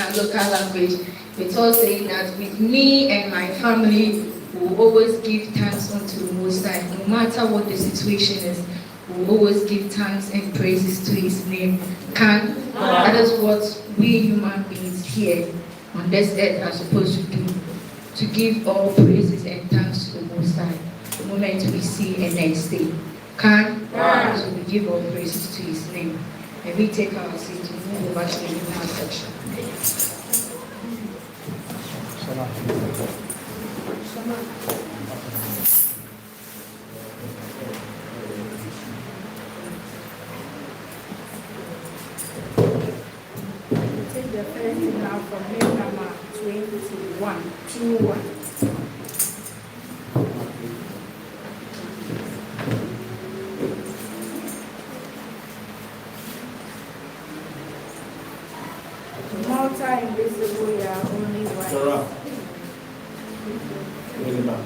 our local language, it's all saying that with me and my family, we will always give thanks unto the Most High. No matter what the situation is, we will always give thanks and praises to His name. That is what we human beings here on this earth are supposed to do, to give all praises and thanks to the Most High. The moment we see a next day. So we give all praises to His name. And we take our seat to move over to the human section. Take the first thing now from hymn number 21. Multi-invisible, you are only one. Sarah. Really bad.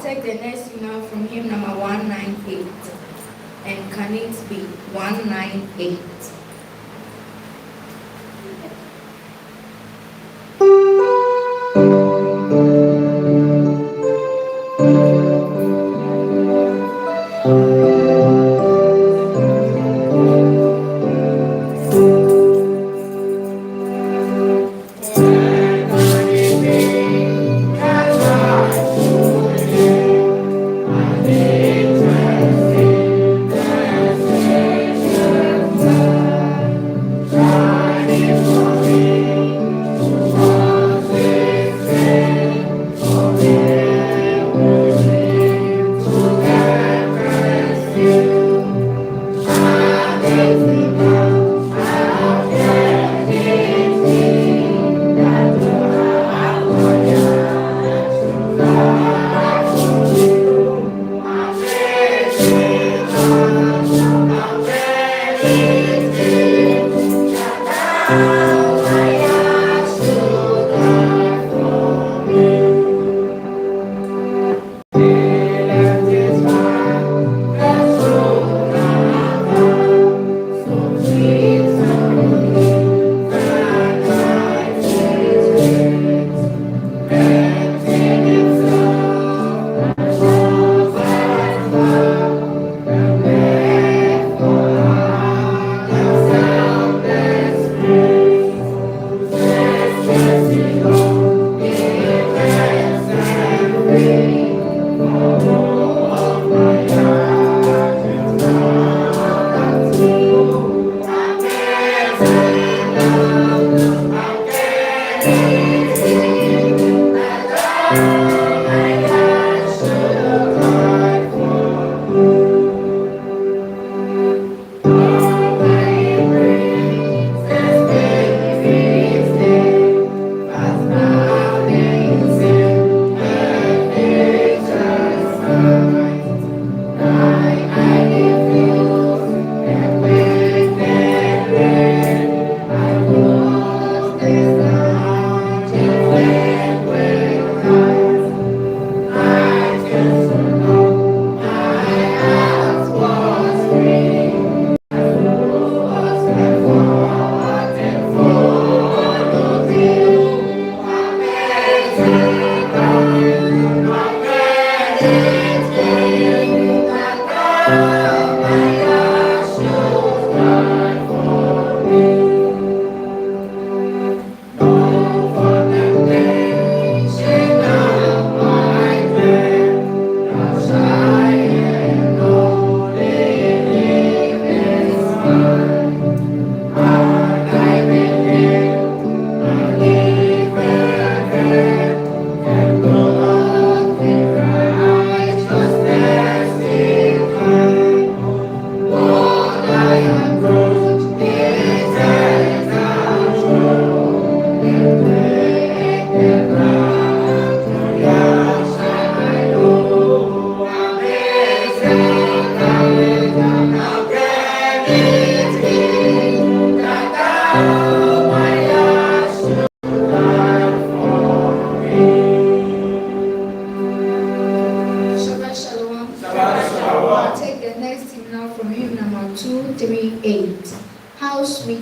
Take the next now from hymn number 198. And can it be 198?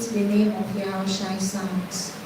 into the name of YAHAWAH sounds.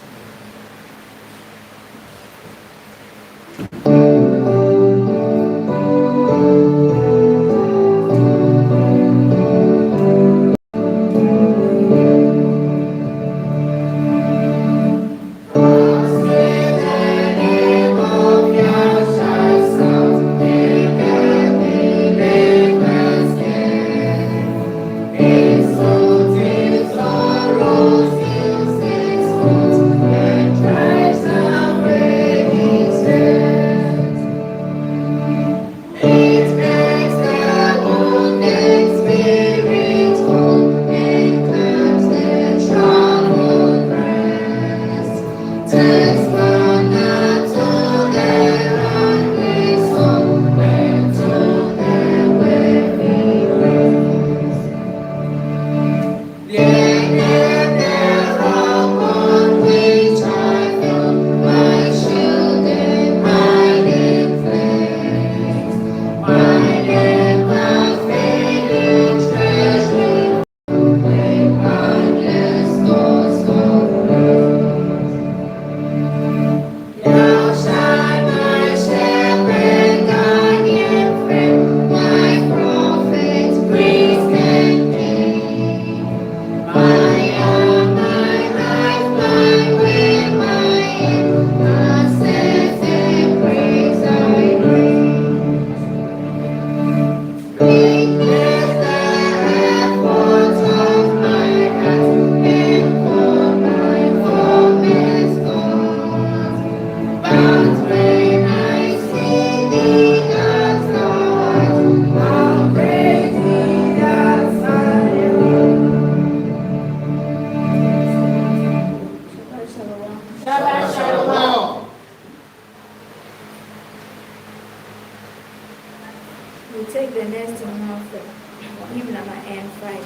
We take the next one from hymn number N5.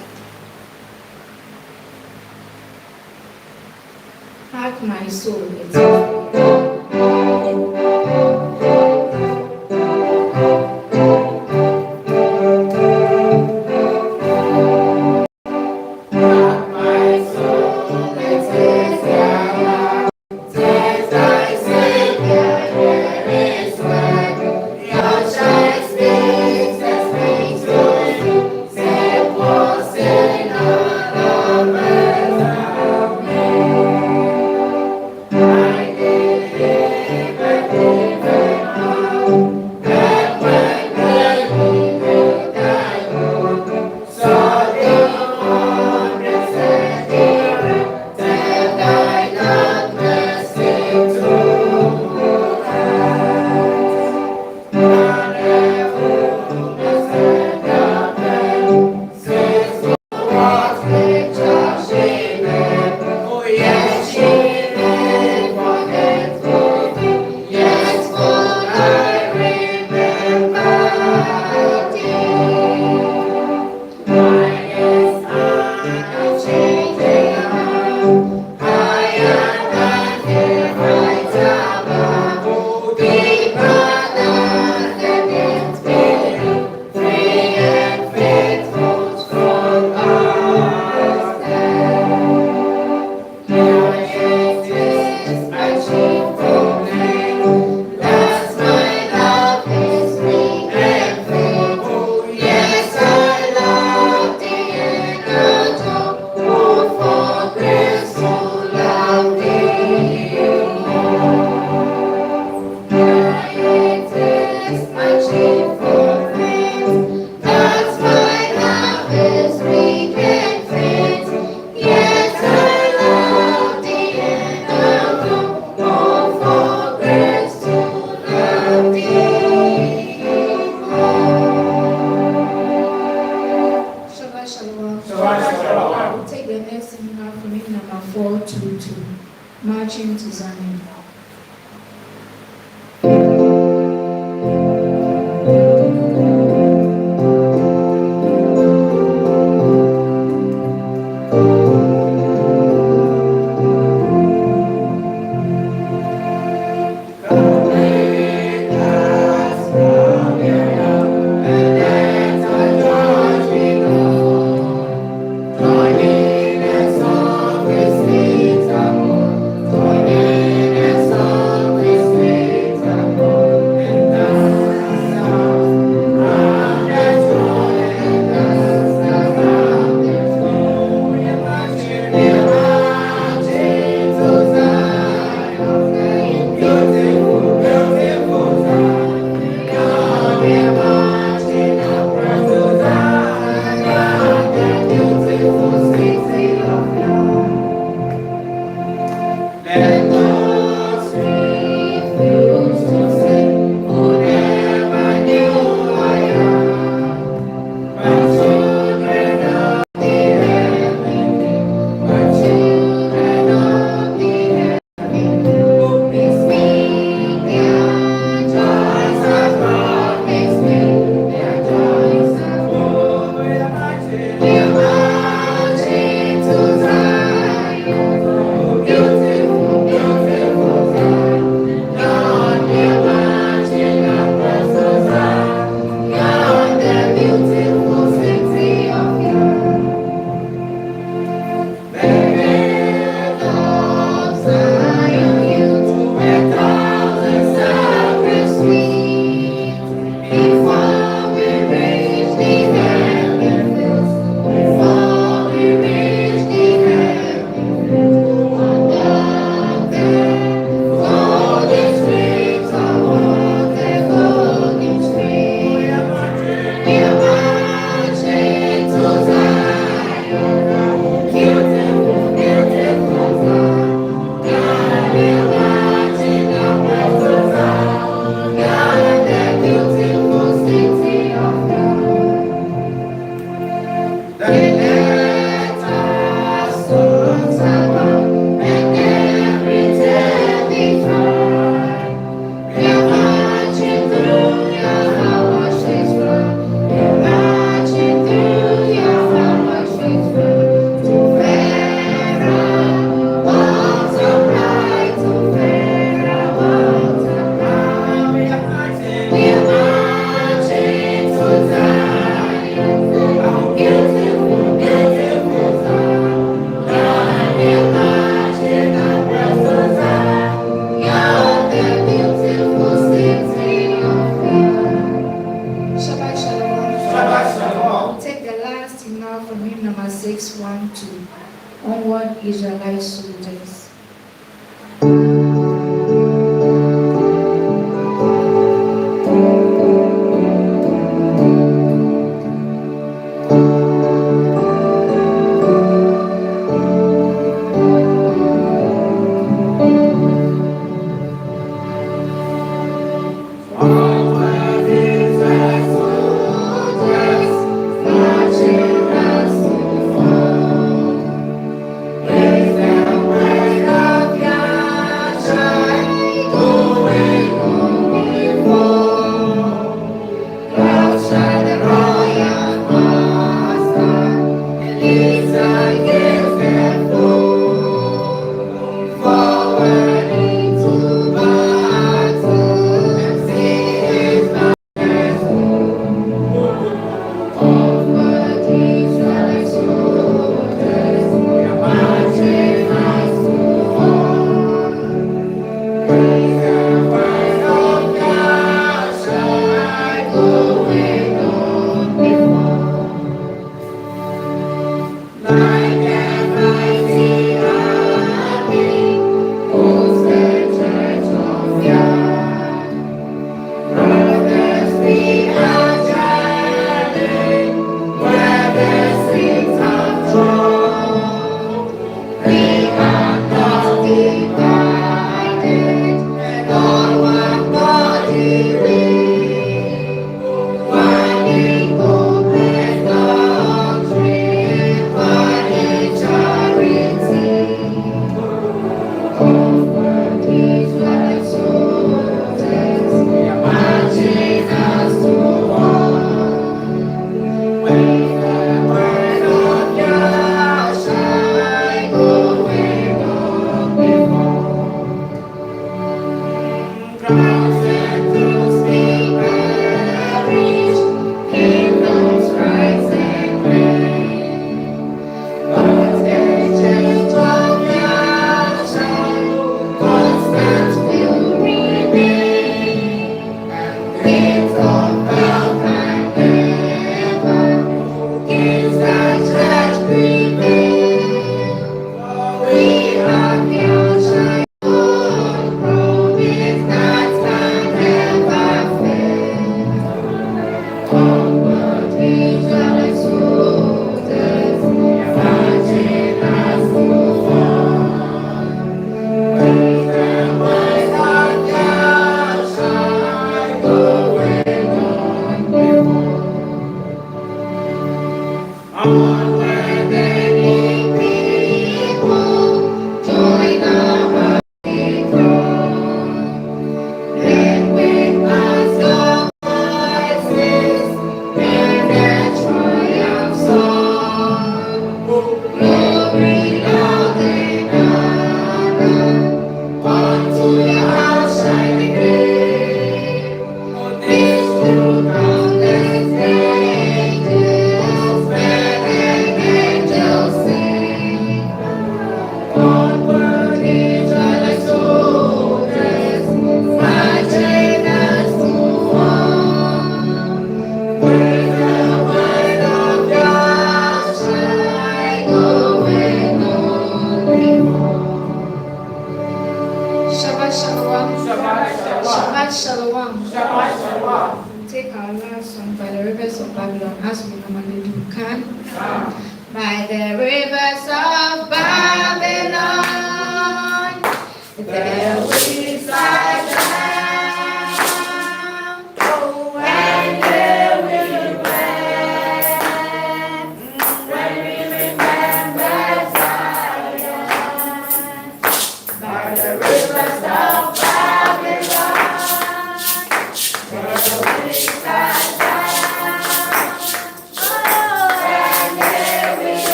Hark my soul, it's marching to Zion. Joining the song Israelite soldiers.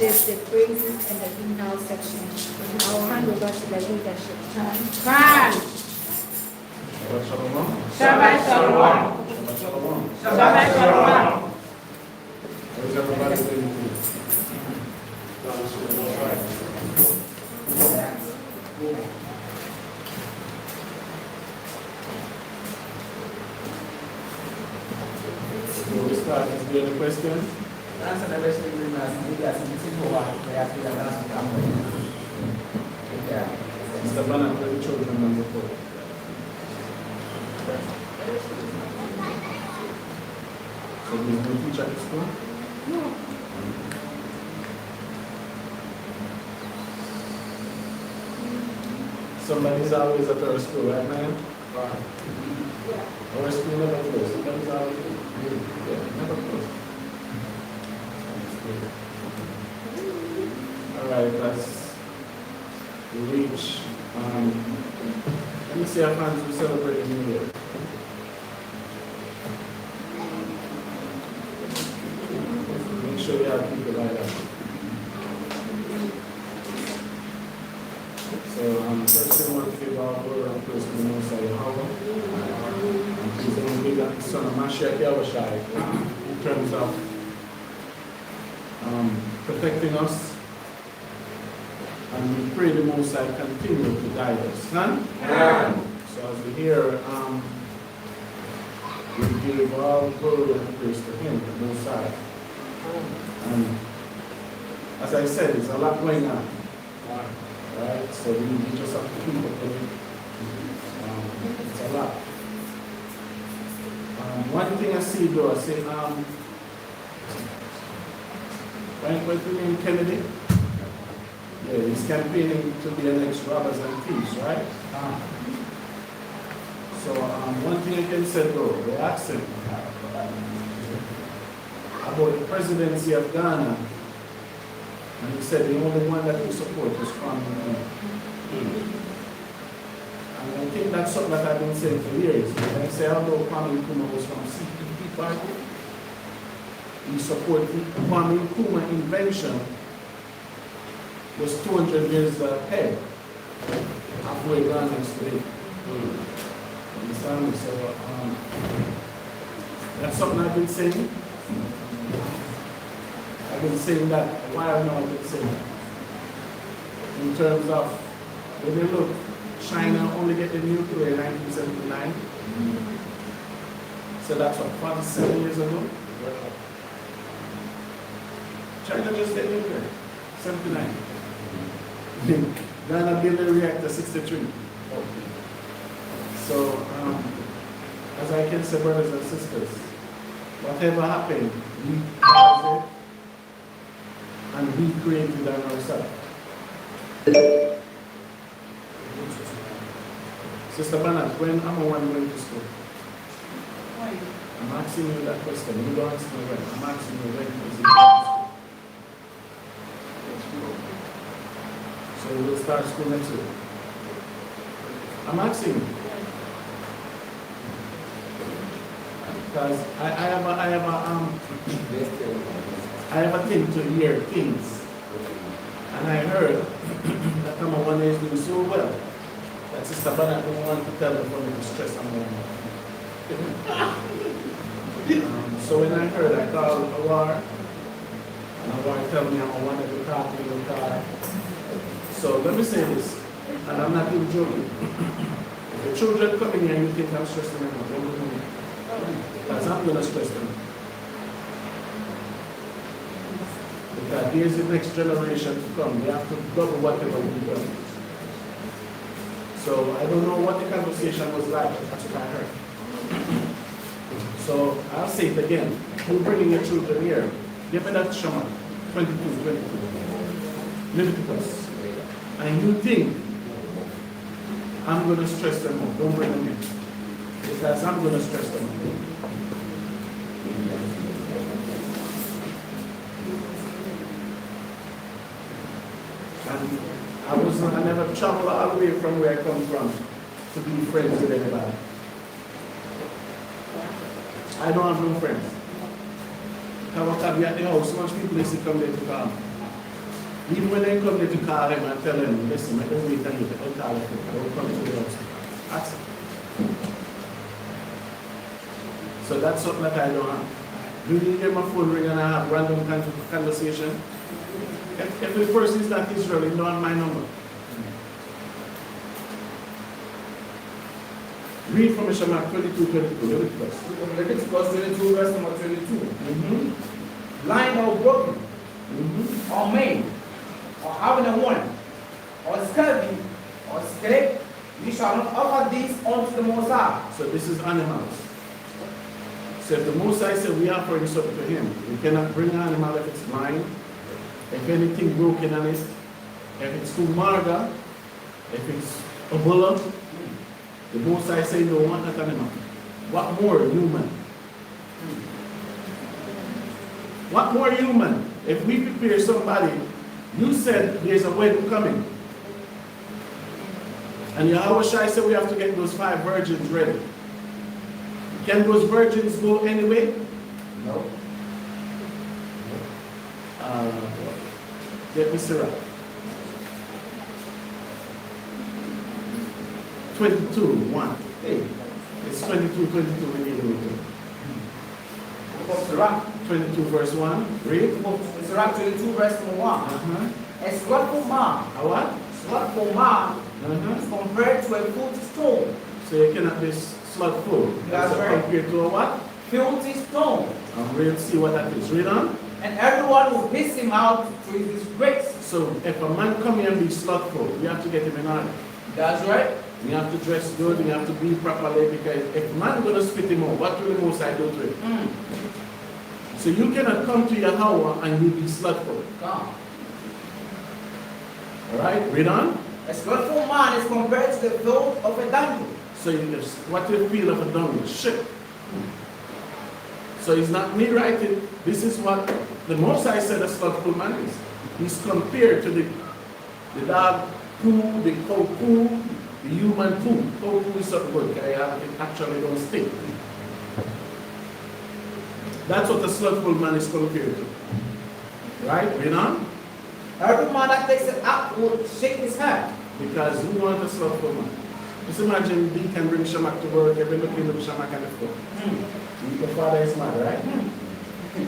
worship, the praises, and the hymnal section. I will hand over to the leadership. Shabbat Shalom. Shabbat Shalom. How's everybody doing? So we start. Is there any questions? Answer the rest of the remarks. We got some people they have to announce the company. Mr. Bannon, for the children number 4. So there's no teacher at the school? No. Somebody's always at our school, right, man? Our school never closed. Somebody's always never closed. All right, let's reach. Let me see how fans we celebrate the New Year. Make sure you have people like that. So, first thing I want to give our word and praise to the Most High YAHAWAH. And please don't give that son of Mashiach YAHWAH in terms of protecting us. And we pray the Most High continue to guide us. Huh? Yeah. So as we hear, we give all glory and praise to Him, the Most High. And as I said, there's a lot going on. Right? So we just have to keep up with it. It's a lot. One thing I see though, I say, what's the name, Kennedy? Yeah, he's campaigning to be the next robbers and thieves, right? So one thing I can say though, they asked him about the presidency of Ghana, and he said the only one that he support was Kwame Nkrumah. And I think that's something that I've been saying for years. When I say although Kwame Nkrumah was from CPP party, he supported Kwame Nkrumah invention was 200 years ahead of where Ghana is today. Understand me? So that's something I've been saying. I've been saying that a while now. I've been saying that. In terms of when you look, China only get the nuclear in 1979. So that's what, 47 years ago? China just get nuclear, 79. Ghana built a reactor 63. So, as I can say, brothers and sisters, whatever happened, we caused it and we created it ourselves. Sister Bernard, when am I going to school? I'm asking you that question. You don't ask me when. I'm asking you when is it going to school? So we'll start school next week. I'm asking you. Because I have a thing to hear things. And I heard that number one is doing so well that Sister Bernard don't want to tell me for me to stress on my So when I heard, I called YAHAWAH, and YAHAWAH tell me I wanted to talk to the car. So let me say this, and I'm not even joking. If the children come in here and you think I'm stressing them out, don't do me. Because I'm going to stress them. Because here's the next generation to come. They have to double whatever we've done. So I don't know what the conversation was like. That's what I heard. So I'll say it again. You're bringing your children here. Give me that shaman. 22. Leviticus. And you think I'm going to stress them out. Don't bring them in. Because I'm going to stress them out. And I never traveled all the way from where I come from to be friends with anybody. I don't have no friends. I work at the house, so much people used to come there to come. Even when they come there to call them and tell them, listen, I don't wait until you don't call them, don't come to the house. That's it. So that's something that I don't have. Do you hear my phone ring and I have random kinds of conversation? If the person is not Israeli, you don't have my number. Read from Shemach 22:22. Leviticus 22, verse number 22. Blind or broken, or maimed, or having a warning, or scurvy, or skeleton, you shall not offer these unto the Most High. So this is animals. So if the Most High said we are offering something to him, we cannot bring an animal if it's blind, if anything broken on it, if it's too marga, if it's a bullock. The Most High say no, want that animal. What more human? What more human? If we prepare somebody, you said there's a wedding coming. And Yahawah said we have to get those 5 virgins ready. Can those virgins go anyway? No. Get me Sarah. 22:1. Hey, It's 22:22 we need to read. Sirach 22 verse 1. Read. 22, verse number 1. A slothful man, A what? slothful man is compared to a filthy stone. So you cannot be slothful. That's right. Compared to a what? Filthy stone. And we'll see what that is. Read on. And everyone will piss him out to his disgrace. So if a man come here and be slothful, we have to get him in order. That's right. We have to dress good, we have to be properly, because if man gonna spit him out, what will the Most High do to him? So you cannot come to Yahawah and you be slothful. Come. Alright, read on. A slothful man is compared to the filth of a donkey. So what you feel of a donkey? Shit. So it's not me writing. This is what the Most High said a slothful man is. He's compared to the dog poo, the cow poo, the human poo. Cow poo is so good. It actually don't stink. That's what a slothful man is compared to. Right? Read on. Every man that takes it up will shake his head. Because who wants a slothful man? Just imagine Deacon bring Shamak to work, every looking at Shamak and the floor. The father is mad, right?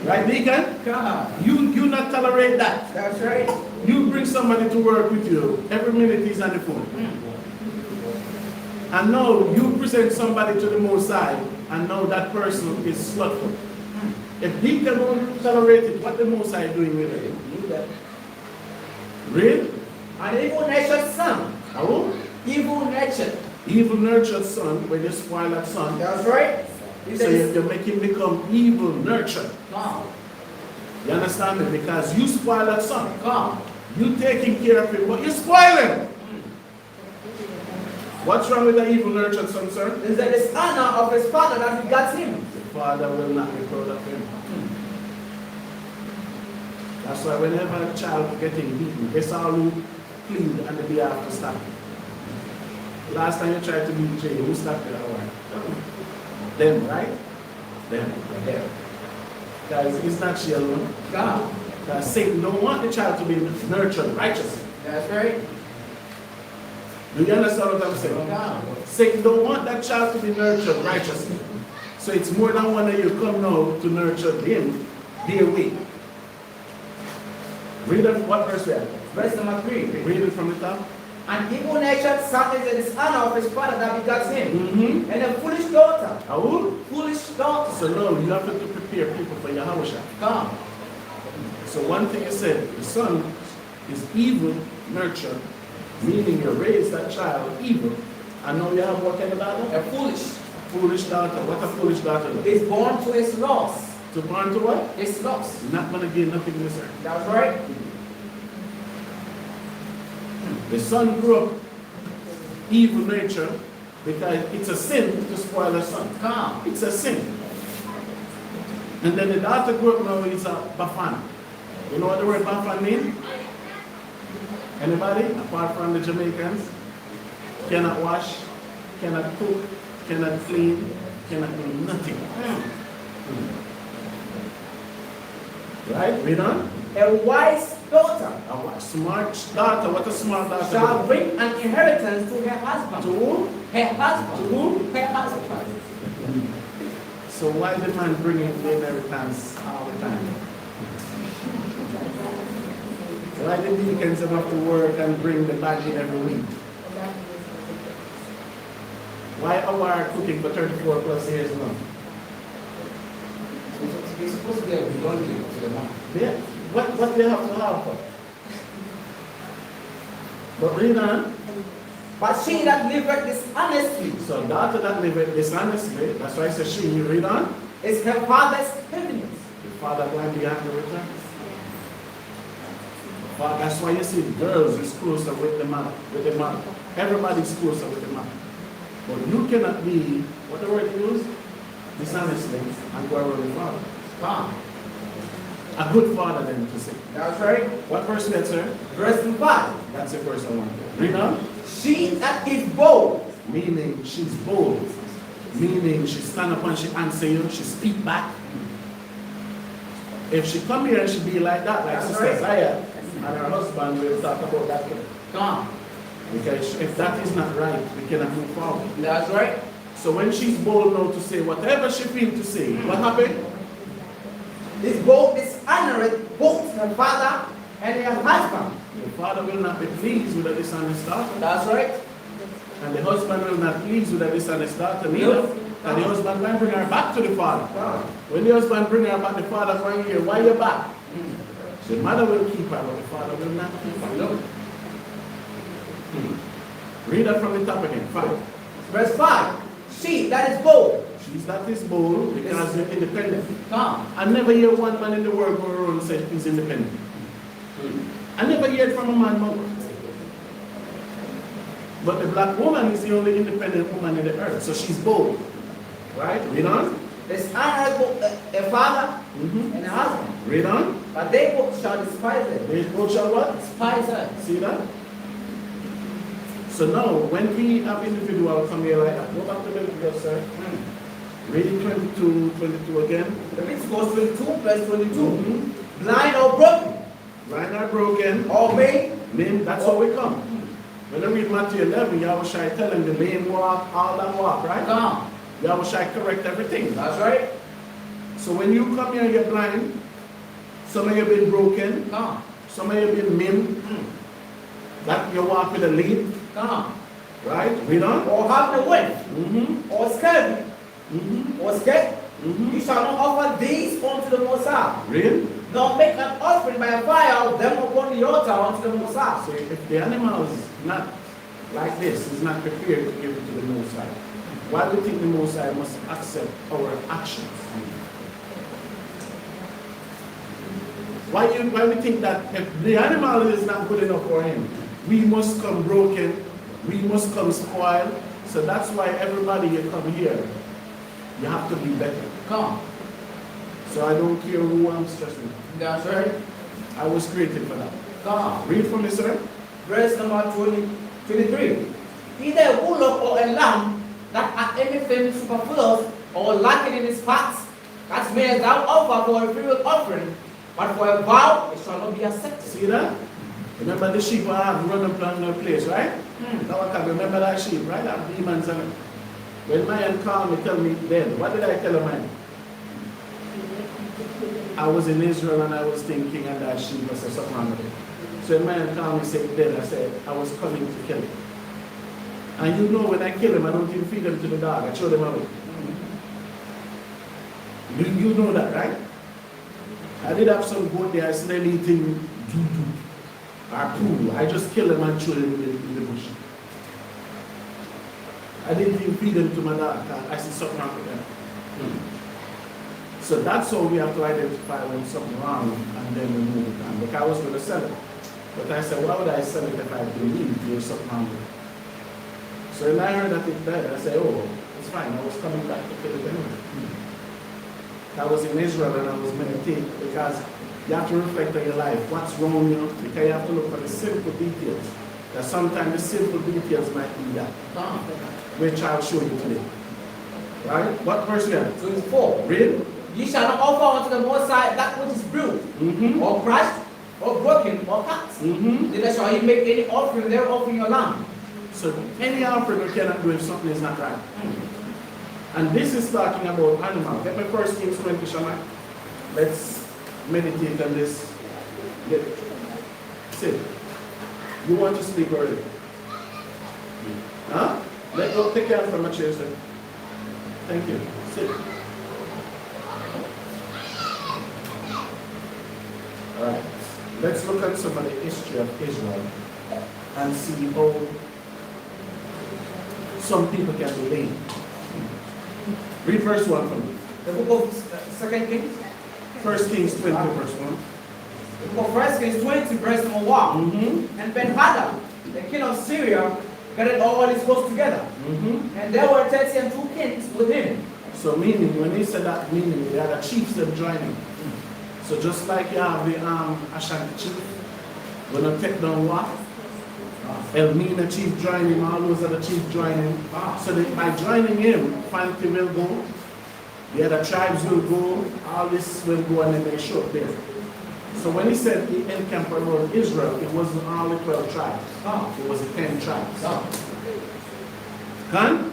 Right, Deacon? God. You not tolerate that. That's right. You bring somebody to work with you, every minute he's on the phone. And now you present somebody to the Most High, and now that person is slothful. If Deacon won't tolerate it, what the Most High doing with it? Read? An evil-natured son. How? Evil-natured. Evil-nurtured son, when you spoil that son, That's right. so you make him become evil-nurtured. Come. You understand me? Because you spoil that son. Come. You taking care of him, but you spoil him. What's wrong with the evil-nurtured son, sir? Is the dishonor of his father that begat him. The father will not be proud of him. That's why whenever a child is getting beaten, it's all who plead and they have to stop it. Last time you tried to beat Jay, who stopped it? Them, right? Them. Because it's not she alone. God. Because Satan don't want the child to be nurtured righteously. That's right. Do you understand what I'm saying? God. Satan don't want that child to be nurtured righteously. So it's more than one that you come now to nurture him their way. Read it, what verse we have? Verse number 3. Read it from the top. An evil-natured son is the dishonor of his father that begat him. And a foolish daughter. Who? Foolish daughter. So no, you have to prepare people for YAHAWAH. God. So one thing is said, the son is evil nurtured, meaning you raise that child evil. And now you have what kind of daughter? A foolish. Foolish daughter. What a foolish daughter is? Is born to his loss. To born to what? His loss. Not going to gain nothing in this earth. That's right. The son grew up evil nature because it's a sin to spoil a son. God. It's a sin. And then the daughter grew up now is a bafan. You know what the word bafan means? Anybody apart from the Jamaicans? Cannot wash, cannot cook, cannot clean, cannot do nothing. Right? Read on. A wise daughter A smart daughter. What a smart daughter. shall bring an inheritance to her husband. To who? Her husband. To who? Her husband. So why the man bringing the inheritance all the time? Why the deacons have to work and bring the bag in every week? Why are cooking for 34 plus years now? It's supposed to be a belonging to the man. Yeah. What they have to have for? But read on. But she that liveth dishonestly So daughter that liveth dishonestly, that's why I say she, you read on. is her father's heaviness. The father going behind the return. But that's why you see girls is closer with the man, Everybody's closer with the man. But you cannot be, what the word you use? Dishonestly and go around the father. Ah, A good father then to say. that's right. What verse that, sir? Verse 5. That's the verse I want. Read on. She that is bold Meaning she's bold. Meaning she stand up and she answer you, she speak back. If she come here and she be like that, like That's Sister right. Zaya and her husband will talk about that. Come. Because if that is not right, we cannot move forward. That's right. So when she's bold now to say whatever she feels to say, what happened? This bold dishonoreth both her father and her husband. The father will not be pleased with a dishonest daughter. That's right. And the husband will not please with a dishonest daughter neither. And the husband will bring her back to the father. Come. When the husband bring her back, the father going here, why you back? The mother will keep her, but the father will not keep her. Look. Read that from the top again. 5. Verse 5. She that is bold. She's that is bold because you're independent. Come. I never hear one man in the world go around and say he's independent. I never hear it from a man mother. But the black woman is the only independent woman in the earth, so she's bold. Right? Read on. Dishonor both her father and her husband. Read on. But they both shall despise her. They both shall what? Despise her. See that? So now, when we have individuals come here like that, go back to Leviticus, sir. Read 22 again. Leviticus 22 verse 22. Blind or broken, Blind are broken. or maimed, Name, that's how we come. When I read Matthew 11, Yahawaah tell him the lame walk, all that walk, right? come. Yahawaah correct everything. That's right. So when you come here and you're blind, some of you been broken, Come. some of you been maimed, that you walk with a limp, Come. right? Read on. Or have the wind, Mm-hmm. or scurvy, Mm-hmm. or scared. Mm-hmm. You shall not offer these unto the Most High, Read. nor make an offering by a fire of them upon the altar unto the Most High. So if the animal is not like this, is not prepared to give it to the Most High, why do you think the Most High must accept our actions? Why do you think that if the animal is not good enough for him, we must come broken, we must come spoiled? So that's why everybody you come here, you have to be better. Come. So I don't care who I'm stressing. That's right. I was created for that. Come. Read for me, sir. Verse number 23. Either a bullock or a lamb that hath anything superfluous or lacking in its parts, that mayest thou offer for a free offering, but for a vow it shall not be accepted. See that? Remember the sheep I have run up on the place, right? Now I can remember that sheep, right? That demons on it. When man called me, tell me then, what did I tell him, man? I was in Israel and I was thinking, and that sheep was something wrong with it. So when man called me, said then, I said, I was coming to kill him. And you know when I kill him, I don't even feed him to the dog, I throw them away. You know that, right? I did have some goat there, I smell eating doo-doo or poo. I just kill them and throw them in the bush. I didn't even feed them to my dog. I see something wrong with them. So that's how we have to identify when something wrong and then we move it on. Because I was going to sell it. But I said, why would I sell it if I believe there's something wrong with it? So when I heard that it died, I said, oh, it's fine. I was coming back to kill it anyway. I was in Israel and I was meditating because you have to reflect on your life. What's wrong, you know? Because you have to look for the simple details. That sometimes the simple details might be that. Which I'll show you today. Right? What verse we have? 24. Read. Ye shall not offer unto the Most High that which is bruised, or crushed, or broken or cut. Mm-hmm. Then shall you make any offering there, offering your lamb. So any offering you cannot do if something is not right. And this is talking about animal. Get me 1 Kings 20, Shaman. Let's meditate on this. Sit. You want to speak already? Huh? Go take care from my chair, sir. Thank you. Sit. Alright. Let's look at some of the history of Israel and see how some people can relate. Read verse 1 for me. The book of 2 Kings. 1 Kings 20, verse 1. The book of 1 Kings 20, verse number 1. Mm-hmm. And Ben-Hadad, the king of Syria, gathered all his hosts together. Mm-hmm. And there were 32 kings with him. So meaning, when he said that meaning, they had a chiefs that joining. So just like you have the Ashanti chief, when I take down what? Elmina chief joining him, all those other chiefs joining. So that by joining him, Fanti will go, the other tribes will go, all this will go, and then they show up there. So when he said he encamped around Israel, it wasn't only 12 tribes. It was 10 tribes. Can?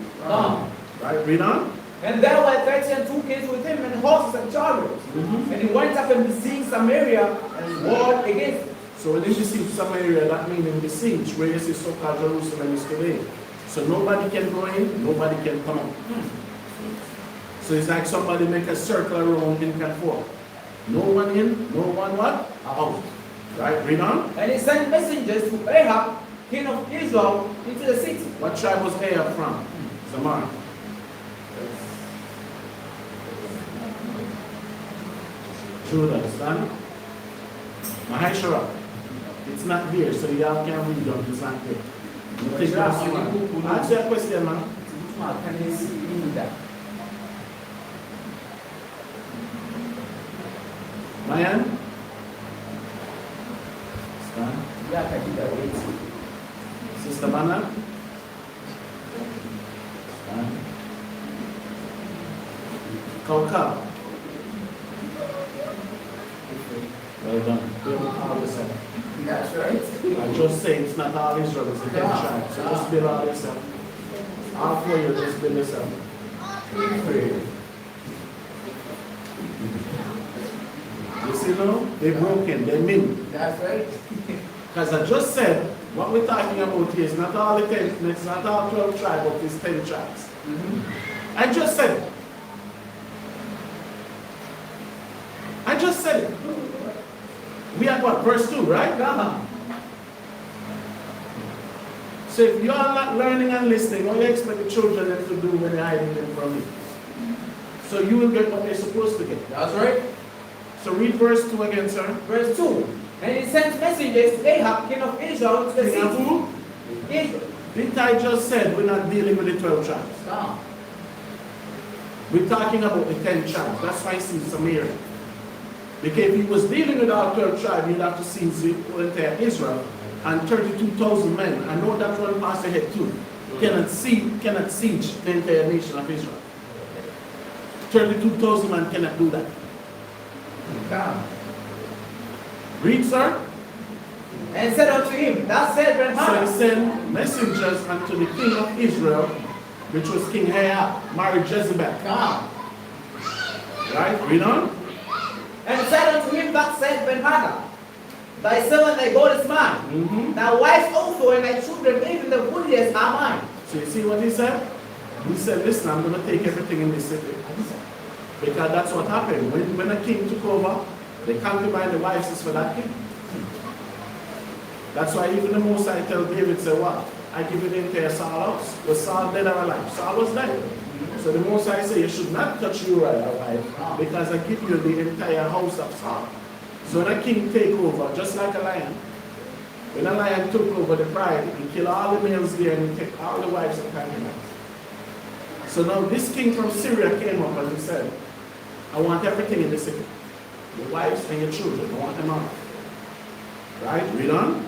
Right, read on. And there were 32 kings with him, and horses and chariots. Mm-hmm. And he went up and besieged Samaria and warred against it. So when they besiege Samaria, that means in besiege, where you see so-called Jerusalem is today. So nobody can go in, nobody can come out. So it's like somebody make a circle around in and forth. No one in, no one what? Out. Right, read on. And he sent messengers to Ahab, king of Israel, into the city. What tribe was Ahab from? Zamar. Judah, understand? Maheshara. It's not there, so y'all can't read on it's not there. You think that's one. Answer your question, man. Mayan? Stand. Sister Mana? Stand. Kauka. Well done. Build all yourself. That's right. I just say it's not all Israel, it's the 10 tribes. So just build all yourself. All for you, just build yourself. You see now? They're broken, they're mean. That's right. Because I just said, what we're talking about here is not all the 10, it's not all 12 tribes, but it's 10 tribes. I just said it. I just said it. We are what? Verse 2, right? So if you are not learning and listening, what do you expect the children to do when they're hiding them from you? So you will get what they're supposed to get. That's right. So read verse 2 again, sir. Verse 2. And he sent messengers to Ahab, king of Israel, to the King of city. who? Israel. Didn't I just said we're not dealing with the 12 tribes? We're talking about the 10 tribes. That's why I see Samaria. Because if he was dealing with all 12 tribes, you'd have to see the entire Israel and 32,000 men. I know that one past ahead too. Cannot siege the entire nation of Israel. 32,000 men cannot do that. Read, sir. And said unto him, thus said So he Ben-Hadad. sent messengers unto the king of Israel, which was King Ahab, married Jezebel. Right? Read on. And said unto him, thus said Ben-Hadad, thy servant, thy God is mine. Thy wife also and thy children, even the goodliest, are mine. So you see what he said? He said, listen, I'm going to take everything in this city. Because that's what happened. When a king took over, the concubine, the wives is for that king. That's why even the Most High tell David, say, what? I give you the entire Saul house. Was Saul dead or alive? Saul was dead. So the Most High say, you should not touch Uriah, wife, because I give you the entire house of Saul. So when a king take over, just like a lion, when a lion took over the pride, he killed all the males there and he took all the wives and concubines. So now this king from Syria came up and he said, I want everything in the city. Your wives and your children, I want them all. Right? Read on.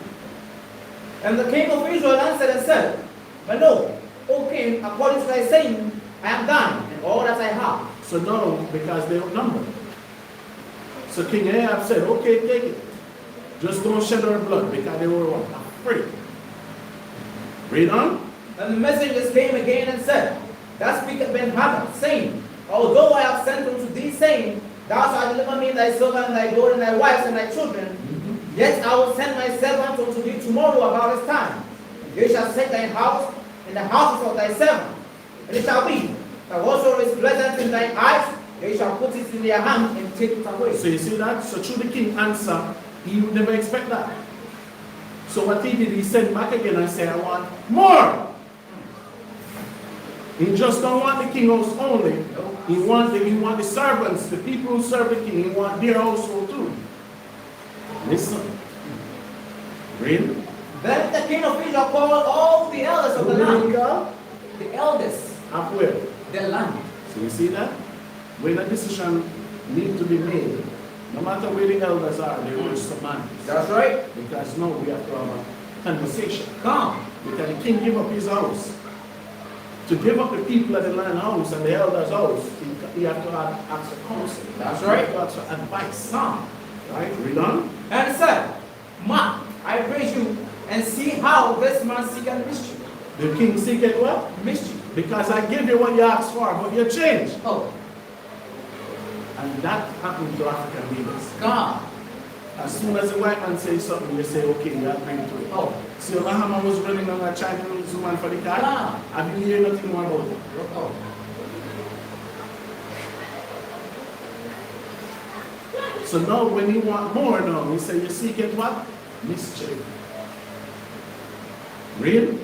And the king of Israel answered and said, but no, O king, according to thy saying, I am thine, and all that I have. So now, because they outnumbered. So King Ahab said, okay, take it. Just don't shed our blood because they were what? Afraid. Read on. And the messengers came again and said, Thus speaketh Ben-Hadad, saying, Although I have sent unto thee, saying, Thou shalt deliver me thy servant and thy daughter and thy wives and thy children, yet I will send my servant unto thee tomorrow about this time. They shall set thy house in the houses of thy servant, and it shall be that whatsoever is pleasant in thine eyes, they shall put it in their hand and take it away. So you see that? So through the king answer, he would never expect that. So what he did, he sent back again and said, I want more. He just don't want the king house only. He want the servants, the people who serve the king, he want their household too. Listen. Read. Then the king of Israel called all the elders of the land. The elders. Up where? Their land. So you see that? When a decision needs to be made, no matter where the elders are, they will submit. That's right. Because now we have to have a conversation. Come. Because the king give up his house. To give up the people at the land house and the elders' house, he have to ask for counsel. That's right. He have to ask for advice. Come. Right? Read on. And he said, Mark, I praise you, and see how this man seeketh mischief. The king seeketh what? Mischief. Because I gave you what you asked for, but you changed. Oh. And that happened to African leaders. God. As soon as the white man says something, you say, okay, you agree to it. Oh. See, YAHAWAH was running on a Chinese woman for the car. Ah. Have you heard nothing more about it? Oh. So now when you want more now, he say, you seek it what? Mischief. Real?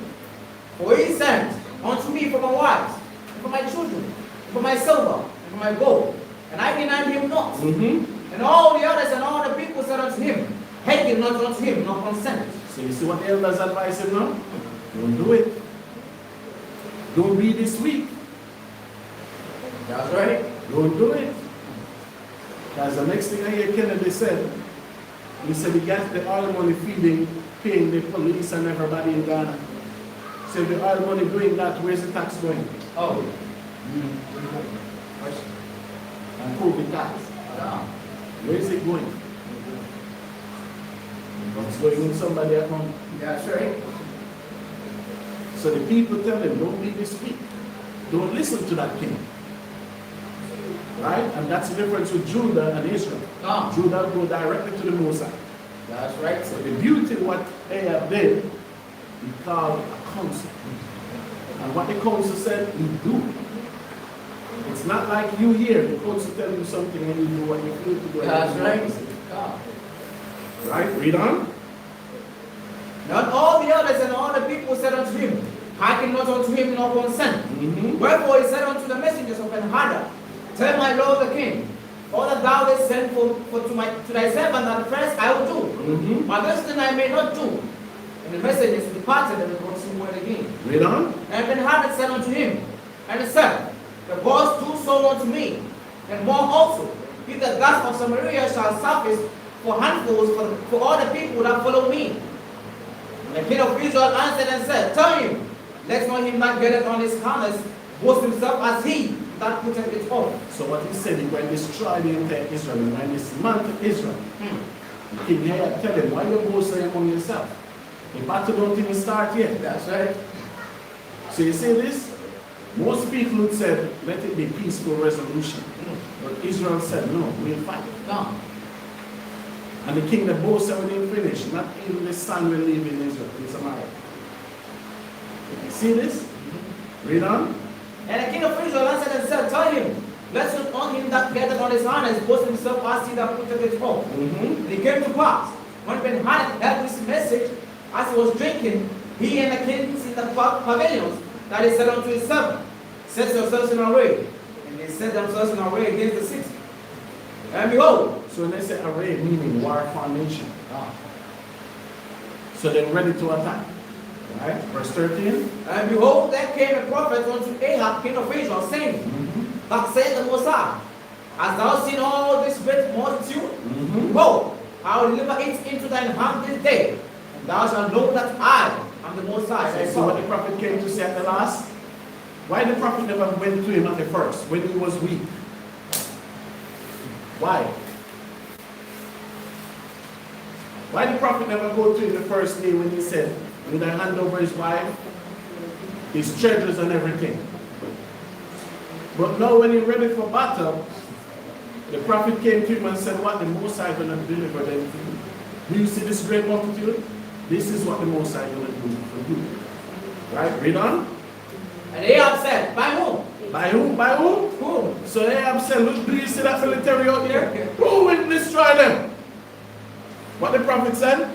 For he sent unto me for my wives, and for my children, and for my silver, and for my gold, and I denied him not. And all the others and all the people said unto him, hearken not unto him, nor consent. So you see what the elders advise him now? Don't do it. Don't be this weak. That's right. Don't do it. Because the next thing I hear Kennedy said, he said he got the oil money paying the police and everybody in Ghana. So the oil money doing that, where's the tax going? Oh. And COVID tax. Yeah. Where is it going? What's going in somebody at home? That's right. So the people tell him, don't be this weak. Don't listen to that king. Right? And that's the difference with Judah and Israel. Ah. Judah go directly to the Mosai. That's right. So the beauty of what Ahab did, he called a council. And what the council said, he do. It's not like you here, the council tell you something and you do what you feel to do. That's right. Ah. Right? Read on. Not all the others and all the people said unto him, hearken not unto him, nor consent. Wherefore he said unto the messengers of Ben-Hadad, Tell my lord the king, all that thou didst send to thy servant at first I will do. But this thing I may not do. And the messengers departed and brought some word again. Read on. And Ben-Hadad said unto him, and he said, The gods do so unto me, and more also, if the gods of Samaria shall suffice for handfuls for all the people that follow me. And the king of Israel answered and said, Tell him, let not him that getteth on his harness boast himself as he that putteth it on. So what he said, he going to destroy the entire Israel, he going to dismantle Israel. The king Ahab tell him, why you boasting among yourself? The battle don't even start yet. That's right. So you see this? Most people would say, let it be peaceful resolution. But Israel said, no, we'll fight. No. And the king that boasted when he finished, not even the son will live in Israel, in Samaria. You see this? Read on. And the king of Israel answered and said, Tell him, let not him that getteth on his harness boast himself as he that putteth it on. And it came to pass, when Ben-Hadad heard this message, as he was drinking, he and the kings in the pavilions, that he said unto his servant, Set yourselves in array. And they set themselves in array against the city. And behold, so when they say array, meaning war formation. So they're ready to attack. Right? Verse 13. And behold, there came a prophet unto Ahab, king of Israel, saying, Thus saith the Most High, Hast thou seen all this great multitude? Behold, I will deliver it into thine hand this day, and thou shalt know that I am the Most High. So what the prophet came to say at the last? Why the prophet never went to him at the first, when he was weak? Why? Why the prophet never go to him the first day when he said, when I hand over his wife, his treasures and everything? But now when he's ready for battle, the prophet came to him and said, what the Most High going to deliver them to you? Do you see this great multitude? This is what the Most High going to do for you. Right? Read on. And Ahab said, by whom? By whom? By whom? Whom? So Ahab said, look, do you see that military out there? Who will destroy them? What the prophet said?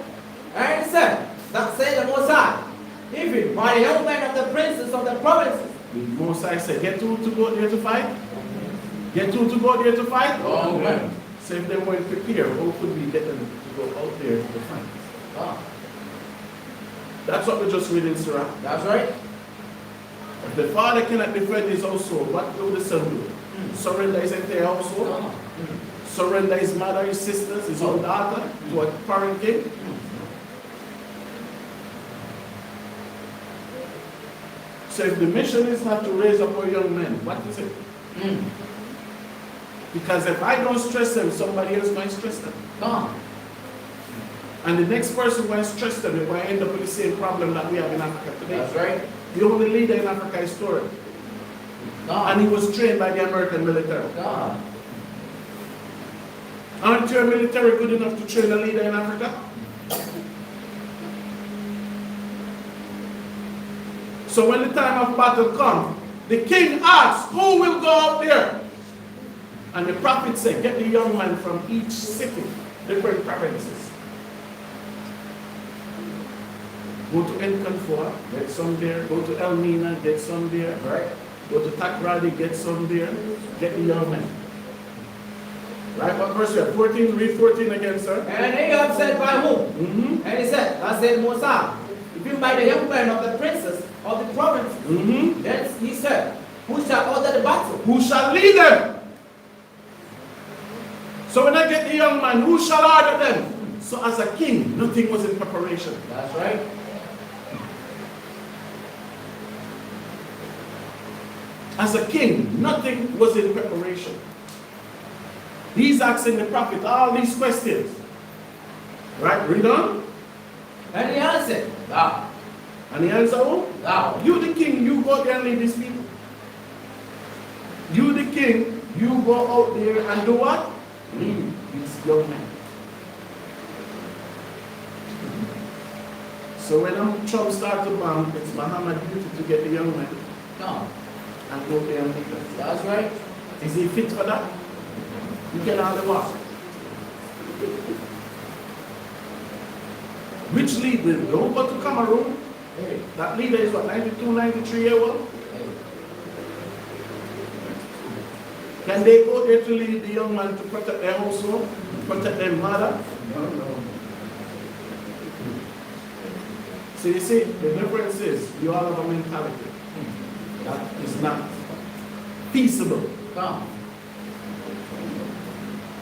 And he said, that said the Most High, even by the young men of the princes of the provinces. The Most High said, get two to go there to fight? Get two to go there to fight? Oh, man. So if they weren't prepared, how could we get them to go out there to fight? Oh. That's what we just read in Surah. That's right. If the father cannot defend his household, what will the son do? Surrender his entire household? Surrender his mother, his sisters, his own daughter to a foreign king? So if the mission is not to raise up our young men, what is it? Because if I don't stress them, somebody else might stress them. And the next person will stress them, they will end up with the same problem that we have in Africa today. That's right. The only leader in Africa is Tory. And he was trained by the American military. Aren't your military good enough to train a leader in Africa? So when the time of battle comes, the king asks, who will go out there? And the prophet said, get the young man from each city, different provinces. Go to Encanfor, get some there. Go to Elmina, get some there. Right. Go to Takrady, get some there. Get the young men. Right, what verse you have? 14, read 14 again, sir. And Ahab said, by whom? And he said, I said, Most High, even by the young men of the princes of the province. Then he said, who shall order the battle? Who shall lead them? So when I get the young man, who shall order them? So as a king, nothing was in preparation. That's right. As a king, nothing was in preparation. He's asking the prophet all these questions. Right, read on. And he answered, thou. And he answered, oh, Thou. you the king, you go there and lead these people. You the king, you go out there and do what? Lead these young men. So when Trump starts to bomb, it's Muhammad's duty to get the young men and go there and lead them. That's right. Is he fit for that? You can hardly walk. Which leader? Don't go to Cameroon. That leader is what, 92, 93 years old? Can they go there to lead the young man to protect their household, protect their mother? No. So you see, the difference is you all have a mentality that is not peaceable.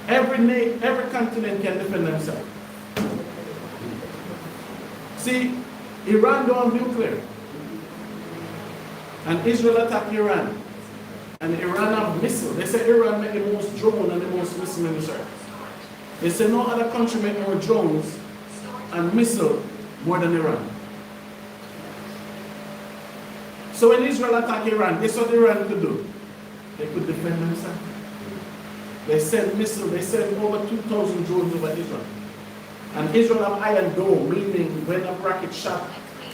Every continent can defend themselves. See, Iran don't have nuclear. And Israel attacked Iran. And Iran have missiles. They say Iran make the most drone and the most missile in the earth. They say no other country make more drones and missiles more than Iran. So when Israel attacked Iran, guess what Iran could do? They could defend themselves. They send missiles, they send over 2,000 drones over Israel. And Israel have iron dome, meaning when a rocket shot,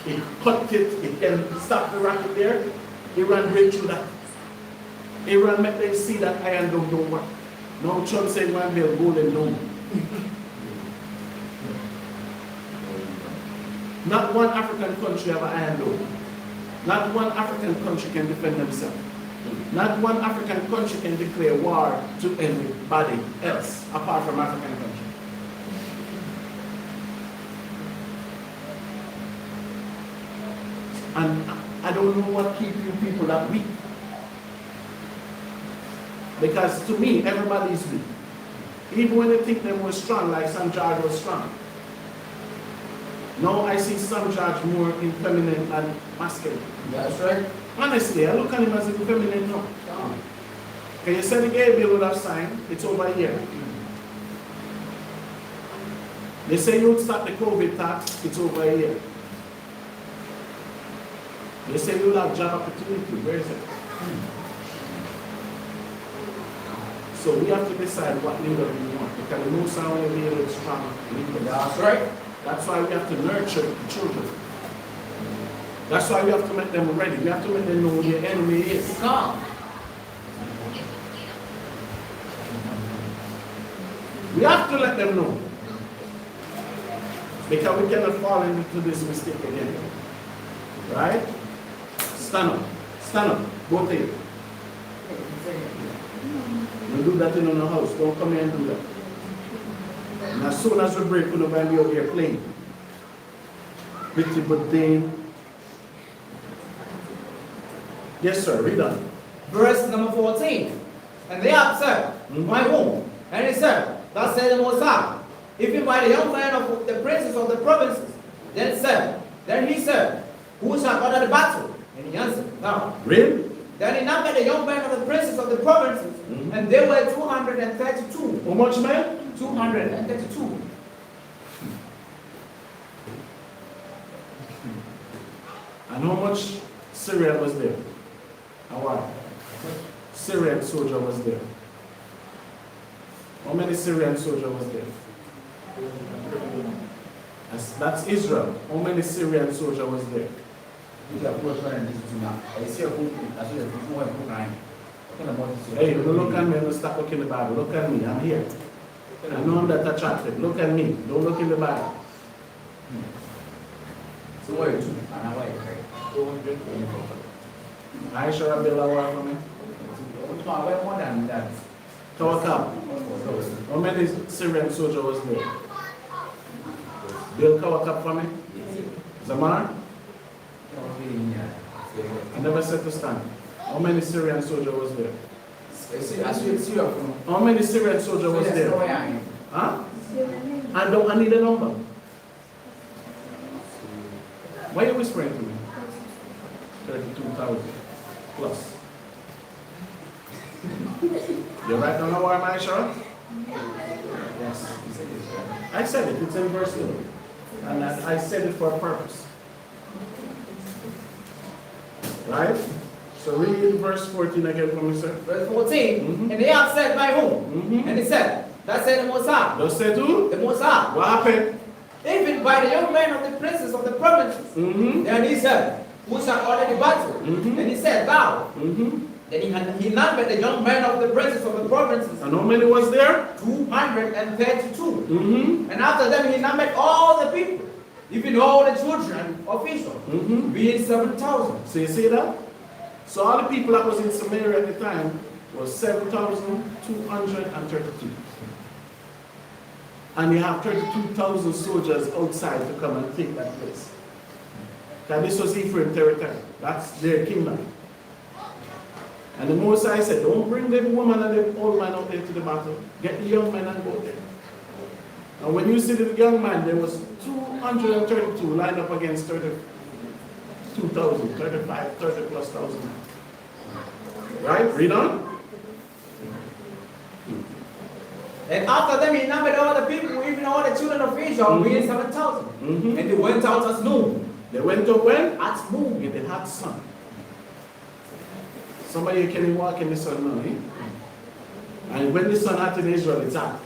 it cut it can stop the rocket there. Iran break through that. Iran make them see that iron dome don't work. Now Trump said one build golden dome. Not one African country have an iron dome. Not one African country can defend themselves. Not one African country can declare war to anybody else apart from African countries. And I don't know what keeps you people that weak. Because to me, everybody is weak. Even when they think they were strong, like some George was strong. Now I see some George more effeminate and masculine. That's right. Honestly, I look at him as effeminate now. Can you say the gay bill would have signed? It's over here. They say you would stop the COVID tax, it's over a year. They say you will have job opportunity, where is it? So we have to decide what leader we want, because the most our leader is strong leader. That's right. That's why we have to nurture the children. That's why we have to make them ready. We have to make them know who the enemy is. Come. We have to let them know. Because we cannot fall into this mistake again. Right? Stand up. Stand up. Both of you. You do that in our house. Don't come here and do that. And as soon as we break, we're going to be over here playing. Pretty but Dane. Yes, sir. Read on. Verse number 14. And they have said, my home. And he said, thus said the Most High, even by the young man of the princes of the provinces. Then he said, who shall order the battle? And he answered, thou. Read. Then he numbered the young men of the princes of the provinces, and they were 232. How much, man? 232. And how much Syrian was there? And what? Syrian soldier was there. How many Syrian soldier was there? That's Israel. How many Syrian soldier was there? Hey, don't look at me and stop looking in the Bible. Look at me, I'm here. I know I'm that attractive. Look at me. Don't look in the Bible. I sure have built a wall for me. Kawakab. How many Syrian soldiers was there? Build Kawakab for me. Zamar? I never said to stand. How many Syrian soldiers was there? How many Syrian soldiers was there? Huh? I need a number. Why are you whispering to me? 32,000 plus. You right now where am I, sure? Yes. I said it. It's in verse 11. And I said it for a purpose. Right? So read verse 14 again for me, sir. Verse 14. And they have said, by whom? And he said, that said the Most High. Thus said who? The Most High. What happened? Even by the young men of the princes of the provinces. Then he said, who shall order the battle? And he said, thou. Then he numbered the young men of the princes of the provinces. And how many was there? 232. And after them he numbered all the people, even all the children of Israel, being 7,000. So you see that? So all the people that was in Samaria at the time was 7,232. And you have 32,000 soldiers outside to come and take that place. Because this was Ephraim territory. That's their kingdom. And the Most High said, don't bring the woman and the old man out there to the battle. Get the young men and go there. And when you see the young man, there was 232 lined up against 32,000, 35, 30 plus thousand. Right? Read on. And after them he numbered all the people, even all the children of Israel, being 7,000. And they went out at noon. They went out when? At noon. In the hot sun. Somebody can walk in the sun now, eh? And when the sun hot in Israel, it's hot.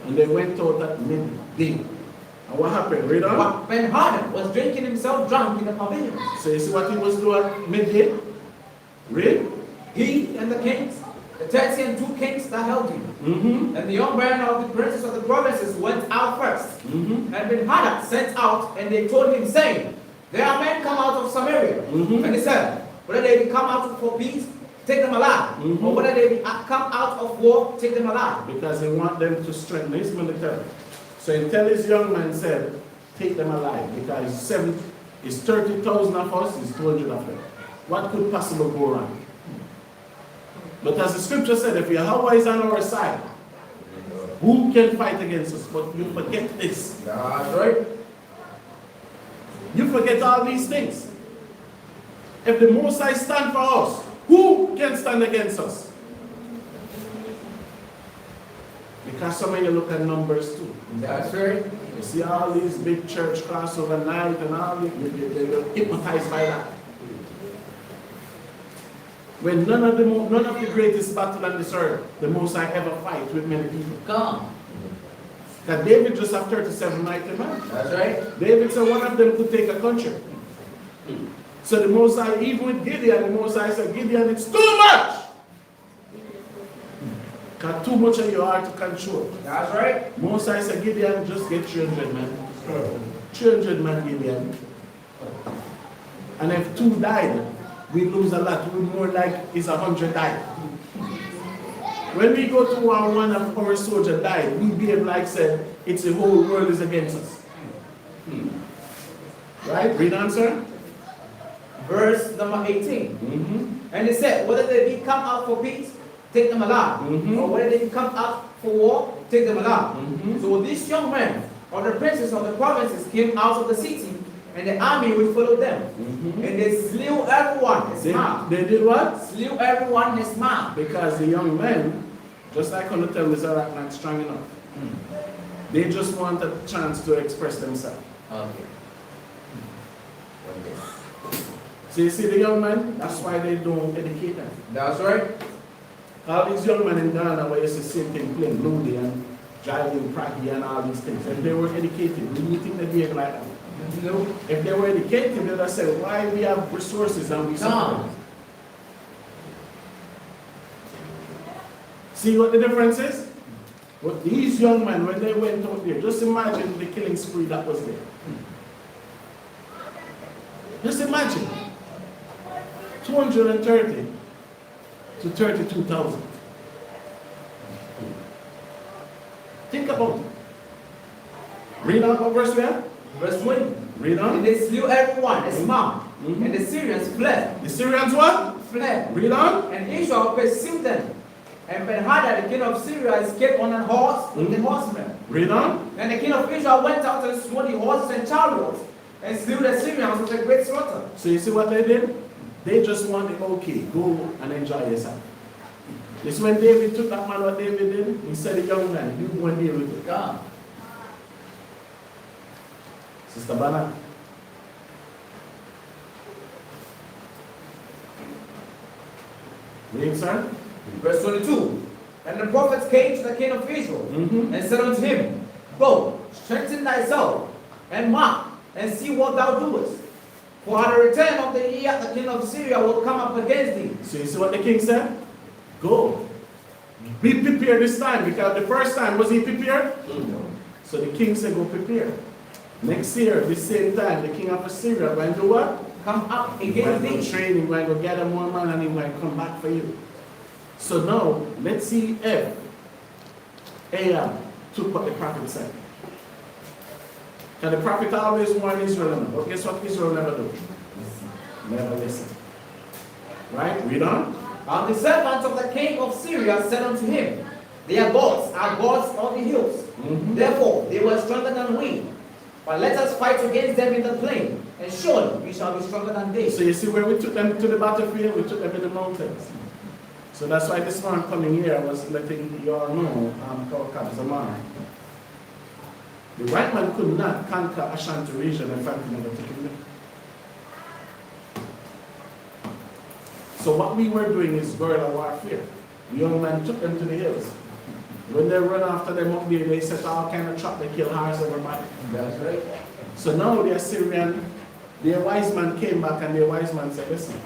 And they went out at midday. And what happened? Read on. Ben Hadad was drinking himself drunk in the pavilion. So you see what he was doing at midday? Read. He and the kings, the 30 and 2 kings that held him. And the young men of the princes of the provinces went out first. And Ben Hadad sent out, and they told him, saying, there are men come out of Samaria. And he said, whether they be come out for peace, take them alive. Or whether they be come out of war, take them alive. Because he want them to strengthen his military. So he tell his young man, said, take them alive. Because it's 30,000 of us, it's 200 of them. What could possibly go wrong? But as the scripture said, if YAHAWAH is on our side, who can fight against us? But you forget this. That's right. You forget all these things. If the Most High stand for us, who can stand against us? Because some of you look at Numbers too. That's right. You see all these big church crossover night and all, you're hypnotized by that. When none of the greatest battle on this earth, the Most High ever fight with many people. Come. That David just have 37 mighty men. That's right. David said one of them could take a country. So the Most High, even with Gideon, the Most High said, Gideon, it's too much. Got too much of your heart to control. That's right. Most High said, Gideon, just get 300 men. 300 men, Gideon. And if 2 died, we lose a lot. We more like it's 100 died. When we go to war, one of our soldiers died, we behave like said, it's the whole world is against us. Right? Read answer. Verse number 18. And they said, whether they be come out for peace, take them alive. Or whether they be come out for war, take them alive. So these young men, or the princes of the provinces, came out of the city, and the army will follow them. And they slew everyone his man. They did what? Slew everyone his man. Because the young men, just like on the tell is not strong enough. They just want a chance to express themselves. Okay. So you see the young men, that's why they don't educate them. That's right. All these young men in Ghana where you see same thing playing Lodi and driving Prague and all these things. If they were educated, do you think they'd behave like that? No. If they were educated, they'd have said, why we have resources and we suffer? See what the difference is? But these young men, when they went out there, just imagine the killing spree that was there. Just imagine. 230 to 32,000. Think about it. Read on what verse we are? Verse 20. Read on. And they slew everyone his man. And the Syrians fled. The Syrians what? Fled. Read on. And Israel pursued them. And Ben-Hadad, the king of Syria, escaped on a horse with the horsemen. Read on. And the king of Israel went out and smote the horses and chariots, and slew the Syrians with a great slaughter. So you see what they did? They just wanted, okay, go and enjoy yourself. This when David took that man, what David did, he said, the young man, you go and deal with it. God. Sister Banner. Read, sir. Verse 22. And the prophets came to the king of Israel, and said unto him, Go, strengthen thyself, and mark, and see what thou doest. For at the return of the year, the king of Syria will come up against thee. So you see what the king said? Go. Be prepared this time, because the first time, was he prepared? No. So the king said, go prepare. Next year, the same time, the king of Assyria going to do what? Come up He's against going to thee. train, he's going to gather more man, and he's going to come back for you. So now, let's see if Ahab took what the prophet said. And the prophet always warned Israel, but guess what Israel never do? Never listen. Right? Read on. And the servants of the king of Syria said unto him, Their gods are gods of the hills. Therefore they were stronger than we. But let us fight against them in the plain, and surely we shall be stronger than they. So you see where we took them to the battlefield, we took them in the mountains. So that's why this man coming here was letting you all know, Zaman. The white man could not conquer Ashanti region and Franklin never took him there. So what we were doing is guerrilla warfare. The young man took them to the hills. When they run after them up there, they set all kind of trap, they kill horse everybody. That's right. So now the Assyrian, their wise man came back and their wise man said, listen,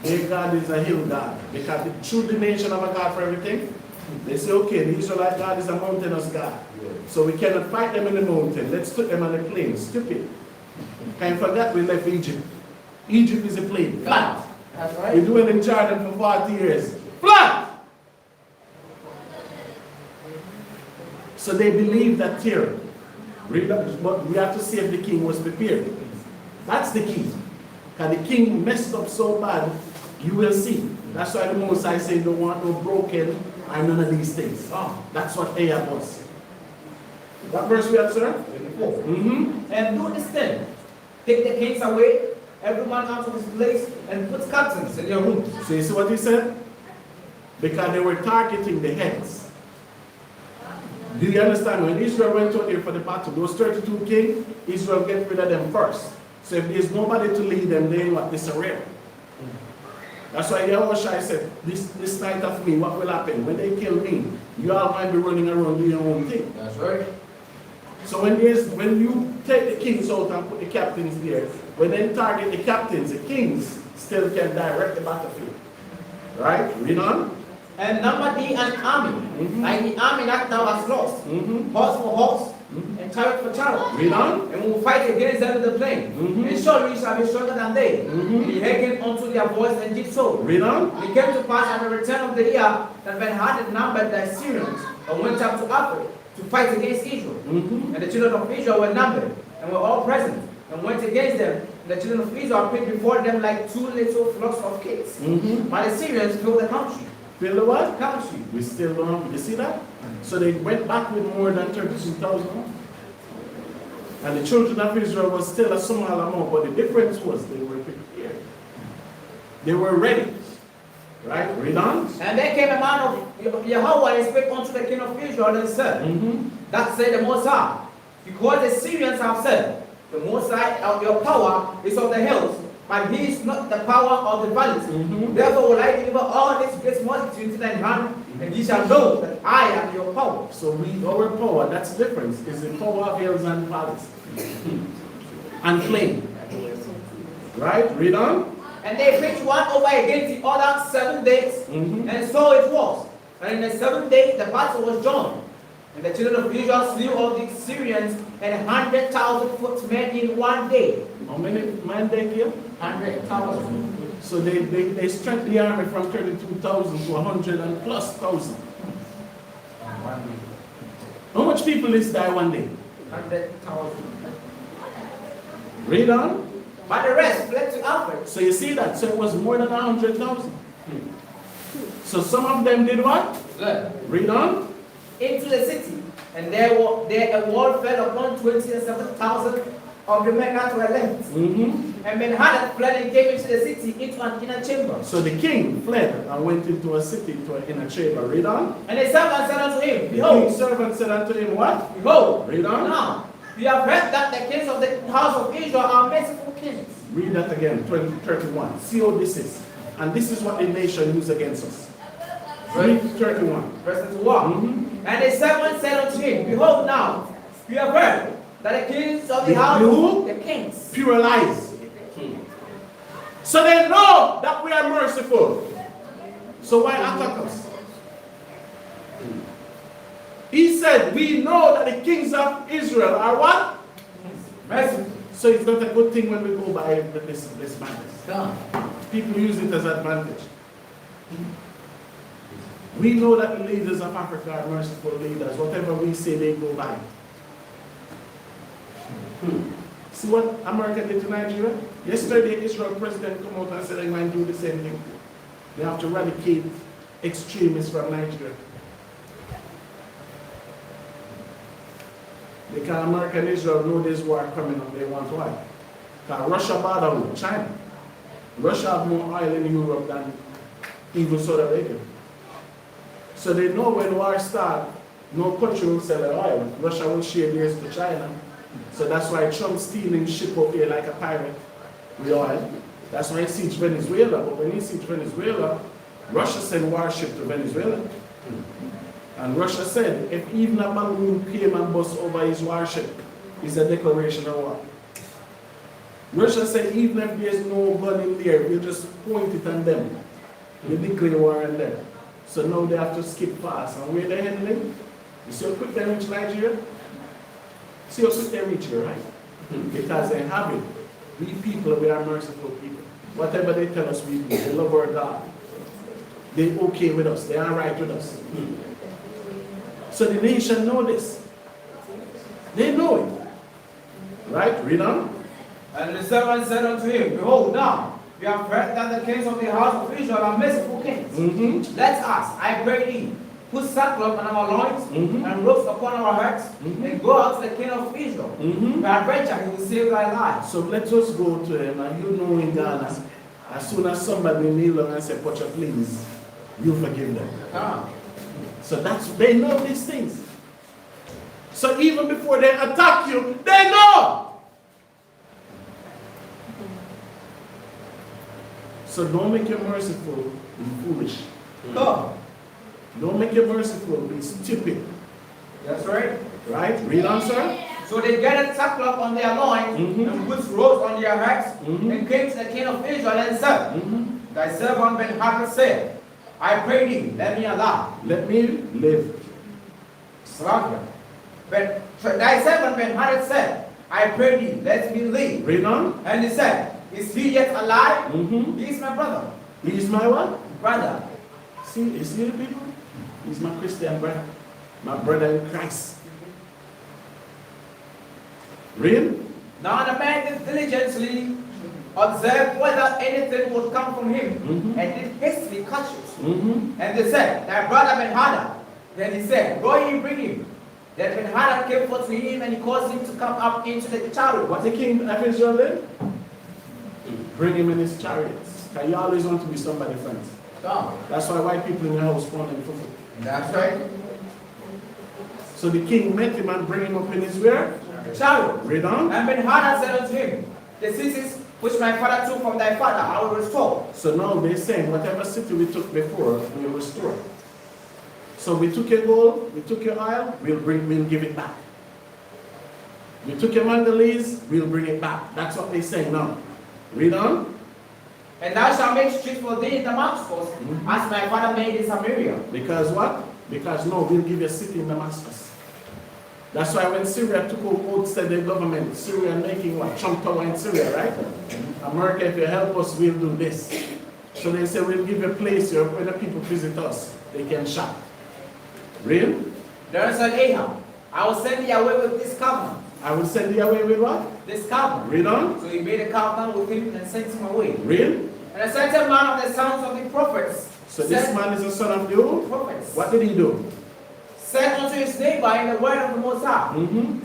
their God is a hill God. Because the true dimension of a God for everything, they say, okay, the Israelite God is a mountainous God. So we cannot fight them in the mountain. Let's put them on the plain. Stupid. Can't forget we left Egypt. Egypt is a plain. Flat. That's right. We dwell in Jordan for 40 years. Flat! So they believe that terror. But we have to see if the king was prepared. That's the key. Because the king messed up so bad, you will see. That's why the Most High say don't want no broken and none of these things. That's what Ahab was. What verse we have, sir? 24. And do this thing. Take the kings away, every man out of his place, and put captains in their rooms. So you see what he said? Because they were targeting the heads. Do you understand? When Israel went out there for the battle, those 32 kings, Israel get rid of them first. So if there's nobody to lead them, they what? Disarray. That's why YAHAWAH said, this night of me, what will happen? When they kill me, you all might be running around doing your own thing. That's right. So when you take the kings out and put the captains there, when they target the captains, the kings still can direct the battlefield. Right? Read on. And number D, an army. Like the army that thou hast lost. Horse for horse, and chariot for chariot. Read on. And we will fight against them in the plain. And surely you shall be stronger than they. And he hearkened unto their voice and did so. Read on. And it came to pass at the return of the year that Ben-Hadad numbered the Assyrians and went up to Africa to fight against Israel. And the children of Israel were numbered and were all present and went against them. And the children of Israel appeared before them like two little flocks of kids. But the Syrians filled the country. Feel the what? Country. We still don't. You see that? So they went back with more than 32,000. And the children of Israel was still a small amount, but the difference was they were prepared. They were ready. Right? Read on. And there came a man of YAHAWAH and spake unto the king of Israel and said, that said the Most High, because the Syrians have said, the Most High of your power is of the hills, but he is not the power of the valleys. Therefore will I deliver all this great multitude into thine hand, and ye shall know that I am your power. So our power, that's the difference, is the power of hills and valleys. And plain. Right? Read on. And they preached one over against the other 7 days, and so it was. And in the 7th day the battle was joined. And the children of Israel slew all the Syrians and 100,000 footmen in 1 day. How many men they killed? 100,000. So they strengthened the army from 32,000 to 100 and plus thousand. How much people is die one day? 100,000. Read on. But the rest fled to Africa. So you see that? So it was more than 100,000. So some of them did what? Read on. Into the city, and there a wall fell upon 27,000 of the men that were left. And Ben-Hadad fled and came into the city into an inner chamber. So the king fled and went into a city to an inner chamber. Read on. And the servant said unto him, The behold, king's servant said unto him, what? behold, Read on. now we have heard that the kings of the house of Israel are merciful kings. Read that again, 31. See how this is. And this is what the nation used against us. Read 31. Verse 21. And the servant said unto him, behold, now we have heard that the kings of the house of the kings. Pure lies. So they know that we are merciful. So why attack us? He said, we know that the kings of Israel are what? Merciful. So it's not a good thing when we go by this madness. People use it as advantage. We know that the leaders of Africa are merciful leaders. Whatever we say, they go by. See what America did to Nigeria? Yesterday, Israel president come out and said they might do the same thing. They have to eradicate extremists from Nigeria. Because America and Israel know this war coming up, they want why? Because Russia bother with China. Russia have more oil in Europe than even Saudi Arabia. So they know when war starts, no country will sell their oil. Russia will share theirs to China. So that's why Trump's stealing ship up here like a pirate with oil. That's why he sieged Venezuela. But when he sieged Venezuela, Russia sent warship to Venezuela. And Russia said, if even a balloon came and bust over his warship, it's a declaration of war. Russia said, even if there's no gun in there, you just point it on them. You declare war on them. So now they have to skip fast. And where they're handling? You see how quick they reach Nigeria? See how quick they reach here, right? Because they have it. We people, we are merciful people. Whatever they tell us, we do. They love our God. They're okay with us. They are right with us. So the nation know this. They know it. Right? Read on. And the servant said unto him, behold, now we have heard that the kings of the house of Israel are merciful kings. Let us, I pray thee, put sackcloth on our loins and ropes upon our heads and go out to the king of Israel. Peradventure he will save thy life. So let us go to him, and you know in Ghana, as soon as somebody kneel down and say, Pocha, please, you forgive them. So they know these things. So even before they attack you, they know. So don't make you merciful be foolish. No. Don't make you merciful be stupid. That's right. Right? Read on, sir. So they gathered sackcloth on their loins and put robes on their heads and came to the king of Israel and said, Thy servant Ben-Hadad said, I pray thee, let me allow. Let me live. Slavery. But thy servant Ben-Hadad said, I pray thee, let me live. Read on. And he said, Is he yet alive? He is my brother. He is my what? Brother. See, you see the people? He's my Christian brother. My brother in Christ. Read. Now the man did diligently observe whether anything would come from him, and did hastily catch it. And they said, Thy brother Ben-Hadad. Then he said, Go ye bring him. Then Ben-Hadad came forth to him, and he caused him to come up into the chariot. What the king of Israel did? Bring him in his chariots. Because you always want to be somebody's friends. Oh, That's why white people in your house spawn in fufu. that's right. So the king met him and bring him up in his where? Chariot. Read on. And Ben-Hadad said unto him, The cities which my father took from thy father, I will restore. So now they're saying whatever city we took before, we'll restore. So we took your gold, we took your oil, we'll give it back. We took your manganese, we'll bring it back. That's what they're saying now. Read on. And thou shalt make streets for thee in Damascus, as my father made in Samaria. Because what? Because no, we'll give you a city in Damascus. That's why when Syria took outside the government, Syria making what? Trump Tower in Syria, right? America, if you help us, we'll do this. So they say we'll give you a place here when the people visit us, they can shop. Real? Then said Ahab, I will send thee away with this covenant. I will send you away with what? This covenant. Read on. So he made a covenant with him and sent him away. Real? And a certain man of the sons of the prophets. So this man is a son of the prophets. What did he do? Said unto his neighbor in the word of the Most High,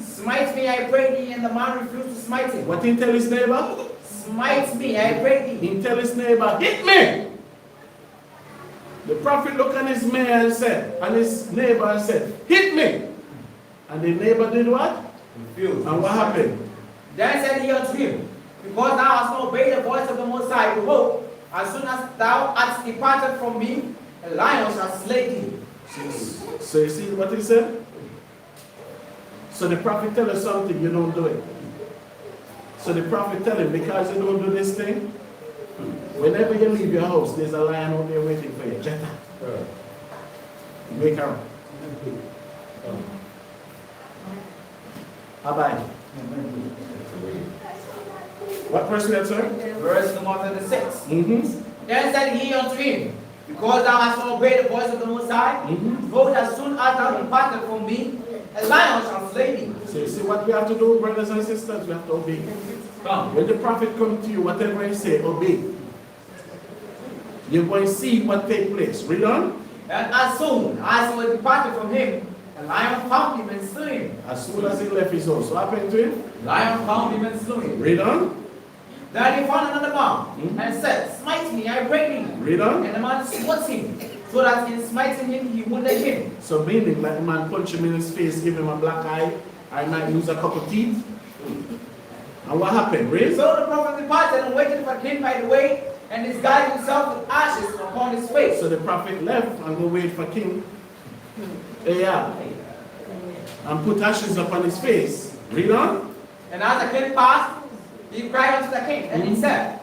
Smite me, I pray thee, and the man refused to smite him. What did he tell his neighbor? Smite me, I pray thee. He tell his neighbor, hit me! The prophet looked at his man and said, and his neighbor and said, hit me! And the neighbor did what? Refused. And what happened? Then said he unto him, Because thou hast not obeyed the voice of the Most High, behold, as soon as thou hast departed from me, a lion shall slay thee. So you see what he said? So the prophet tell us something, you don't do it. So the prophet tell him, because you don't do this thing, whenever you leave your house, there's a lion out there waiting for you. Jetta. Wake her up. Bye-bye. What verse is that, sir? Verse number 36. Then said he unto him, Because thou hast not obeyed the voice of the Most High, behold, as soon as thou departed from me, a lion shall slay thee. So you see what we have to do, brothers and sisters? We have to obey. Come. When the prophet comes to you, whatever he say, obey. You're going to see what take place. Read on. And as soon as he was departed from him, a lion found him and slew him. As soon as he left his house, what happened to him? Lion found him and slew him. Read on. Then he found another man and said, Smite me, I pray thee. Read on. And the man smote him, so that in smiting him, he wounded him. So meaning, like the man punch him in his face, give him a black eye, I might lose a couple teeth. And what happened? Read. So the prophet departed and waited for him by the way, and disguised himself with ashes upon his face. So the prophet left and go wait for King Ahab and put ashes upon his face. Read on. And as the king passed, he cried unto the king, and he said,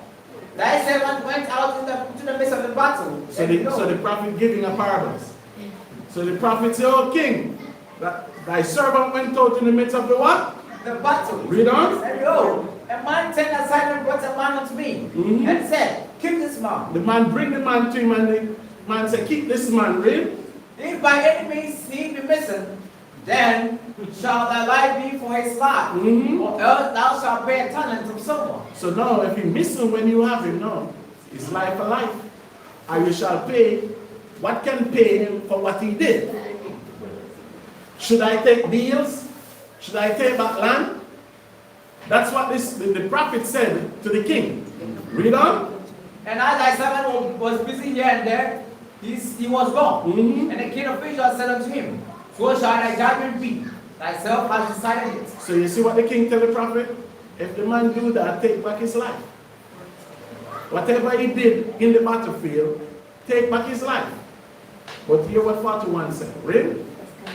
Thy servant went out into the midst of the battle. So the prophet giving a parables. So the prophet said, Oh king, thy servant went out in the midst of the what? The battle. Read on. And behold, a man turned aside and brought a man unto me, and said, Keep this man. The man bring the man to him, and the man said, Keep this man. Read. If by any means he be missing, then shall thy life be for his life, or else thou shalt pay a talent from someone. So now, if you miss him when you have him, no, it's life for life. And you shall pay what can pay him for what he did. Should I take deals? Should I take back land? That's what the prophet said to the king. Read on. And as thy servant was busy here and there, he was gone. And the king of Israel said unto him, So shall thy judgment be. Thyself has decided it. So you see what the king tell the prophet? If the man do that, take back his life. Whatever he did in the battlefield, take back his life. But hear what 41 said. Read.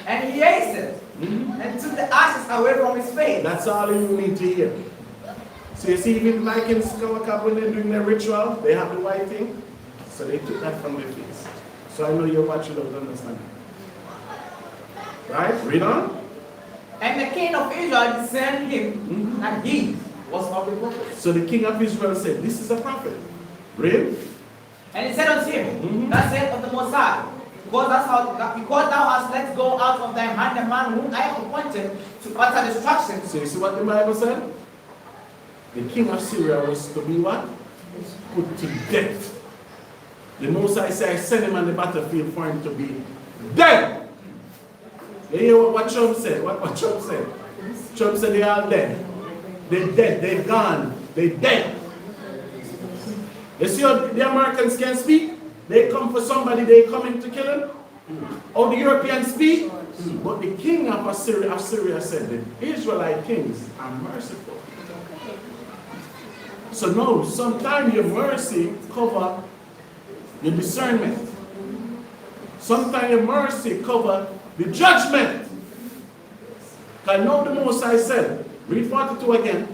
And he hastened and took the ashes away from his face. That's all you need to hear. So you see, even Vikings, when they're doing their ritual, they have the white thing. So they took that from their face. So I know you're watching, don't understand. Right? Read on. And the king of Israel discerned him, and he was of the prophet. So the king of Israel said, this is a prophet. Read. And he said unto him, Thus saith of the Most High, because thou hast let go out of thy hand the man whom I have appointed to utter destruction. So you see what the Bible said? The king of Syria was to be what? Put to death. The Most High said, I sent him on the battlefield for him to be dead. You hear what Trump said? What Trump said? Trump said they are dead. They're dead. They're gone. They're dead. You see how the Americans can speak? They come for somebody, they coming to kill him. Or the Europeans speak. But the king of Syria said, the Israelite kings are merciful. So no, sometimes your mercy cover your discernment. Sometimes your mercy cover the judgment. Because now the Most High said, read 42 again.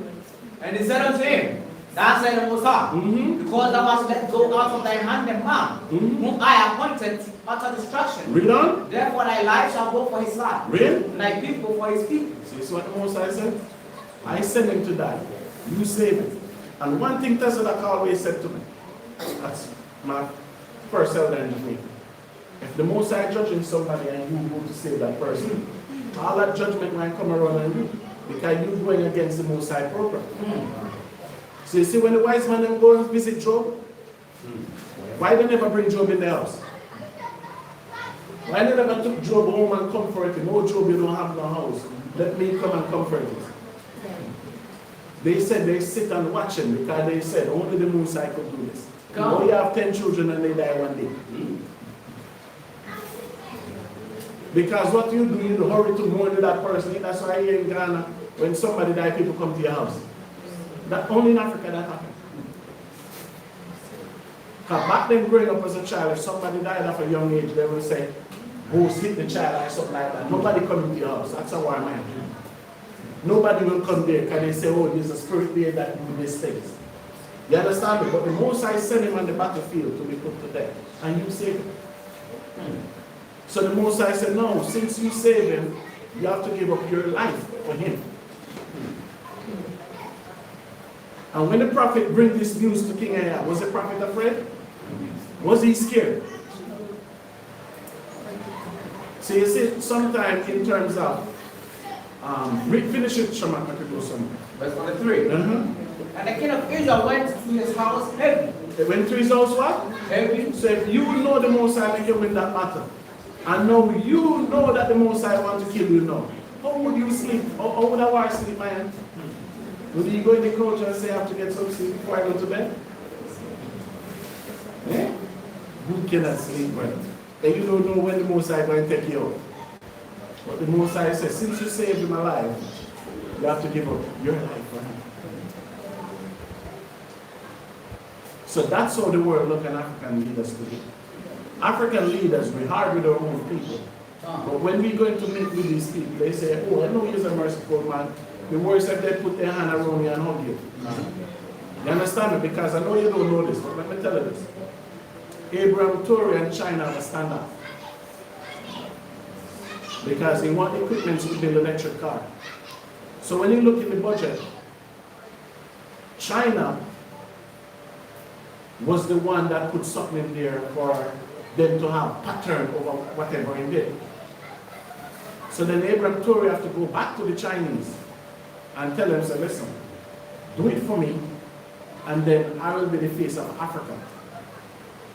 And he said unto him, Thou said the Most High, because thou hast let go out of thy hand the man whom I appointed to utter destruction. Read on. Therefore thy life shall go for his life, Read. and thy people for his people. See, this is what the Most High said? I sent him to die. You save him. And one thing Tesla always said to me, that's my first elder in me. If the Most High judging somebody and you go to save that person, all that judgment might come around on you because you're going against the Most High program. So you see when the wise man them go and visit Job, why they never bring Job in the house? Why they never took Job home and comfort him? Oh Job, you don't have no house. Let me come and comfort you. They said they sit and watch him because they said only the Most High could do this. Oh, you have 10 children and they die one day. Because what you do, you hurry to mourn that person. That's why here in Ghana, when somebody dies, people come to your house. That only in Africa that happens. Because back then, growing up as a child, if somebody died at a young age, they will say, who's hit the child or something like that. Nobody coming to your house. That's a war man. Nobody will come there because they say, oh, there's a spirit there that do these things. You understand me? But the Most High sent him on the battlefield to be put to death. And you save him. So the Most High said, no, since you save him, you have to give up your life for him. And when the prophet bring this news to King Ahab, was the prophet afraid? Was he scared? So you see, sometimes in terms of, finish it, Shaman, I could go somewhere. Verse 43. And the king of Israel went to his house heavy. They went to his house what? Heavy. So if you know the Most High make you win that battle, and now you know that the Most High want to kill you now, how would you sleep? How would a war sleep, man? Would you go in the couch and say, I have to get some sleep before I go to bed? Eh? Who cannot sleep, man? And you don't know when the Most High is going to take you out. But the Most High says, since you saved him alive, you have to give up your life for him. So that's how the world look at African leaders today. African leaders, we hard with our own people. But when we go to meet with these people, they say, oh, I know you're a merciful man. The worst if they put their hand around you and hug you. You understand me? Because I know you don't know this, but let me tell you this. Abraham Tory and China have a standoff. Because they want equipment to build an electric car. So when you look in the budget, China was the one that put something in there for them to have pattern over whatever he did. So then Abraham Tory have to go back to the Chinese and tell them, say, listen, do it for me, and then I will be the face of Africa.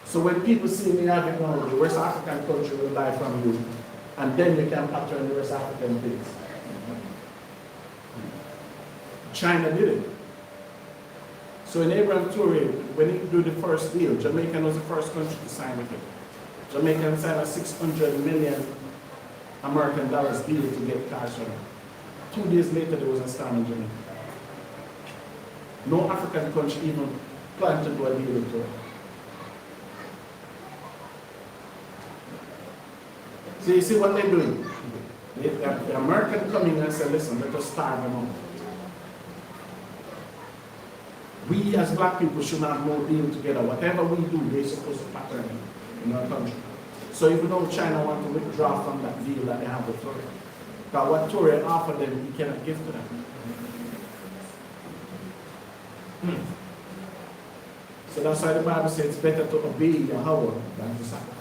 So when people see me having one, the West African country will buy from you, and then you can pattern the West African things. China did it. So in Abraham Toure, when he did the first deal, Jamaica was the first country to sign with him. Jamaica signed a $600 million American dollars deal to get cash for them. 2 days later, there was a storm in Jamaica. No African country even planned to do a deal with it. So you see what they're doing? The American coming and say, listen, let us starve them out. We as black people should not no deal together. Whatever we do, they're supposed to pattern in our country. So even though China want to withdraw from that deal that they have with Tory, because what Tory offered them, he cannot give to them. So that's why the Bible says it's better to obey YAHAWAH than to sacrifice.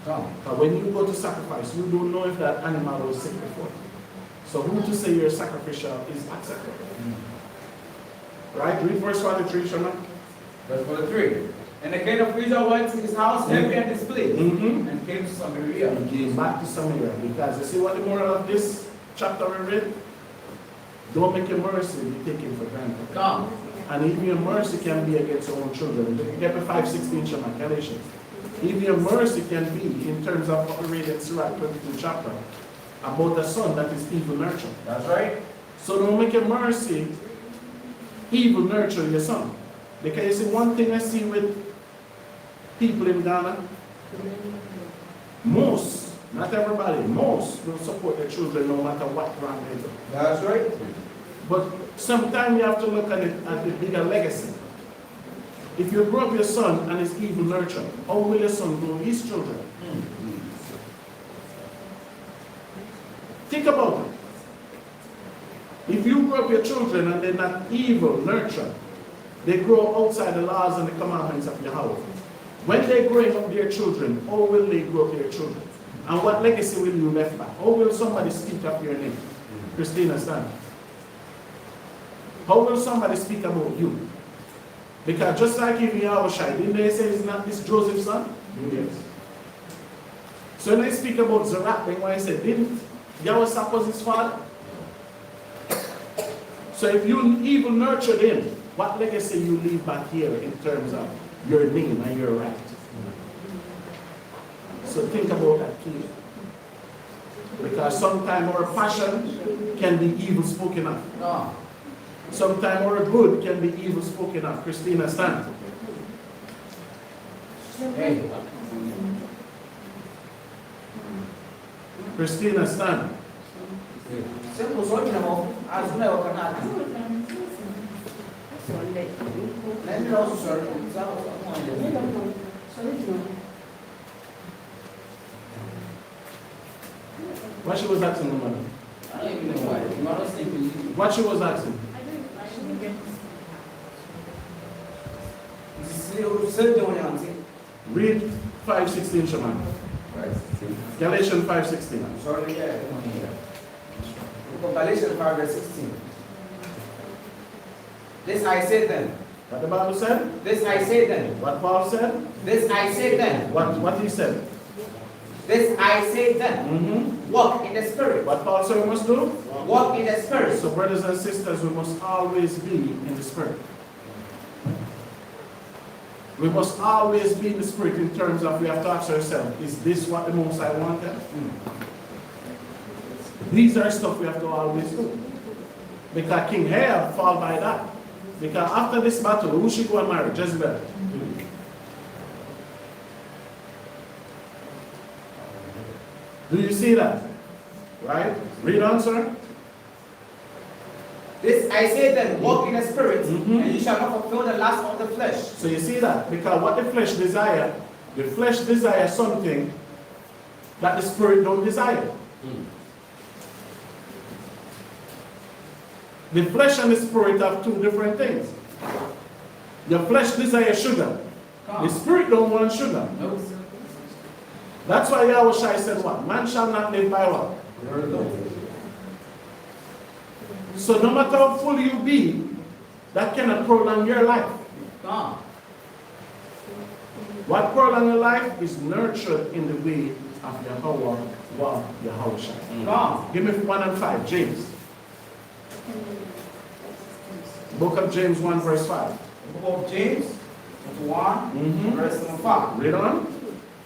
But when you go to sacrifice, you don't know if that animal was sick before. So who to say your sacrificial is acceptable? Right? Read verse 43, Shona. Verse 43. And the king of Israel went to his house heavy and displeased, and came to Samaria. He came back to Samaria, because you see what the moral of this chapter we read? Don't make your mercy be taken for granted. Come. And even your mercy can be against your own children. Get the 5:16 Shema, Galatians. Even your mercy can be in terms of what we read in Sirach 22 chapter about the son that is evil nurtured. That's right. So don't make your mercy evil nurture your son. Because you see, one thing I see with people in Ghana, most, not everybody, most will support their children no matter what wrong they do. That's right. But sometimes you have to look at it at the bigger legacy. If you grow up your son and is evil nurtured, how will your son grow his children? Think about it. If you grow up your children and they're not evil nurtured, they grow outside the laws and the commandments of Yahweh. When they're growing up their children, how will they grow up their children? And what legacy will you left back? How will somebody speak up your name? Christina, stand. How will somebody speak about you? Because just like if YAHAWAH, didn't they say it's not this Joseph's son? Yes. So when they speak about Zerach, then when I say, didn't Yahweh was his father? So if you evil nurtured him, what legacy you leave back here in terms of your name and your right? So think about that too. Because sometimes our passion can be evil spoken of. No. Sometimes our good can be evil spoken of. Christina, stand. Hey. Christina, stand. Simple sorting about as well cannot. Let me also sir. What she was asking the mother? I don't even know why. You want to sleep with you? What she was asking? Read 5:16, Shaman. Galatians 5:16. Sorry, yeah. Galatians 5 verse 16. This I say then. What the Bible said? This I say then. What Paul said? This I say then. What he said? This I say then. Walk in the spirit. What Paul said we must do? Walk in the spirit. So brothers and sisters, we must always be in the spirit. We must always be in the spirit in terms of we have to ask ourselves, is this what the Most High wanted? These are stuff we have to always do. Because King Ahab fall by that. Because after this battle, who should go and marry? Jezebel. Do you see that? Right? Read on, sir. This I say then, walk in the spirit, and you shall not fulfill the lust of the flesh. So you see that? Because what the flesh desires something that the spirit don't desire. The flesh and the spirit have two different things. Your flesh desires sugar. The spirit don't want sugar. No. That's why YAHAWAH said what? Man shall not live by what? So no matter how full you be, that cannot prolong your life. What prolong your life is nurtured in the way of YAHAWAH. Give me 1 and 5, James. Book of James 1 verse 5. The book of James, 1, verse 5. Read on.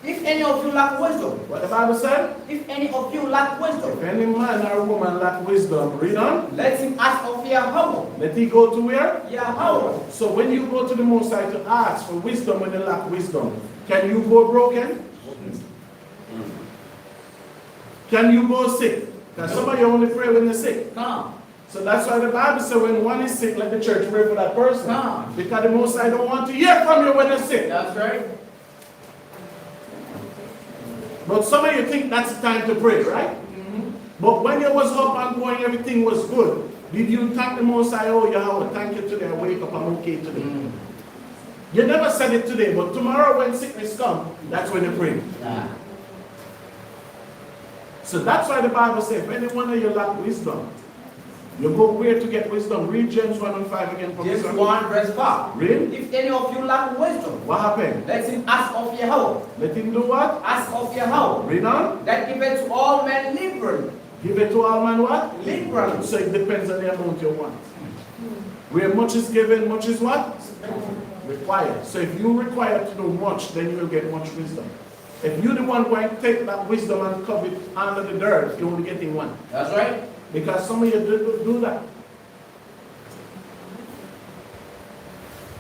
If any of you lack wisdom, What the Bible said? if any of you lack wisdom, If any man or woman lack wisdom, read on. let him ask of YAHAWAH. Let he go to where? YAHAWAH. So when you go to the Most High to ask for wisdom when you lack wisdom, can you go broken? Can you go sick? Because some of you only pray when you're sick. No. So that's why the Bible says when one is sick, let the church pray for that person. No. Because the Most High don't want to hear from you when you're sick. That's right. But some of you think that's the time to pray, right? But when you was up and going, everything was good. Did you thank the Most High? Oh, Yahweh, thank you today. I wake up, I'm okay today. You never said it today, but tomorrow when sickness comes, that's when you pray. Nah. So that's why the Bible says, if any one of you lack wisdom, you go where to get wisdom. Read James 1 and 5 again. James Professor. 1 verse 5. Read. If any of you lack wisdom, What happened? let him ask of YAHAWAH. Let him do what? Ask of YAHAWAH. Read on. That giveth to all men liberally. Give it to all man what? Liberally. So it depends on the amount you want. Where much is given, much is what? Required. So if you require to do much, then you will get much wisdom. If you're the one going to take that wisdom and cover it under the dirt, you're only getting one. That's right. Because some of you do that.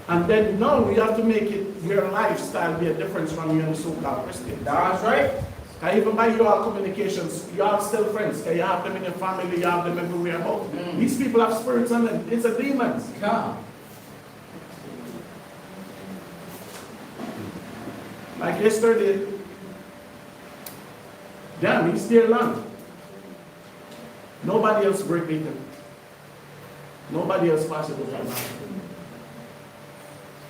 And then now you have to make it your lifestyle be a difference from you and the so-called Christian. That's right. Can even by your communications, you have still friends. Can you have them in your family, you have them everywhere about. These people have spirits on them. It's a demons. Come. Like yesterday, damn, he's there long. Nobody else break beaten. Nobody else pass it over.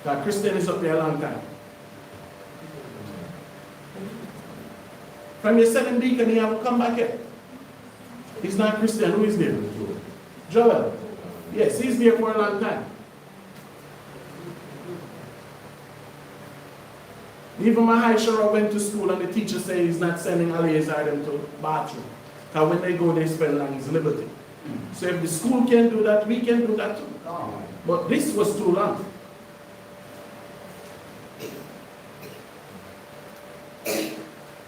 That Christian is up there a long time. From your second deacon, he haven't come back yet. He's not Christian. Who is there? Joel. Yes, he's there for a long time. Even my high Shara went to school and the teacher said he's not sending Eleazar them to bathroom. Because when they go, they spend on his liberty. So if the school can do that, we can do that too. But this was too long.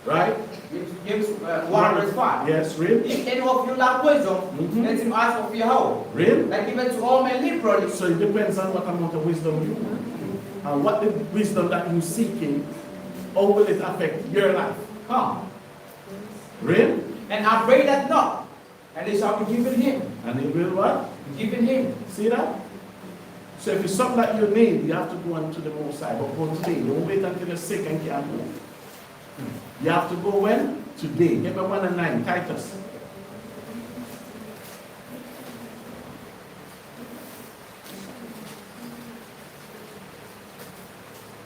Right? James 1 verse 5. Yes, read. If any of you lack wisdom, let him ask of YAHAWAH. Read. That giveth to all men liberally. So it depends on what amount of wisdom you want. And what the wisdom that you're seeking, how will it affect your life? Come. Read. And upbraid that not, and it shall be given him. And it will what? Given him. See that? So if it's something that you need, you have to go on to the Most High. But go today. Don't wait until you're sick and can't move. You have to go when? Today. Give me 1 and 9. Titus.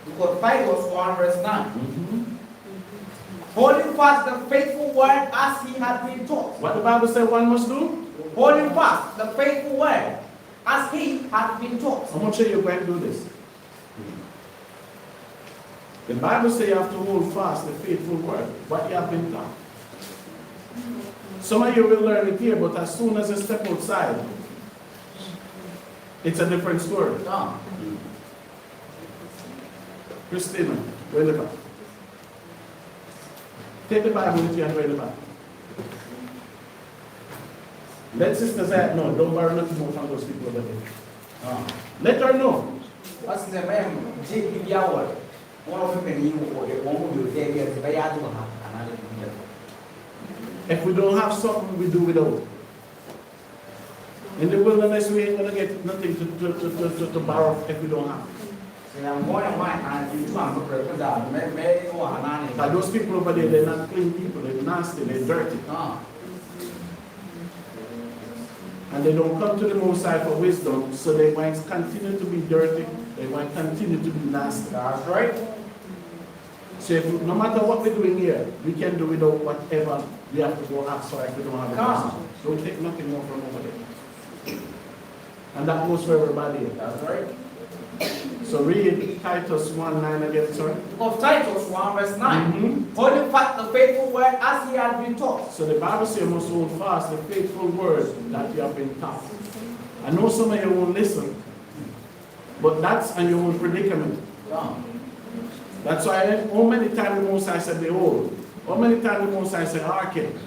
Because Titus 1 verse 9. Holding fast the faithful word as he had been taught. What the Bible said one must do? Holding fast the faithful word as he had been taught. How much are you going to do this? The Bible says you have to hold fast the faithful word, what you have been taught. Some of you will learn it here, but as soon as you step outside, it's a different story. Christina, read the Bible. Take the Bible with you and read the Bible. Let Sister Zayat know. Don't borrow nothing more from those people over there. Let her know. What's the name? JPBR. One of them you If we don't have something, we do without. In the wilderness, we ain't going to get nothing to borrow if we don't have. Like those people over there, they're not clean people, they're nasty, they're dirty. And they don't come to the Most High for wisdom, so they might continue to be dirty, they might continue to be nasty. That's right. So if, no matter what we're doing here, we can do without whatever we have to go ask for if we don't have a person. Don't take nothing more from over there. And that goes for everybody. That's right. So read Titus 1:9 again, sorry. Of Titus 1 verse 9. Holding fast the faithful word as he had been taught. So the Bible says you must hold fast the faithful word that you have been taught. I know some of you won't listen, but that's on your own predicament. That's why how many times the Most High said behold? How many times the Most High said hearken?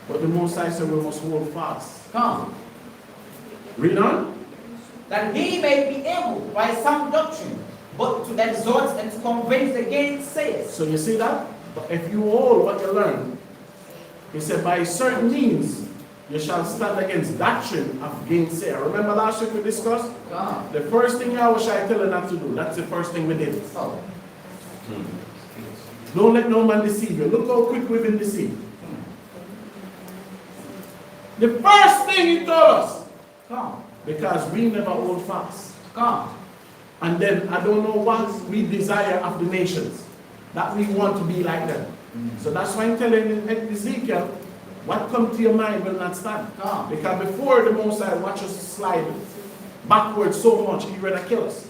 But the Most High said we must hold fast. Come. Read on. That he may be able by some doctrine, but to exhort and to convince the gainsayers. So you see that? But if you hold what you learn, he said by certain means you shall stand against doctrine of gainsayer. Remember last week we discussed? Come. The first thing YAHAWAH tell you not to do. That's the first thing we did. So, Don't let no man deceive you. Look how quick we've been deceived. The first thing he told us, come. because we never hold fast. Come. And then I don't know what we desire of the nations, that we want to be like them. So that's why I'm telling Ezekiel, what come to your mind will not stand. Come. Because before the Most High watch us slide backwards so much, he ready to kill us.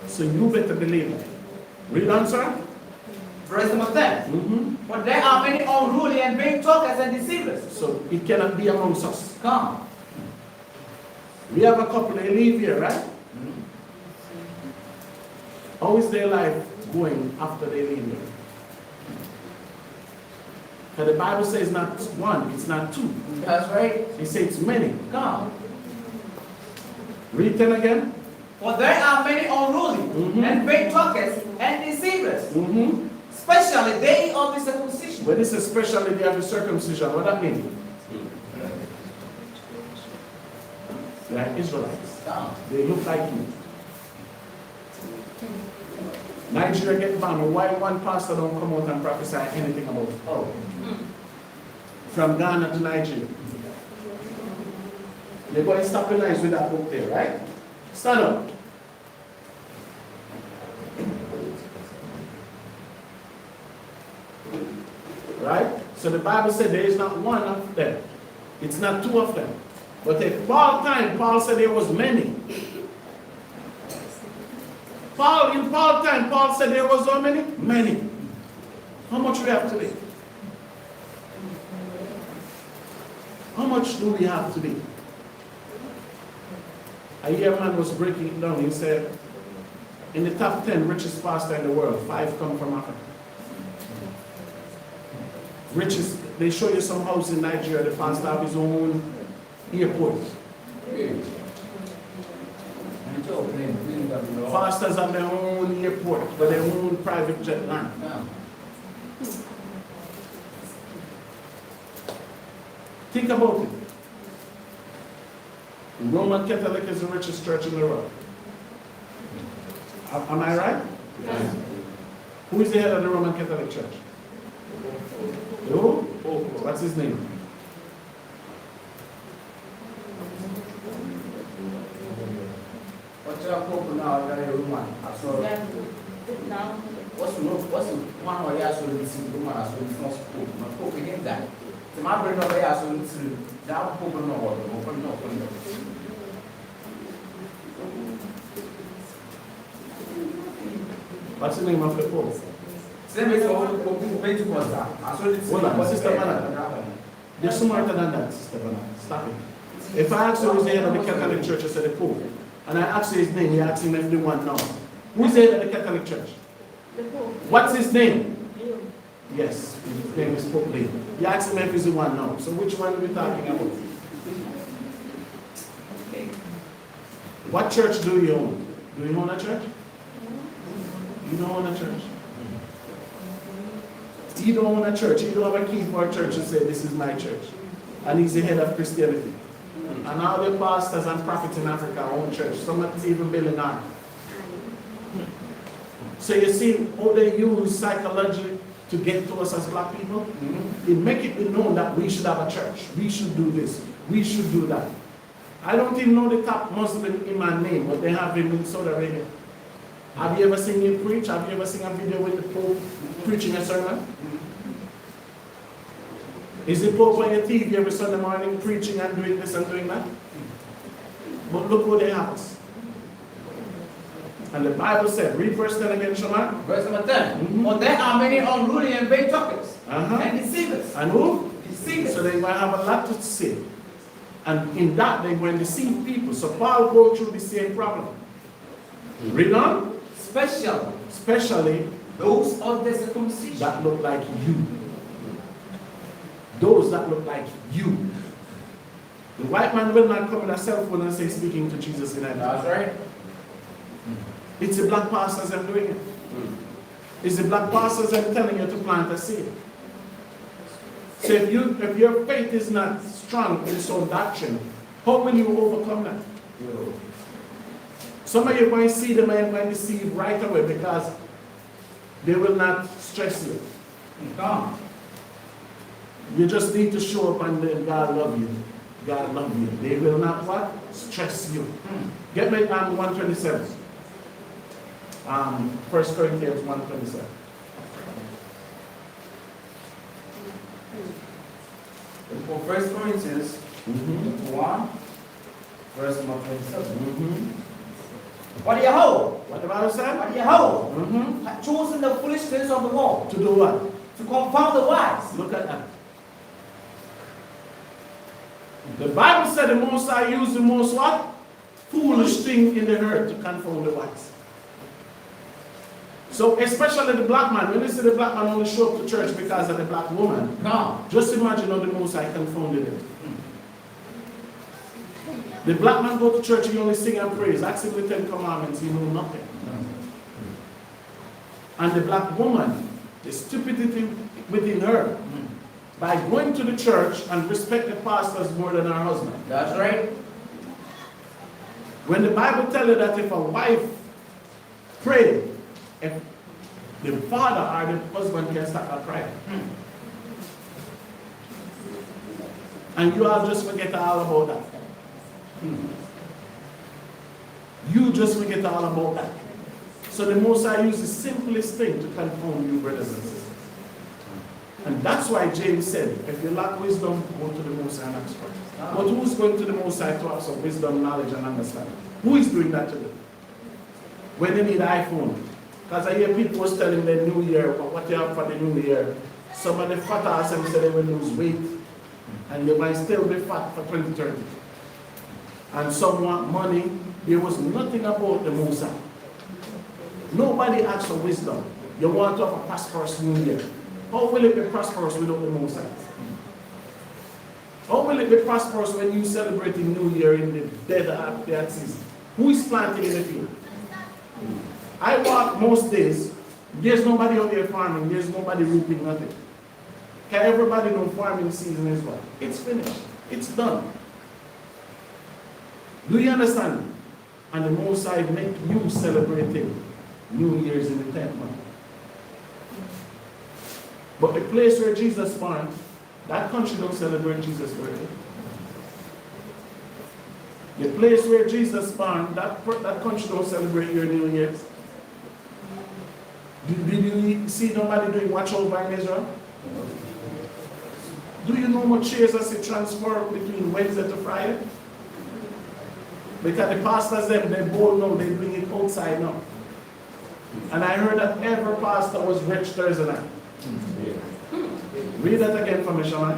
So you better believe it. Read on, sir. Verse number 10. But there are many unruly and vain talkers and deceivers. So it cannot be amongst us. Come. We have a couple, they live here, right? How is their life going after they leave here? Because the Bible says not one, it's not two. That's right. It says it's many. Come. Read 10 again. For there are many unruly and vain talkers and deceivers, especially they of the circumcision. But this is especially they have the circumcision. What that mean? They are Israelites. Come. They look like you. Nigeria get banned. Why one pastor don't come out and prophesy anything about it? Oh. From Ghana to Nigeria. They're going to stop the lines with that book there, right? Stand up. Right? So the Bible said there is not one of them. It's not two of them. But at Paul's time, Paul said there was many. In Paul's time, Paul said there was how many? Many. How much we have today? How much do we have today? A year man was breaking it down. He said, in the top 10 richest pastor in the world, 5 come from Africa. Richest, they show you some house in Nigeria, the pastor have his own airport. Pastors have their own airport, but their own private jet land. Think about it. The Roman Catholic is the richest church in the world. Am I right? Yes. Who is the head of the Roman Catholic Church? Who? What's his name? What's your Pope now? Roman. What's the one where you are so Roman as well? It's Pope. My Pope again that. The man bring up here so that Pope no what? What's the name of the Pope? Same as all Pope Pentecost. Hold on, Sister Bernard. You're smarter than that, Sister Bernard. Stop it. If I ask you who's the head of the Catholic Church, I say the Pope. And I ask you his name, you ask him if the one now. Who's the head of the Catholic Church? The Pope. What's his name? Yes, his name is Pope Leo. You ask him if he's the one now. So which one are we talking about? What church do you own? Do you own a church? You don't own a church. You don't own a church. You don't have a key for a church and say, this is my church. And he's the head of Christianity. And all the pastors and prophets in Africa own church. Some of them even building ark. So you see how they use psychology to get to us as black people? They make it be known that we should have a church. We should do this. We should do that. I don't even know the top Muslim imam name, but they have him in Saudi Arabia. Have you ever seen him preach? Have you ever seen a video with the Pope preaching a sermon? Is the Pope on your TV every Sunday morning preaching and doing this and doing that? But look what they have us. And the Bible said, read verse 10 again, Shema. Verse number 10. For there are many unruly and vain talkers and deceivers. And who? Deceivers. So they're going to have a lot to say. And in that, they're going to deceive people. So Paul goes through the same problem. Read on. Especially those of the circumcision. that look like you. Those that look like you. The white man will not come in a cell phone and say speaking to Jesus in heaven. That's right. It's the black pastors that are doing it. It's the black pastors that are telling you to plant a seed. So if your faith is not strong in some doctrine, how will you overcome that? Some of you might see them and might deceive right away because they will not stress you. You just need to show up and then God love you. God love you. They will not what? Stress you. Get me 127. 1 Corinthians 1:27. For 1 Corinthians 1, verse number 27. What Yahawah? What the Bible said? What Yahawah had chosen the foolish things of the world To do what? to confound the wise. Look at that. The Bible said the Most High used the most what? Foolish thing in the earth to confound the wise. So especially the black man, when you see the black man only show up to church because of the black woman, just imagine how the Most High confounded him. The black man go to church, he only sing and praise. Ask him the 10 Commandments, he know nothing. And the black woman, the stupidity within her, by going to the church and respect the pastors more than her husband. That's right. When the Bible tells you that if a wife pray, if the father or the husband can stop her crying. And you all just forget all about that. You just forget all about that. So the Most High used the simplest thing to confound you, brothers and sisters. And that's why James said, if you lack wisdom, go to the Most High and ask for it. But who's going to the Most High to ask for wisdom, knowledge, and understanding? Who is doing that today? When they need iPhone. Because I hear people was telling the New Year, what they have for the New Year. Some of the fat ass and say they will lose weight. And they might still be fat for 2030. And some want money. There was nothing about the Most High. Nobody asked for wisdom. You want to have a prosperous New Year. How will it be prosperous without the Most High? How will it be prosperous when you celebrating New Year in the dead of that season? Who is planting in the field? I walk most days. There's nobody out there farming. There's nobody reaping nothing. Can everybody know farming season is what? It's finished. It's done. Do you understand? And the Most High make you celebrating New Year's in the 10th month. But the place where Jesus born, that country don't celebrate Jesus' birthday. The place where Jesus born, that country don't celebrate your New Year's. Did you see nobody doing watch over in Israel? Do you know much chairs as it transfer between Wednesday to Friday? Because the pastors them, they bold now, they bring it outside now. And I heard that every pastor was rich Thursday night. Read that again for me, Shaman.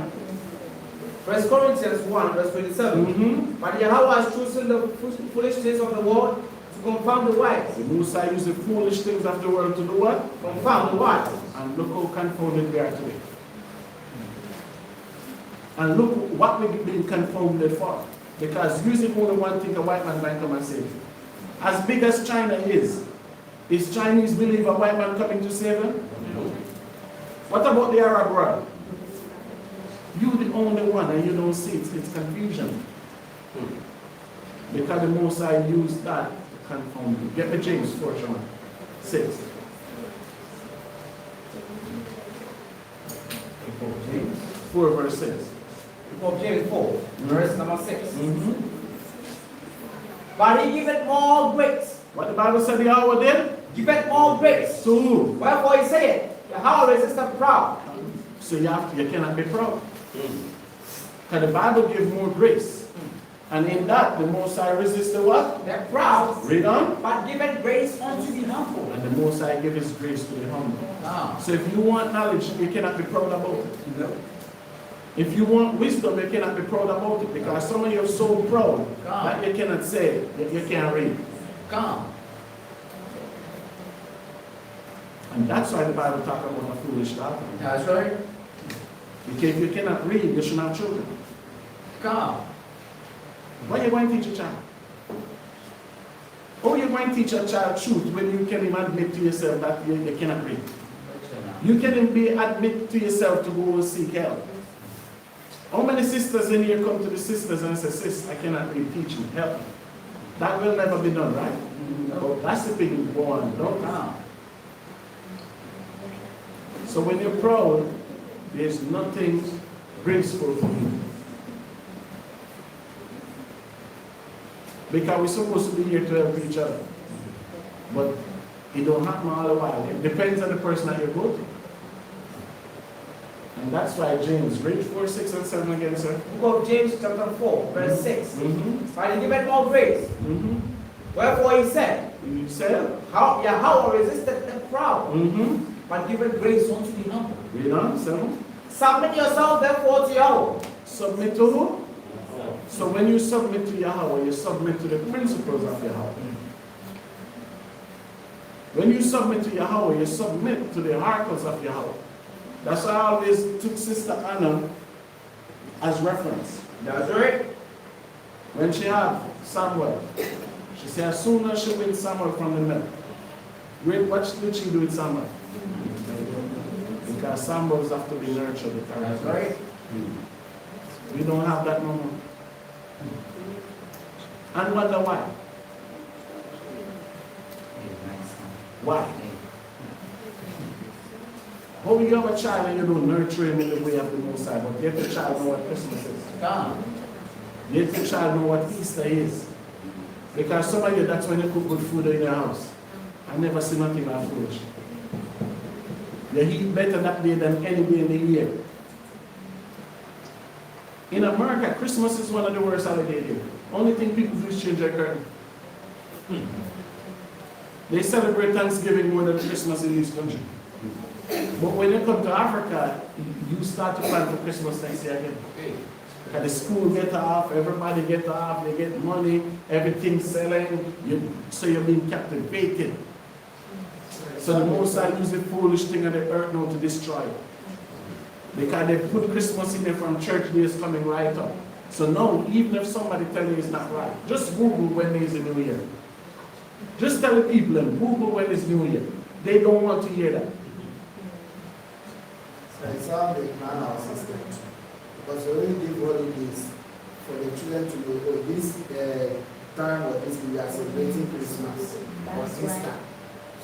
1 Corinthians 1, verse 27. But Yahawah has chosen the foolish things of the world to confound the wise. The Most High used the foolish things of the world to do what? Confound the wise. And look how confounded we are today. And look what we've been confounded for. Because using only one thing, a white man might come and say, as big as China is Chinese believe a white man coming to save them? What about the Arab world? You the only one and you don't see it. It's confusion. Because the Most High used that to confound you. Get me James 4, Shaman. 6. James 4 verse 6. James 4, verse number 6. But he giveth more grace. What the Bible said Yahawah did? Giveth more grace. To who? Wherefore he said, Yahawah resisteth the proud. So you cannot be proud. Because the Bible gives more grace. And in that, the Most High resists the what? The proud. Read on. But giveth grace unto the humble. And the Most High gives His grace to the humble. Ah. So if you want knowledge, you cannot be proud about it. No. If you want wisdom, you cannot be proud about it. Because some of you are so proud that you cannot say, you can't read. Come. And that's why the Bible talks about a foolish daughter. That's right. Because if you cannot read, you should not have children. God. What are you going to teach a child? How are you going to teach a child truth when you can even admit to yourself that you cannot read? You can even admit to yourself to go seek help. How many sisters in here come to the sisters and say, sis, I cannot read, teach me, help me? That will never be done, right? But that's the thing you go on, don't you? So when you're proud, there's nothing graceful for you. Because we're supposed to be here to help each other. But it don't happen all the while. It depends on the person that you go to. And that's why James, read 4, 6, and 7 again, sir. Book of James chapter 4, verse 6. Mm-hmm. And he giveth more grace. Mm-hmm. Wherefore he said, You said? how Yahawah resisted the proud, Mm-hmm. but giveth grace unto the humble. Read on, 7. Submit yourself therefore to Yahweh. Submit to who? So when you submit to Yahweh, you submit to the principles of Yahweh. When you submit to Yahweh, you submit to the oracles of Yahweh. That's why I always took Sister Anna as reference. That's right. When she had Samuel, she said as soon as she wins Samuel from the mill, what did she do with Samuel? Because Samuels have to be nurtured. That's right. We don't have that no more. And wonder why? Why? How you have a child and you don't nurture him in the way of the Most High, but yet the child know what Christmas is. God. Yet the child know what Easter is. Because some of you, that's when you cook good food in your house. I never see nothing like foolish. You eat better that day than any day in the year. In America, Christmas is one of the worst holidays here. Only thing people do is change their curtain. They celebrate Thanksgiving more than Christmas in this country. But when you come to Africa, you start to plan for Christmas next year again. Because the school get off, everybody get off, they get money, everything's selling, so you're being captivated. So the Most High use the foolish thing of the earth now to destroy it. Because they put Christmas in there from church days coming right up. So now, even if somebody tell you it's not right, just Google when is the New Year. Just tell the people and Google when is New Year. They don't want to hear that. So it's all the plan our system. Because we only give holidays for the children to know, oh, this time or this we are celebrating Christmas or Easter.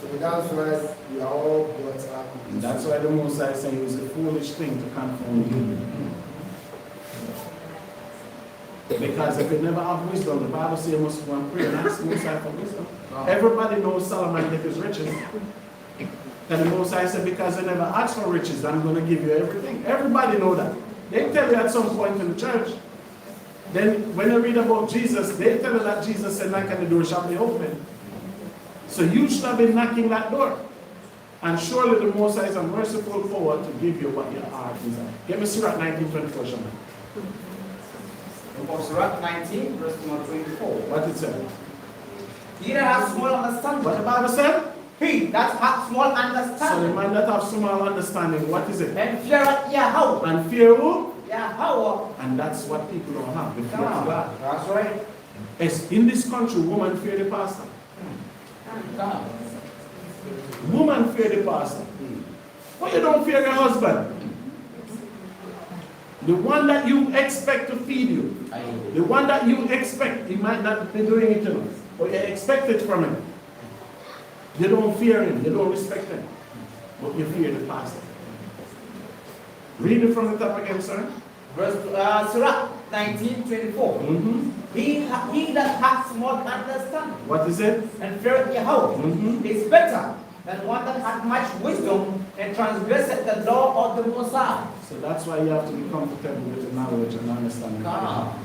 So that's why we are all brought up. That's why the Most High saying it was a foolish thing to confound you. Because if you never have wisdom, the Bible says you must go and pray and ask the Most High for wisdom. Everybody knows Solomon get his riches. And the Most High said, because I never asked for riches, I'm going to give you everything. Everybody know that. They tell you at some point in the church. Then when you read about Jesus, they tell you that Jesus said, knock on the door shall be open. So you should have been knocking that door. And surely the Most High is a merciful forward to give you what your heart desires. Give me Surah 19:24, Shaman. Of Surah 19, verse number 24. What it said? He that has small understanding. What the Bible said? He that hath small So the understanding. man that have small understanding, what is it? And feareth Yahweh. And fear who? Yahweh. And that's what people don't have. The fear of God. That's right. Yes, in this country, women fear the pastor. God. Woman fear the pastor. Why you don't fear your husband? The one that you expect to feed you. The one that you expect, he might not be doing it enough. But you expect it from him. You don't fear him, you don't respect him. But you fear the pastor. Read it from the top again, sir. Verse Surah 19:24. He that hath small understanding What is it? and feareth Yahweh is better than one that hath much wisdom and transgresseth the law of the Most High. So that's why you have to be comfortable with the knowledge and understanding. God.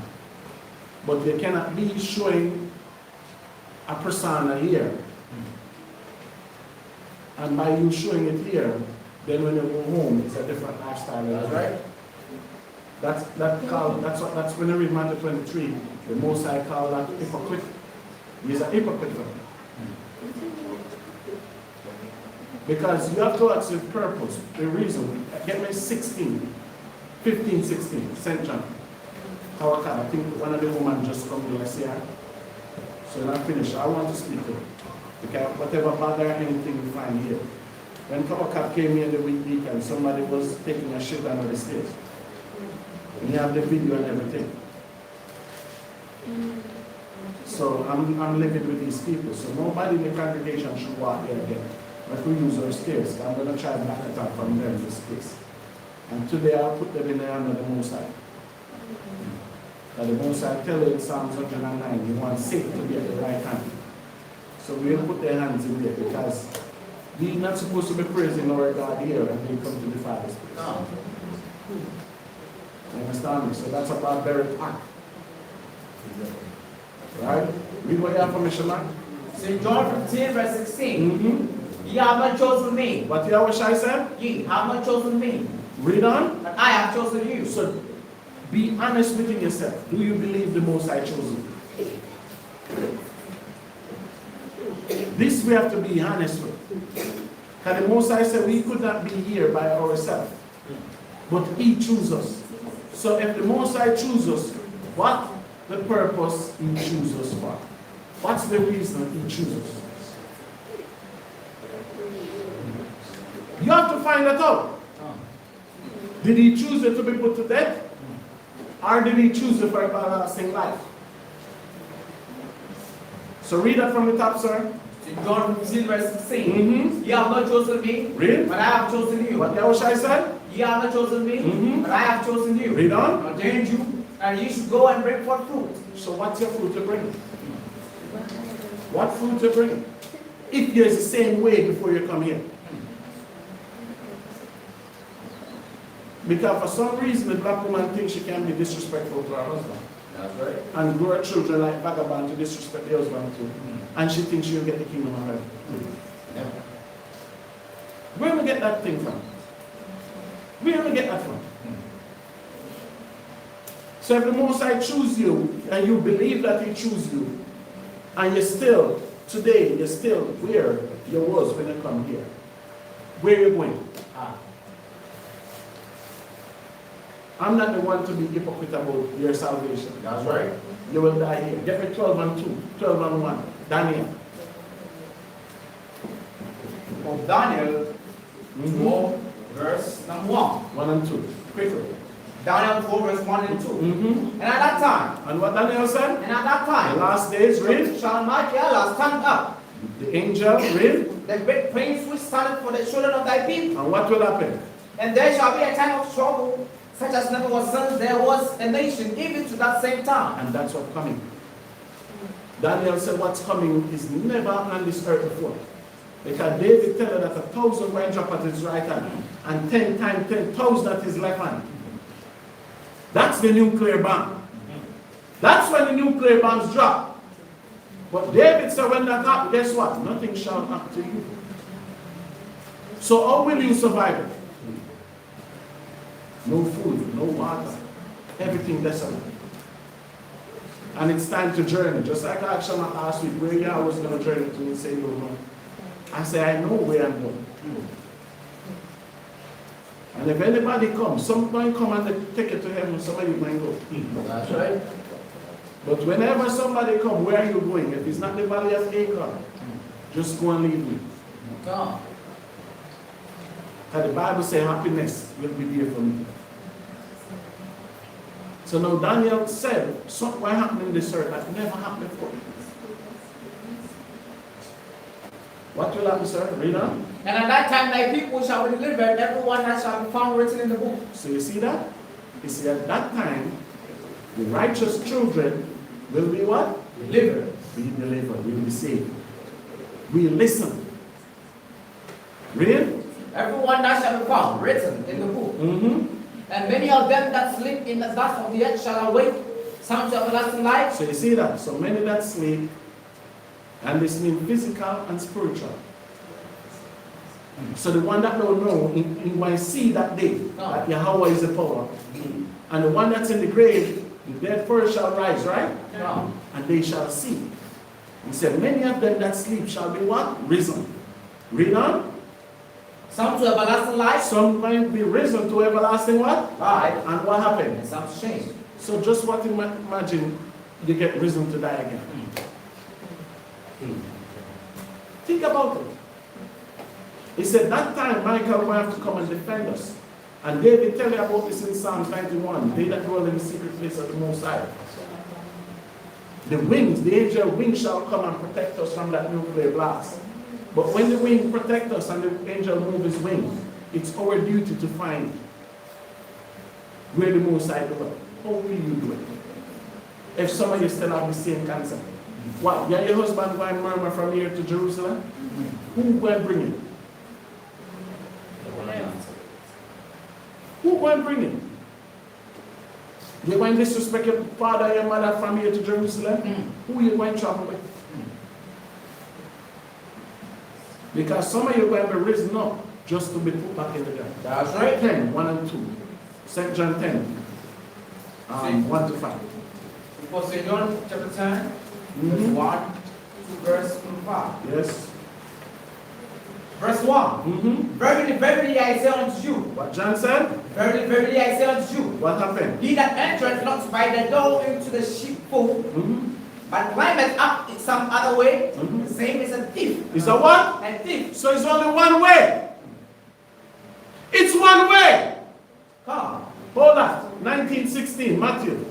But you cannot be showing a persona here. And by you showing it here, then when you go home, it's a different lifestyle. That's right. That's when you read Matthew 23, the Most High called that hypocrite. He's a hypocrite. Because you have to ask the purpose, the reason. Get me 16, 15, 16, St. John. I think one of the women just come to us here. So when I finish, I want to speak to her. Because whatever bother anything we find here. When Kawaka came here the week and somebody was taking a shit under the stairs. And you have the video and everything. So I'm living with these people. So nobody in the congregation should walk here again. But we use our stairs. I'm going to try and back it up from them in this place. And today I'll put them in there under the Most High. And the Most High tell you in Psalms 109, you want safe to be at the right hand. So we'll put their hands in there because we're not supposed to be praising our God here and they come to the Father's place. No. You understand me? So that's a barbaric act. Right? Read what you have for me, Shema. St. John 15, verse 16. Mm-hmm. Ye have not chosen me. What YAHAWAH said? Ye have not chosen me. Read on. But I have chosen you. So be honest within yourself. Do you believe the Most High chosen you? This we have to be honest with. Because the Most High said we could not be here by ourselves. But He chose us. So if the Most High chooses us, what the purpose He chooses us for? What's the reason He chooses us? You have to find that out. Did He choose you to be put to death? Or did He choose you for everlasting life? So read that from the top, sir. St. John 15, verse 16. Mm-hmm. Ye have not chosen me. Read. But I have chosen you. What YAHAWAH said? Ye have not chosen me. Mm-hmm. But I have chosen you. Read on. Ordained you, and you should go and bring forth fruit. So what's your fruit to bring? What fruit to bring? If there's the same way before you come here. Because for some reason the black woman thinks she can be disrespectful to her husband. That's right. And grow her children like vagabond to disrespect the husband too. And she thinks she'll get the kingdom of heaven. Yeah. Where do we get that thing from? Where do we get that from? So if the Most High choose you, and you believe that He chose you, and you're still, today, you're still where you was when you come here. Where are you going? I'm not the one to be hypocrite about your salvation. That's right. You will die here. Get me 12 and 2, 12 and 1. Daniel. Of Daniel 4, verse number 1. 1 and 2. Quickly. Daniel 4, verse 1 and 2. Mm-hmm. And at that time, And what Daniel said? and at that The time, last days, read. shall Mighty Allah stand up, The angel, read. the great prince which standeth for the children of thy people. And what will happen? And there shall be a time of trouble, such as never was since there was a nation, even to that same time. And that's what's coming. Daniel said what's coming is never on this earth before. Because David tell her that 1,000 will drop at his right hand, and 10 times 10,000 at his left hand. That's the nuclear bomb. That's when the nuclear bombs drop. But David said when that happens, guess what? Nothing shall happen to you. So how will you survive it? No food, no water, everything desolate. And it's time to journey. Just like I asked Shama last week, where I was going to journey to, and say, you know. I say, I know where I'm going. And if anybody comes, some might come and they take it to heaven, somebody might go. That's right. But whenever somebody comes, where are you going? If it's not the valley of Acre, just go and leave me. God. Because the Bible says happiness will be there for me. So now Daniel said, something will happen in this earth that never happened before. What will happen, sir? Read on. And at that time thy people shall be delivered, everyone that shall be found written in the book. So you see that? You see at that time, the righteous children will be what? Delivered. Be delivered, will be saved. We listen. Read? Everyone that shall be found written in the book. Mm-hmm. And many of them that sleep in the dust of the earth shall awake, some to everlasting life. So you see that? So many that sleep, and this means physical and spiritual. So the one that don't know, he might see that day, that YAHAWAH is the power. And the one that's in the grave, the dead first shall rise, right? No. And they shall see. He said, many of them that sleep shall be what? Risen. Read on. Some to everlasting life. Some going to be risen to everlasting what? Life. And what happened? And some to change. So just what imagine you get risen to die again. Think about it. He said that time Michael will have to come and defend us. And David tell you about this in Psalm 91. They that dwell in the secret place of the Most High. The wings, the angel wings shall come and protect us from that nuclear blast. But when the wing protect us and the angel move his wing, it's our duty to find where the Most High dwell. How will you do it? If some of you still have the same cancer. What? Yeah, your husband going to murmur from here to Jerusalem? Who will bring him? Who will bring him? You going to disrespect your father and your mother from here to Jerusalem? Who are you going to travel with? Because some of you are going to be risen up just to be put back in the ground. That's right. 10, 1 and 2. St. John 10, 1 to 5. Before St. John chapter 10, verse 1 to verse 5. Yes. Verse 1. Verily, verily, I say unto you. What John said? Verily, verily, I say unto you. What happened? He that entereth not by the door into the sheepfold, but climbeth up in some other way, the same is a thief. Is a what? A thief. So it's only one way. It's one way. Come. Hold on. 1916, Matthew.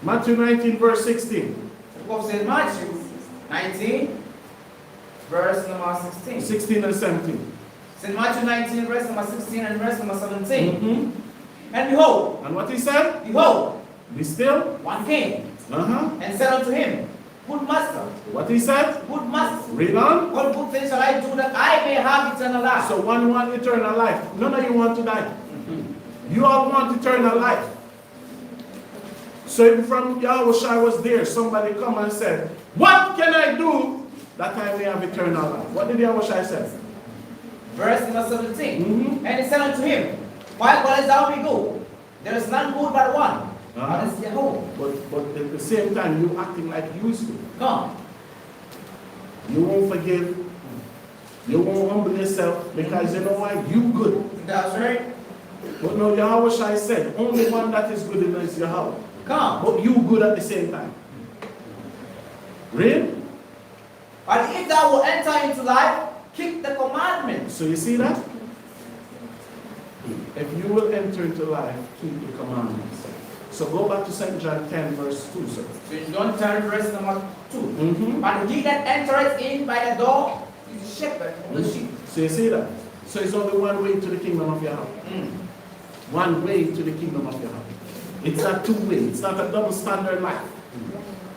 Matthew 19, verse 16. The book of St. Matthew 19, verse number 16. 16 and 17. St. Matthew 19, verse number 16 and verse number 17. And behold, And what he said? behold, Be still. one came and said unto him, Good master, What he said? good master, Read on. what good things shall I do that I may have eternal life? So one want eternal life. None of you want to die. You all want eternal life. So if from YAHAWAH was there, somebody come and said, what can I do that I may have eternal life? What did YAHAWAH say? Verse number 17. And he said unto him, Why goest thou me go? There is none good but one, that is YAHAWAH. But at the same time, you acting like you used to. Come. You won't forgive. You won't humble yourself because you know why? You good. That's right. But no, YAHAWAH said, only one that is good enough is YAHAWAH. Come. But you good at the same time. Read. But if thou wilt enter into life, keep the commandments. So you see that? If you will enter into life, keep the commandments. So go back to St. John 10, verse 2, sir. St. John 10, verse number 2. But he that entereth in by the door is the shepherd of the sheep. So you see that? So it's only one way to the kingdom of YAHAWAH. One way to the kingdom of YAHAWAH. It's not two way. It's not a double standard life.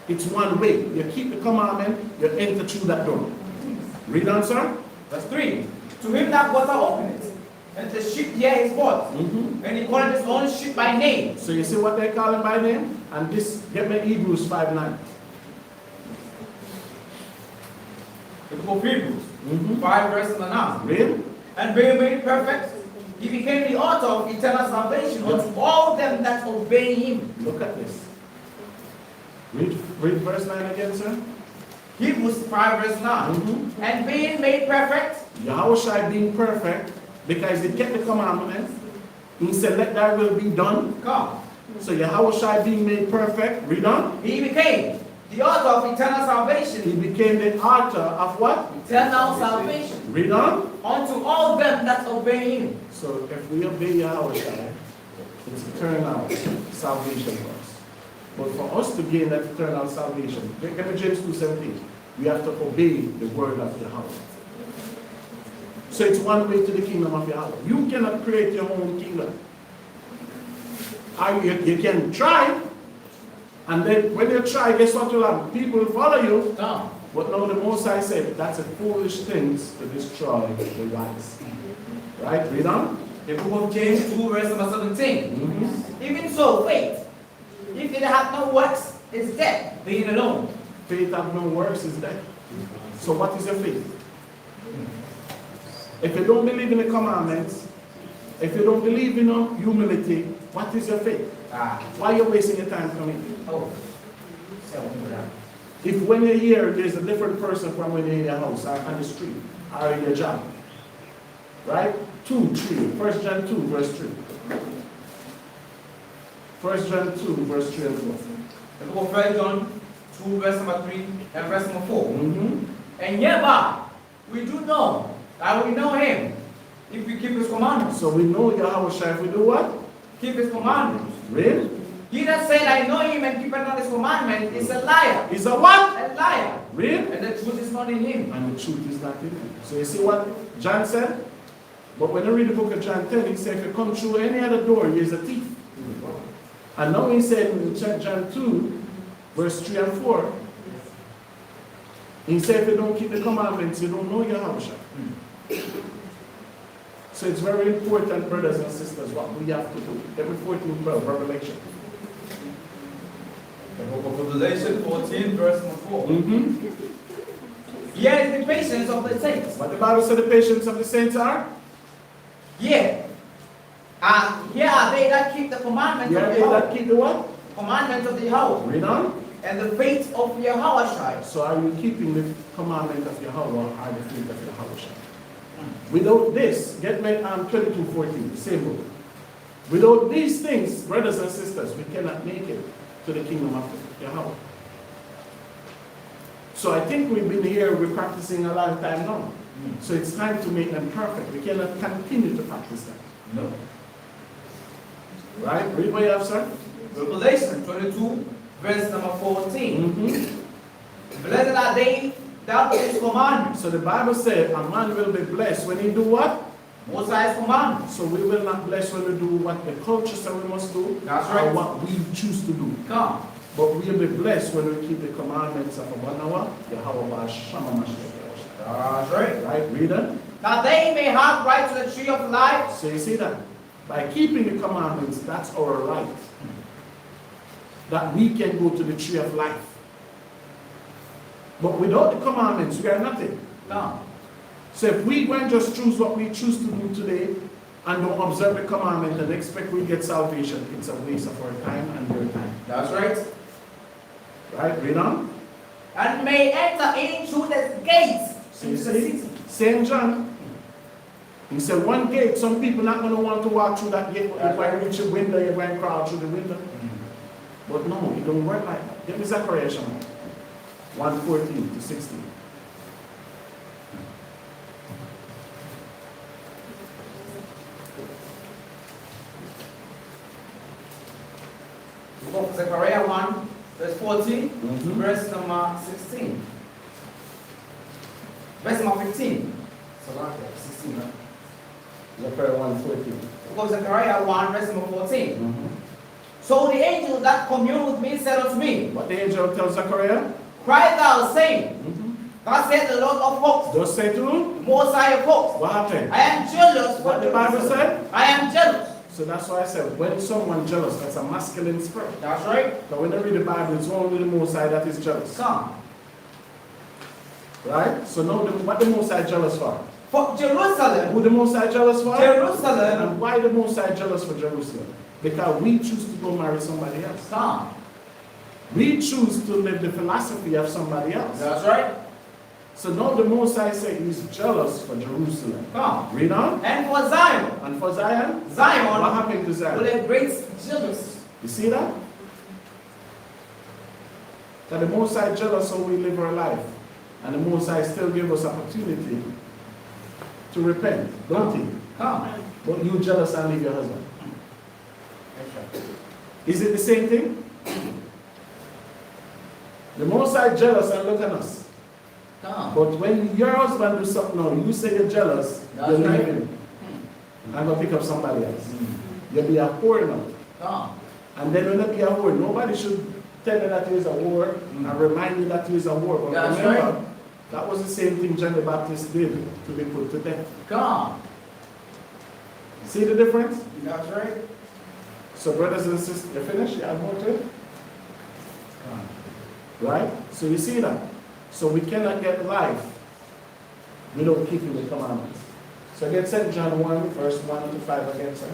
It's one way. You keep the commandment, you enter through that door. Read on, sir. Verse 3. To him that goeth openeth, and the sheep hear his voice. And he calleth his own sheep by name. So you see what they call him by name? And this, get me Hebrews 5:9. The book of Hebrews 5, verse 9. Read. And being made perfect, he became the author of eternal salvation unto all them that obey him. Look at this. Read verse 9 again, sir. Hebrews 5, verse 9. And being made perfect, YAHAWAH being perfect, because he kept the commandments. He said, let thy will be done. come. So YAHAWAH being made perfect, read on. He became the author of eternal He salvation. became the author of what? Eternal salvation. Read on. Unto all them that obey him. So if we obey YAHAWAH, it's eternal salvation for us. But for us to gain that eternal salvation, get me James 2:17, we have to obey the word of YAHAWAH. So it's one way to the kingdom of YAHAWAH. You cannot create your own kingdom. You can try, and then when you try, guess what will happen? People will follow you. Come. But now the Most High said, that's a foolish thing to destroy the wise. Right? Read on. The book of James 2, verse number 17. Even so, faith, if it hath no works, is dead, being alone. Faith have no works is dead. So what is your faith? If you don't believe in the commandments, if you don't believe in humility, what is your faith? Why are you wasting your time coming? Oh. If when you're here, there's a different person from when you're in your house or on the street or in your job. Right? 2, 3. 1 John 2, verse 3. 1 John 2, verse 3 and 4. The book of 1 John 2, verse number 3 and verse number 4. Mm-hmm. And hereby we do know that we know him if we keep his commandments. So we know YAHAWAH if we do what? Keep his commandments. Read. He that said, I know him and keepeth not his commandments is a liar. Is a what? A liar. Read. And the truth is not in him. And the truth is not in him. So you see what John said? But when you read the book of John 10, he said, if you come through any other door, he is a thief. And now he said in John 2, verse 3 and 4, he said, if you don't keep the commandments, you don't know YAHAWAH. So it's very important, brothers and sisters, what we have to do. Every 14, 12, Revelation. The book of Revelation 14, verse number 4. Mm-hmm. Here is the patience of the saints. What the Bible said the patience of the saints are? Here. Here are they that keep the commandments Here of they Yahweh. that keep the what? Commandments of the Yahweh. Read on. And the faith of Yahawah. So are you keeping the commandment of YAHAWAH or the faith of YAHAWAH? Without this, get me 22:14, same book. Without these things, brothers and sisters, we cannot make it to the kingdom of YAHAWAH. So I think we've been here, we're practicing a long time now. So it's time to make them perfect. We cannot continue to practice them. No. Right? Read what you have, sir. Revelation 22, verse number 14. Mm-hmm. Blessed are they that keep his commandments. So the Bible said a man will be blessed when he do what? Most High's commandments. So we will not bless when we do what the culture says we must do, That's or right. what we choose to do. Come. But we will be blessed when we keep the commandments of YAHAWAH, Shama Mashiach. That's right. Right? Read it. That they may have right to the tree of life. So you see that? By keeping the commandments, that's our right. That we can go to the tree of life. But without the commandments, we are nothing. No. So if we go and just choose what we choose to do today and don't observe the commandment and expect we get salvation, it's a waste of our time and your time. That's right. Right? Read on. And may enter in through the gates So you into the see, city. St. John, he said one gate, some people not going to want to walk through that gate. If I reach a window, you're going to crawl through the window. But no, it don't work like that. Give me Zechariah 1:14 to 16. The book of Zechariah 1, verse 14, Mhm. verse number 16. Verse number 15. So, 16. Right? Zechariah 1:14. The book of Zechariah 1, verse number 14. Mhm. So the angel that communed with me said unto me, What the angel tells Zechariah? Cry thou, saying, Mhm. Thus said the Lord of hosts, Just say to him, Most High of hosts, what happened? I am jealous for What the Bible said? I am jealous. So that's why I said, when someone jealous, that's a masculine spirit. That's right. Now when I read the Bible, it's only the Most High that is jealous. Come. Right? So now what the Most High jealous for? For Jerusalem, Who the Most High jealous for? Jerusalem, And why the Most High jealous for Jerusalem? Because we choose to go marry somebody else. come. We choose to live the philosophy of somebody else. That's right. So now the Most High says he's jealous for Jerusalem. Come. Read on. And for Zion, And for Zion, what Zion happened to will Zion? a great jealousy. You see that? That the Most High jealous how we live our life. And the Most High still give us opportunity to repent, don't he? Come. But you jealous and leave your husband. That's right. Is it the same thing? The Most High jealous and look at us. Come. But when your husband do something now, you say you're jealous, That's you leave right. him. I'm going to pick up somebody else. You'll be a whore now. Come. And then when you be a whore, nobody should tell you that you is a whore and remind you that you is a whore. But That's remember, right. that was the same thing John the Baptist did to be put to death. Come. See the difference? That's right. So brothers and sisters, you finished? You have more to it? Right? So you see that? So we cannot get life without keeping the commandments. So again, St. John 1, verse 1 to 5 again, sir.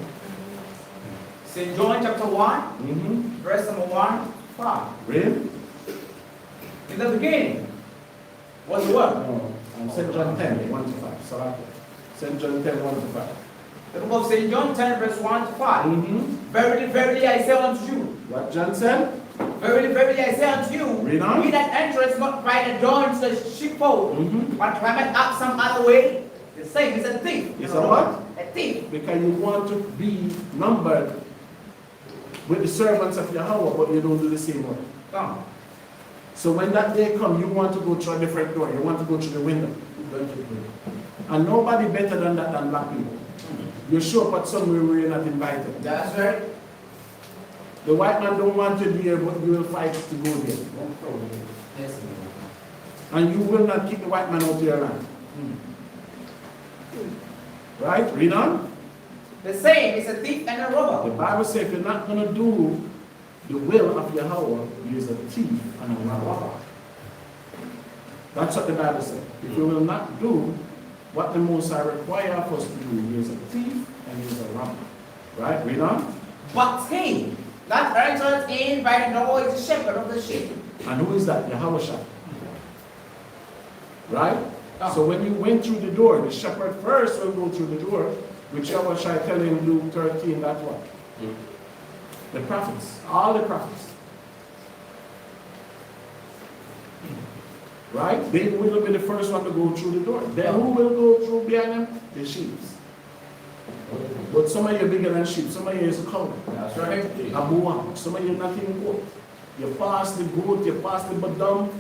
St. John chapter 1, Mm-hmm. verse number 1, 5. Read. The In the beginning was the Word. No, St. John 10, 1 to 5. So St. John 10, 1 to 5. The book of St. John 10, verse 1 to 5. Mm-hmm. Verily, verily, I say unto you. What John said? Verily, verily, I say unto you. Read on. He that entereth not by the door into the sheepfold, Mm-hmm. but climbeth up some other way, the same is a thief. It's a what? A thief. Because you want to be numbered with the servants of Yahawah, but you don't do the same work. Come. So when that day comes, you want to go through a different door. You want to go through the window. And nobody better than that than black people. You show up at somewhere where you're not invited. That's right. The white man don't want you there, but you will fight to go there. Yes. And you will not keep the white man out of your land. Right? Read on. The same is a thief and a robber. The Bible says if you're not going to do the will of Yahawah, he is a thief and a robber. That's what the Bible says. If you will not do what the Most High requires of us to do, he is a thief and he is a robber. Right? Read on. But he that entereth in by the door is the shepherd of the sheep. And who is that? Yahawah. Right? Oh. So when you went through the door, the shepherd first will go through the door, which Yahweh shall tell you in Luke 13, that what? The prophets, all the prophets. Right? They will be the first one to go through the door. Then who will go through behind them? The sheep. But some of you are bigger than sheep, some of you is a cow. That's right. A bull. Some of you are not even goat. You pass the goat, you pass the badam,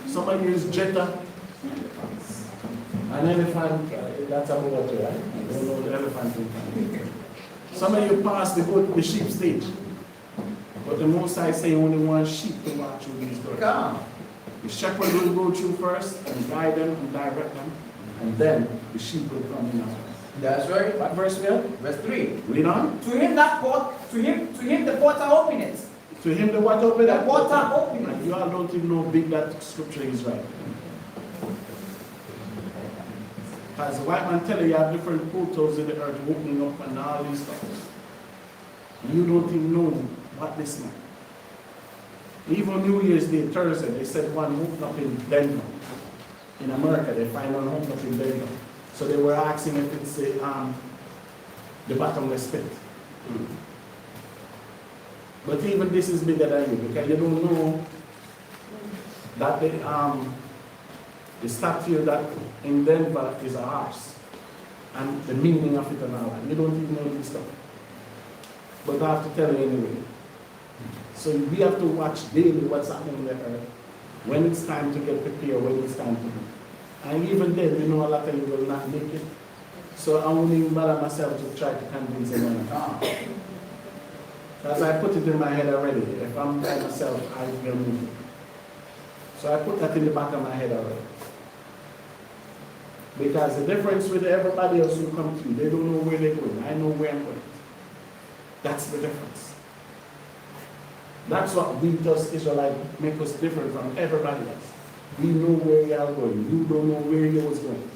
some of you is jetta. An elephant, that's a boat, right? I don't know the elephant thing. Some of you pass the goat, the sheep stage. But the Most High say only one sheep to walk through these doors. Come. The shepherd will go through first and guide them and direct them, and then the sheep will come in after. That's right. What verse we are? Verse 3. Read on. To him that port, to him the porter openeth. To him the what open? The porter openeth. You all don't even know how big that scripture is, right? As the white man tell you, you have different portals in the earth opening up and all these stuff. You don't even know what this meant. Even New Year's Day, Thursday, they said one opened up in Denver. In America, they find one opened up in Denver. So they were asking if it's the bottomless pit. But even this is bigger than you, because you don't know that the statue that in Denver is a horse, and the meaning of it and all that. You don't even know this stuff. But I have to tell you anyway. So we have to watch daily what's happening on the earth, when it's time to get prepared, when it's time to do. And even then, you know, a lot of you will not make it. So I won't even bother myself to try to convince anyone. As I put it in my head already, if I'm by myself, I will move it. So I put that in the back of my head already. Because the difference with everybody else who come to you, they don't know where they're going. I know where I'm going. That's the difference. That's what we just Israelites make us different from everybody else. We know where you are going. You don't know where you was going.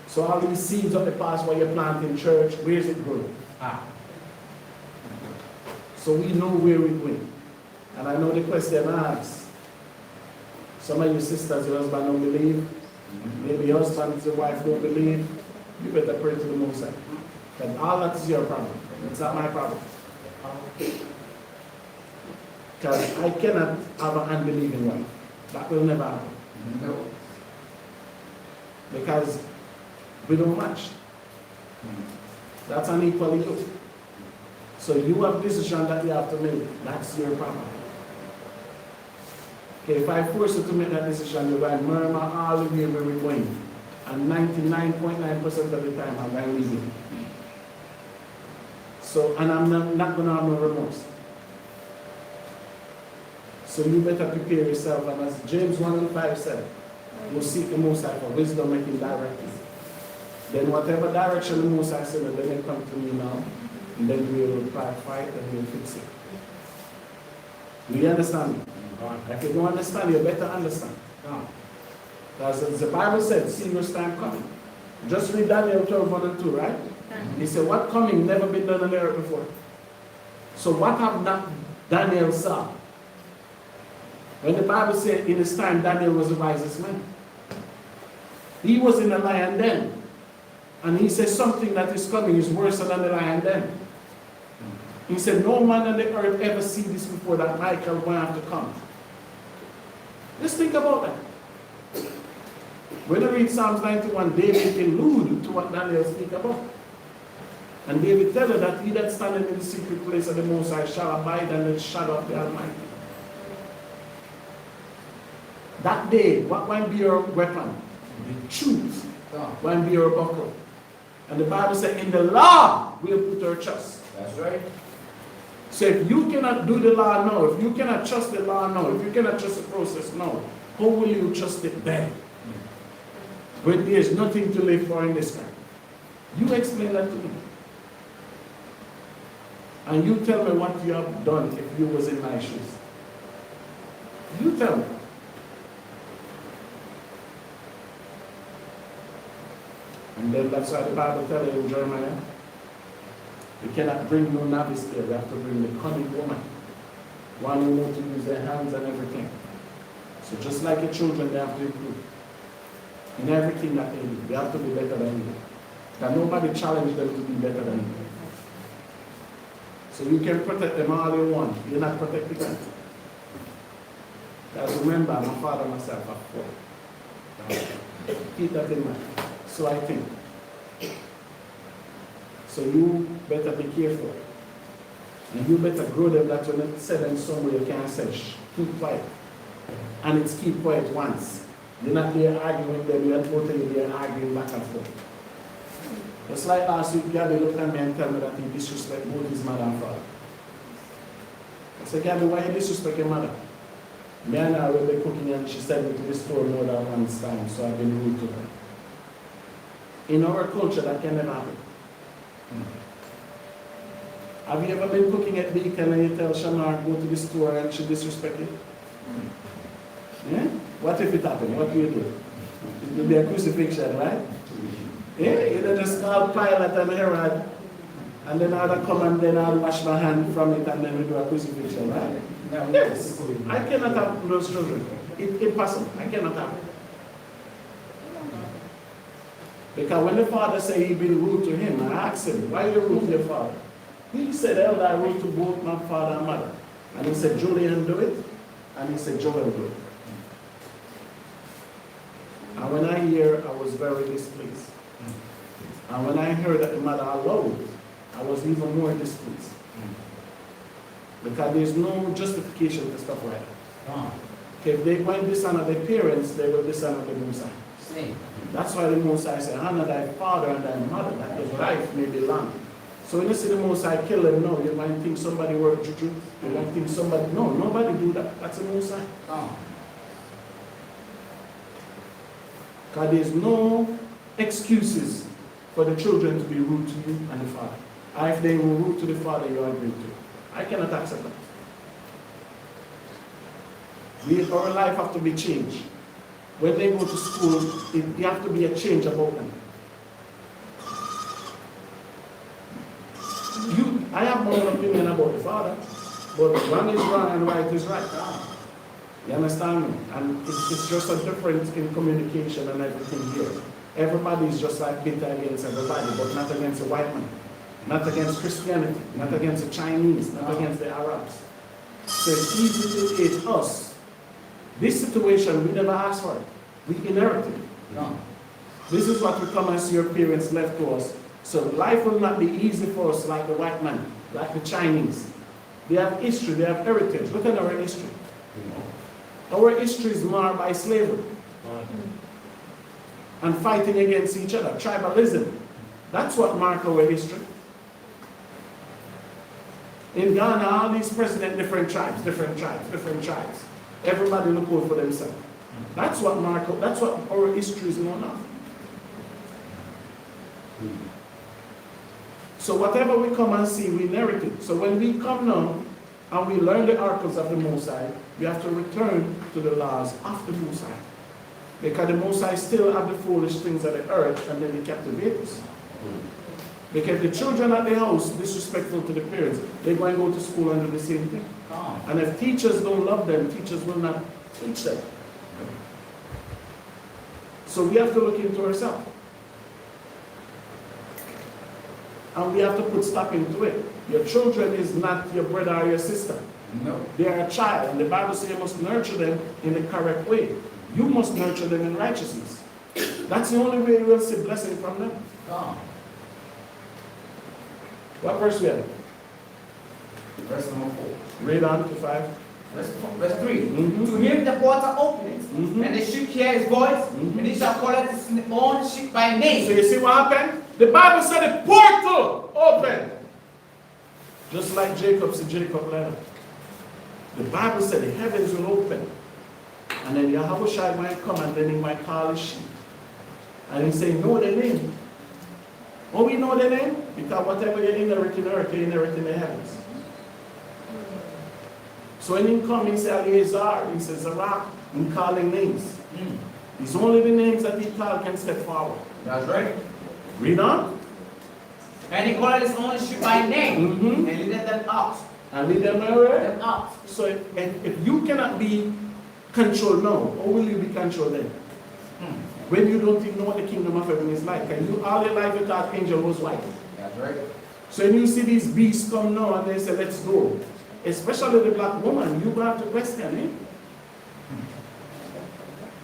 So all these seeds of the past where you plant in church, where is it growing? So we know where we're going. And I know the question asks. Some of you sisters, your husband don't believe. Maybe your husband, your wife don't believe. You better pray to the Most High. But all that is your problem. It's not my problem. Because I cannot have an unbelieving wife. That will never happen. No. Because we don't match. That's unequal yoke. So you have a decision that you have to make. That's your problem. Okay, if I force you to make that decision, you're going to murmur all the way where we're going. And 99.9% of the time, I'm going to leave you. So, and I'm not going to have no remorse. So you better prepare yourself. And as James 1:5 said, you seek the Most High for wisdom making directive. Then whatever direction the Most High said, then they come to me now. And then we will fight and we'll fix it. Do you understand? If you don't understand, you better understand. Because the Bible said, serious time coming. Just read Daniel 12:1-2, right? He said, what coming never been done on the earth before. So what have not Daniel saw? When the Bible said in his time Daniel was the wisest man. He was in the lion den. And he said something that is coming is worse than the lion den. He said, no man on the earth ever see this before, that Michael will have to come. Just think about that. When you read Psalms 91, David alluded to what Daniel speak about. And David tell her that he that standeth in the secret place of the Most High shall abide under the shadow of the Almighty. That day, what will be your weapon? The truth will be your buckle. And the Bible said, in the law we'll put our trust. That's right. So if you cannot do the law now, if you cannot trust the law now, if you cannot trust the process now, how will you trust it then? When there is nothing to live for in this life. You explain that to me. And you tell me what you have done if you was in my shoes. You tell me. And then that's why the Bible tells you in Jeremiah, you cannot bring no novice there. You have to bring the cunning woman. One who knows to use their hands and everything. So just like your children, they have to improve. In everything that they do, they have to be better than you. That nobody challenge them to be better than you. So you can protect them all you want. You're not protecting them. Because remember, my father and myself are 4. Keep that in mind. So I think. So you better be careful. And you better grow them that when you say them somewhere you can't say, shh, keep quiet. And it's keep quiet once. You're not there arguing with them, you're not both of you there arguing back and forth. Just like last week, Gabby looked at me and told me that he disrespect both his mother and father. I said, Gabby, why you disrespect your mother? Me and her were cooking and she sent me to the store more than once time, so I've been rude to her. In our culture, that can never happen. Have you ever been cooking at Beacon and you tell Shamar go to the store and she disrespect you? Yeah? What if it happened? What do you do? It will be a crucifixion, right? Yeah? You don't just call Pilate and Herod and then I'll come and then I'll wash my hand from it and then we do a crucifixion, right? Yes. I cannot have those children. It's impossible. I cannot have it. Because when the father said he been rude to him, I asked him, why you rude to your father? He said, Elder, I rude to both my father and mother. And he said, Julian do it. And he said, Joel do it. And when I hear, I was very displeased. And when I heard that the mother allowed it, I was even more displeased. Because there's no justification to stuff like that. Okay, if they went dishonor their parents, they will dishonor the Most High. That's why the Most High said, honor thy father and thy mother, that your life may be long. So when you see the Most High kill them, no, you might think somebody worked juju. You might think somebody, no, nobody do that. That's the Most High. Because there's no excuses for the children to be rude to you and the father. And if they were rude to the father, you are rude to. I cannot accept that. Our life have to be changed. When they go to school, there have to be a change about them. I have my own opinion about the father, but wrong is wrong and right is right. You understand me? And it's just a difference in communication and everything here. Everybody is just like bitter against everybody, but not against the white man, not against Christianity, not against the Chinese, not against the Arabs. So it's easy to hate us. This situation, we never asked for it. We inherited it. No. This is what we come and see your parents left to us. So life will not be easy for us like the white man, like the Chinese. They have history, they have heritage. Look at our history. Our history is marred by slavery. And fighting against each other, tribalism. That's what marks our history. In Ghana, all these presidents, different tribes. Everybody look out for themselves. That's what our history is known of. So whatever we come and see, we inherit it. So when we come now and we learn the oracles of the Most High, we have to return to the laws of the Most High. Because the Most High still have the foolish things of the earth and then he captivate us. Because the children at the house disrespectful to the parents, they're going to go to school and do the same thing. And if teachers don't love them, teachers will not teach them. So we have to look into ourselves. And we have to put stop into it. Your children is not your brother or your sister. No. They are a child, and the Bible says you must nurture them in the correct way. You must nurture them in righteousness. That's the only way you will see blessing from them. What verse we have? Verse number 4. Read on to 5. Verse 3. Mm-hmm. To him the water openeth, Mm-hmm. and the sheep hear his voice, Mm-hmm. and he shall call it his own sheep by So name. you see what happened? The Bible said the portal opened. Just like Jacob said, Jacob letter. The Bible said the heavens will open. And then YAHAWAH might come and then he might call his sheep. And he say, know their name. Oh, we know their name? Because whatever you inherit in earth, you inherit in the heavens. So when he come, he say, Eleazar, he says, Zarach, in calling names. It's only the names that he called can step forward. That's right. Read on. And he called his own sheep by name, Mm-hmm. and leadeth them out. And lead them nowhere. Them out. So if you cannot be controlled now, how will you be controlled then? When you don't even know what the kingdom of heaven is like. And you all your life you thought angel was white. That's right. So when you see these beasts come now and they say, let's go. Especially the black woman, you have to question it.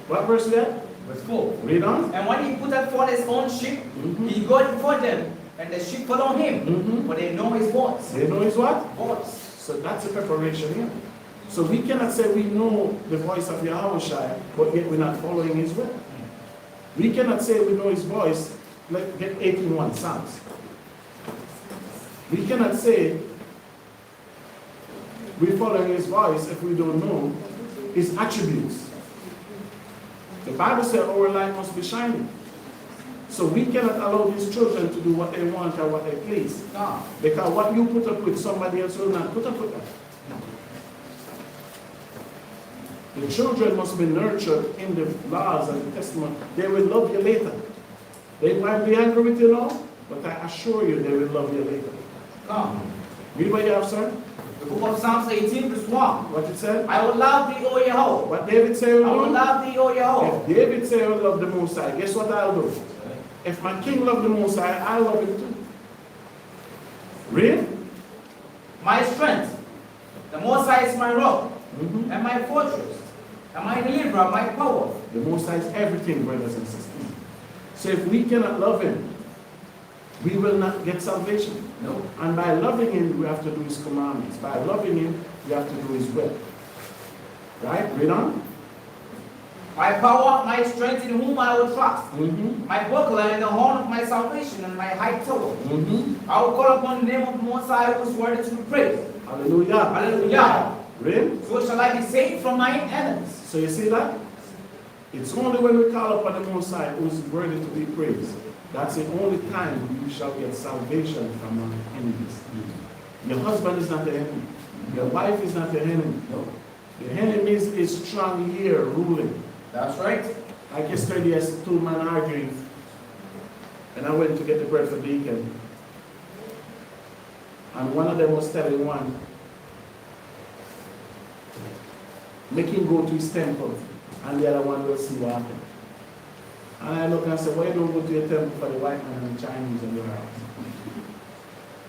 What verse is that? Verse 4. Read on. And when he put forth his own sheep, he goeth before them, and the sheep follow him, for they know his voice. They know his what? Voice. So that's the preparation here. So we cannot say we know the voice of YAHAWAH, but yet we're not following his will. We cannot say we know his voice, like get 18:1 Psalms. We cannot say we're following his voice if we don't know his attributes. The Bible says our light must be shining. So we cannot allow these children to do what they want or what they please. No. Because what you put up with, somebody else will not put up with that. The children must be nurtured in the laws and the testament. They will love you later. They might be angry with you now, but I assure you they will love you later. Come. Read what you have, sir. The book of Psalms 18, verse 1. What it said? I will love thee, O Yahweh. What David said? I will love thee, O Yahweh. If David said I will love the Most High, guess what I'll do? If my king loved the Most High, I'll love him too. Read? My strength. The Most High is my rock, Mm-hmm. and my fortress, and my deliverer, my power. The Most High is everything, brothers and sisters. So if we cannot love him, we will not get salvation. No. And by loving him, we have to do his commandments. By loving him, we have to do his will. Right? Read on. My power, my strength in whom I will trust. Mm-hmm. My buckler and the horn of my salvation and my high tower. Mm-hmm. I will call upon the name of the Most High who is worthy to be praised. Hallelujah. Hallelujah. Read. So shall I be saved from mine enemies. So you see that? It's only when we call upon the Most High who is worthy to be praised. That's the only time you shall get salvation from our enemies. Your husband is not the enemy. Your wife is not the enemy. No. The enemy is strong here ruling. That's right. Like yesterday, I saw two men arguing, and I went to get the bread for Deacon. And one of them was telling one, make him go to his temple, and the other one will see what happens. And I look and say, why you don't go to your temple for the white man and the Chinese in your house?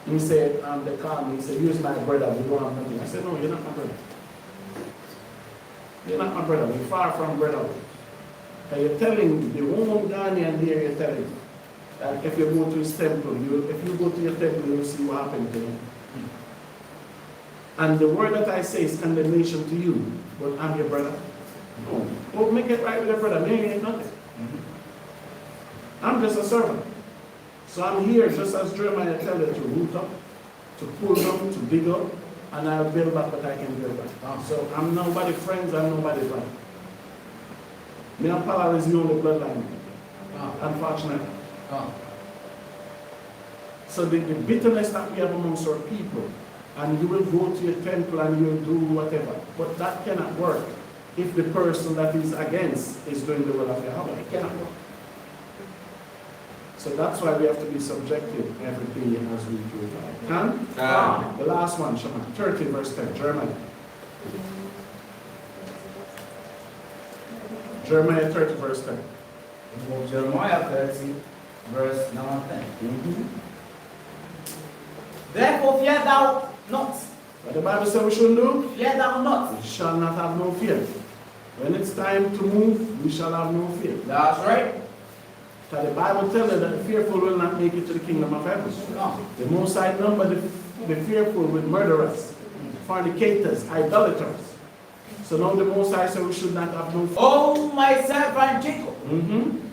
He said, they called me, he said, you're my brother, we don't have nothing. I said, no, you're not my brother. You're not my brother, we're far from brother. And you're telling the woman Ghanaian there, you're telling that if you go to his temple, if you go to your temple, you'll see what happened to him. And the word that I say is condemnation to you, but I'm your brother. No, well, make it right with your brother, me ain't nothing. I'm just a servant. So I'm here just as Jeremiah tells you to root up, to pull down, to dig up, and I'll build back what I can build back. So I'm nobody's friends, I'm nobody's brother. Me and Paul is the only bloodline, unfortunately. So the bitterness that we have amongst our people, and you will go to your temple and you will do whatever, but that cannot work if the person that is against is doing the will of Yahweh. It cannot work. So that's why we have to be subjective every day as we do that. Can? The last one, Shema, 30 verse 10, Jeremiah. Jeremiah 30 verse 10. Jeremiah 30, verse number 10. Therefore fear thou not. What the Bible says we shouldn't do? Fear thou not. We shall not have no fear. When it's time to move, we shall have no fear. That's right. So the Bible tells us that the fearful will not make it to the kingdom of heaven. No. The Most High number the fearful with murderers, fornicators, idolaters. So now the Most High said we should not have no fear. Oh, my servant Jacob,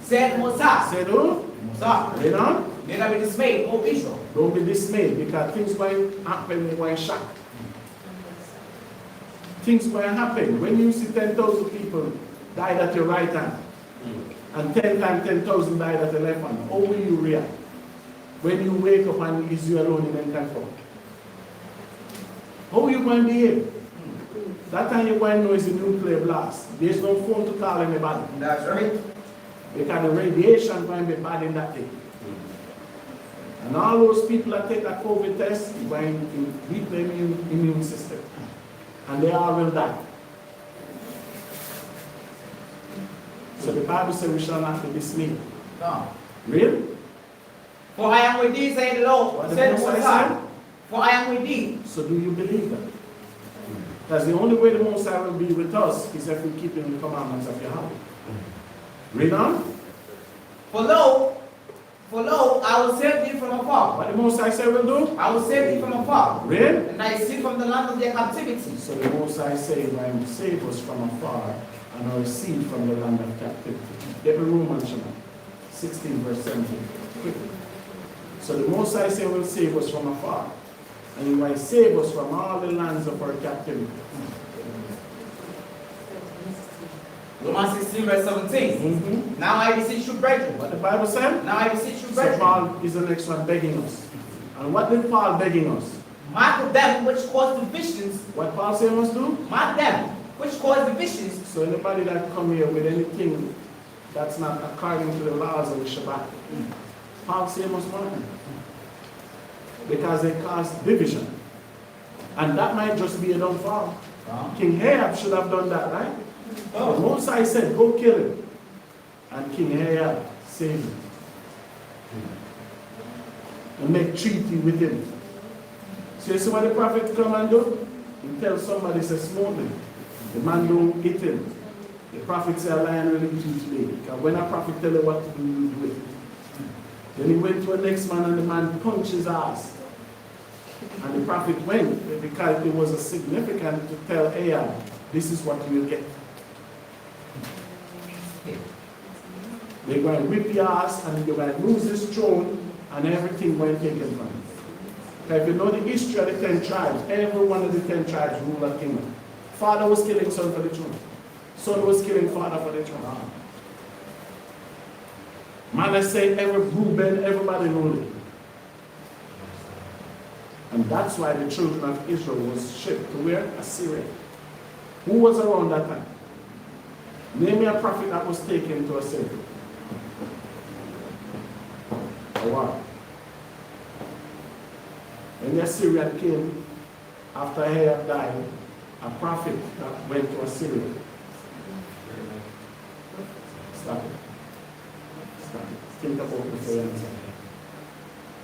said Moses. Said who? Moses. Read on. May not be dismayed, O Israel. Don't be dismayed because things going to happen, they're going to shock. Things going to happen. When you see 10,000 people died at your right hand, and 10 times 10,000 died at the left hand, how will you react? When you wake up and it's you alone in mankind form? How are you going to behave? That time you're going to know it's a nuclear blast. There's no phone to call anybody. That's right. Because the radiation is going to be bad in that day. And all those people that take a COVID test are going to weak their immune system. And they all will die. So the Bible says we shall not be dismayed. No. Really? For I am with thee, said the Lord. What the Said Most High Moses. said? For I am with thee. So do you believe that? Because the only way the Most High will be with us is if we keep in the commandments of Yahawah. Read on. For lo, I will save thee from afar. What the Most High said will do? I will save thee from afar. Read. And I see from the land of their captivity. So the Most High said, I will save us from afar and I will seed from the land of captivity. Get the Romans, Shema. 16 verse 17. Quickly. So the Most High said will save us from afar. And he will save us from all the lands of our captivity. Romans 16 verse 17. Now I beseech you, brethren. What the Bible said? Now I beseech you, So brethren. Paul is the next one begging us. And what did Paul begging us? Mark them which cause divisions. What Paul said must do? Mark them which cause divisions. So anybody that come here with anything that's not according to the laws of the Shabbat, Paul said must mark them. Because they cause division. And that might just be a downfall. King Ahab should have done that, right? The Most High said, go kill him. And King Ahab saved him. And make treaty with him. So you see what the prophet come and do? He tells somebody, say, smoke him. The man don't eat him. The prophet said, a lion will eat you today. Because when a prophet tell you what to do, you do it. Then he went to the next man and the man punched his ass. And the prophet went because it was significant to tell Ahab, this is what you will get. They're going to whip your ass and you're going to lose this throne and everything going to take it from you. If you know the history of the 10 tribes, every one of the 10 tribes ruled a kingdom. Father was killing son for the throne. Son was killing father for the throne. Manasseh, Reuben, everybody ruled it. And that's why the children of Israel was shipped to where? Assyria. Who was around that time? Name me a prophet that was taken to Assyria. YAHAWAH. When the Assyrian came, after Ahab died, a prophet that went to Assyria. Stop it. Stop it. Think about it before you answer.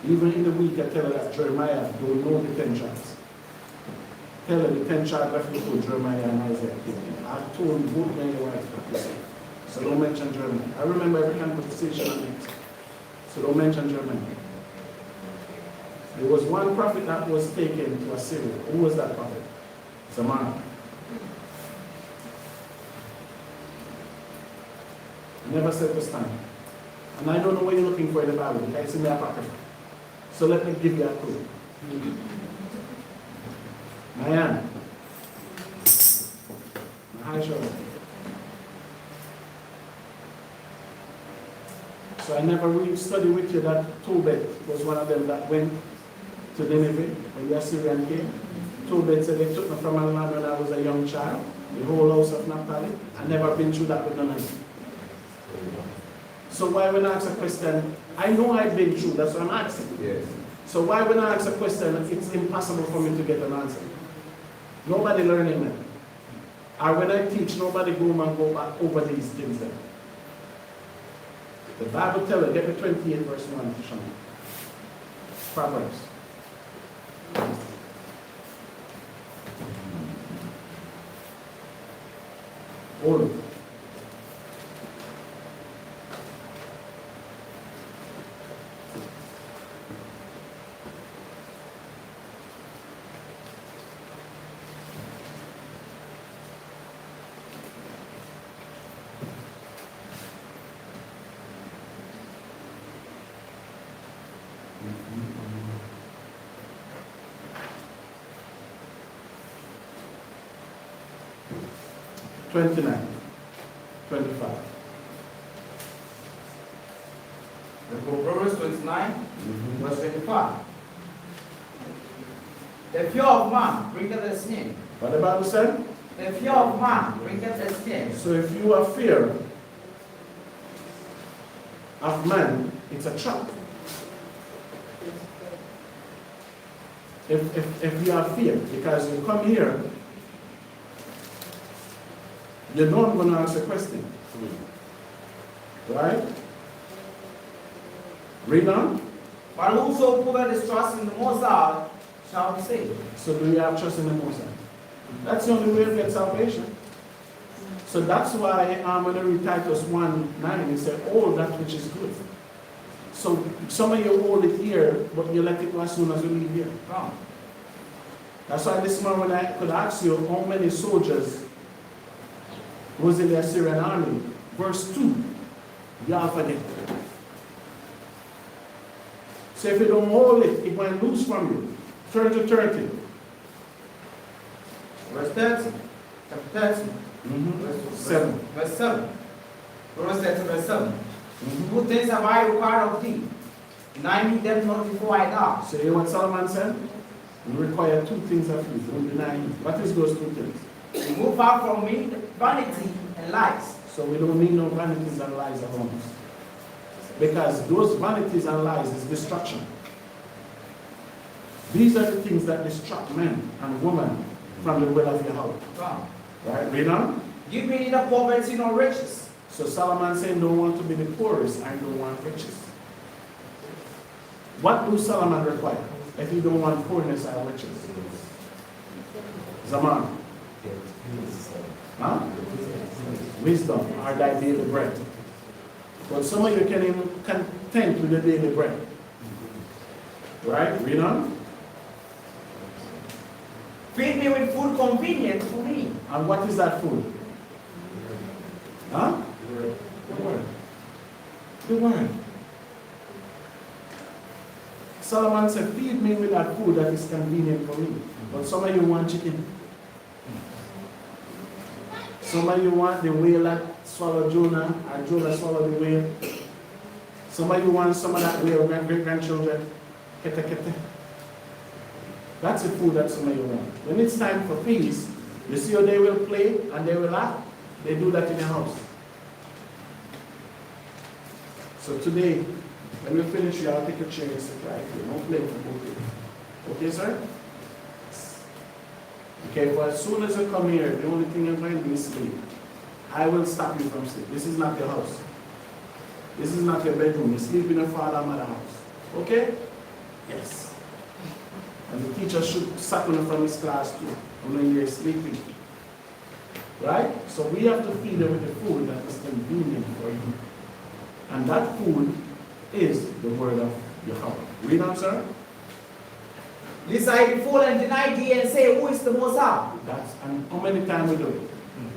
Even in the week, I tell her that Jeremiah don't know the 10 tribes. Tell her the 10 tribes left before Jeremiah and Isaiah came. I told both men and wife. So don't mention Jeremiah. I remember every conversation on it. So don't mention Jeremiah. There was one prophet that was taken to Assyria. Who was that prophet? It's a man. Never said to stand. And I don't know what you're looking for in the Bible. It's in the Apocrypha. So let me give you a clue. Mayan. Hi, Shona. So I never really studied with you that Tobit was one of them that went to Nineveh when the Assyrian came. Tobit said they took me from a land when I was a young child, the whole house of Naphtali. I never been through that with none of you. So why when I ask a question, I know I've been through, that's what I'm asking. Yes. So why when I ask a question, it's impossible for me to get an answer? Nobody learning that. Or when I teach, nobody go and go back over these things then. The Bible tells you, get me 28 verse 1 to show me. Proverbs. Hold it. $29, $25. The book of Proverbs 29, verse 25. The fear of man bringeth a snare. What the Bible said? The fear of man bringeth a snare. So if you are fear of man, it's a trap. If you have fear, because you come here, you know I'm going to ask a question. Right? Read on. But whoso putteth his trust in the Most High shall be saved. So do you have trust in the Most High? That's the only way to get salvation. So that's why I'm going to read Titus 1:9. It said, all that which is good. So some of you hold it here, but you let it go as soon as you leave here. Come. That's why this morning I could ask you how many soldiers was in the Assyrian army. Verse 2, you have forget. So if you don't hold it, it won't lose from you. Turn to 30. Verse 30. Chapter 30. Verse 7. Verse 7. Proverbs 30, verse 7. Good things have I required of thee. Deny me them not before I die. So you hear what Solomon said? We require two things of you. Don't deny you. What is those two things? Remove out from me vanity and lies. So we don't need no vanities and lies around us. Because those vanities and lies is destruction. These are the things that distract men and women from the will of Yahawah. Come. Right? Read on. Give me neither poverty nor riches. So Solomon saying, don't want to be the poorest and don't want riches. What do Solomon require if you don't want poorness and riches? Zaman. Huh? Wisdom are thy daily bread. But some of you can even content with the daily bread. Right? Read on. Feed me with food convenient for me. And what is that food? Huh? The word. The word. Solomon said, feed me with that food that is convenient for me. But some of you want chicken. Some of you want the whale that swallowed Jonah, and Jonah swallowed the whale. Some of you want some of that whale great-grandchildren. Kete kete. That's the food that some of you want. When it's time for peace, you see how they will play and they will laugh? They do that in your house. So today, when we finish, you all take a chair and sit right here. Don't play for both. Okay, sir? Okay, well, as soon as you come here, the only thing you're going to do is sleep. I will stop you from sleep. This is not your house. This is not your bedroom. You sleep in your father and mother house. Okay? Yes. And the teacher should sack you from his class too, when you're sleeping. Right? So we have to feed them with the food that is convenient for you. And that food is the word of Yahawah. Read on, sir. Lest I be full and deny thee and say, who is the Most High? That's, and how many times we do it?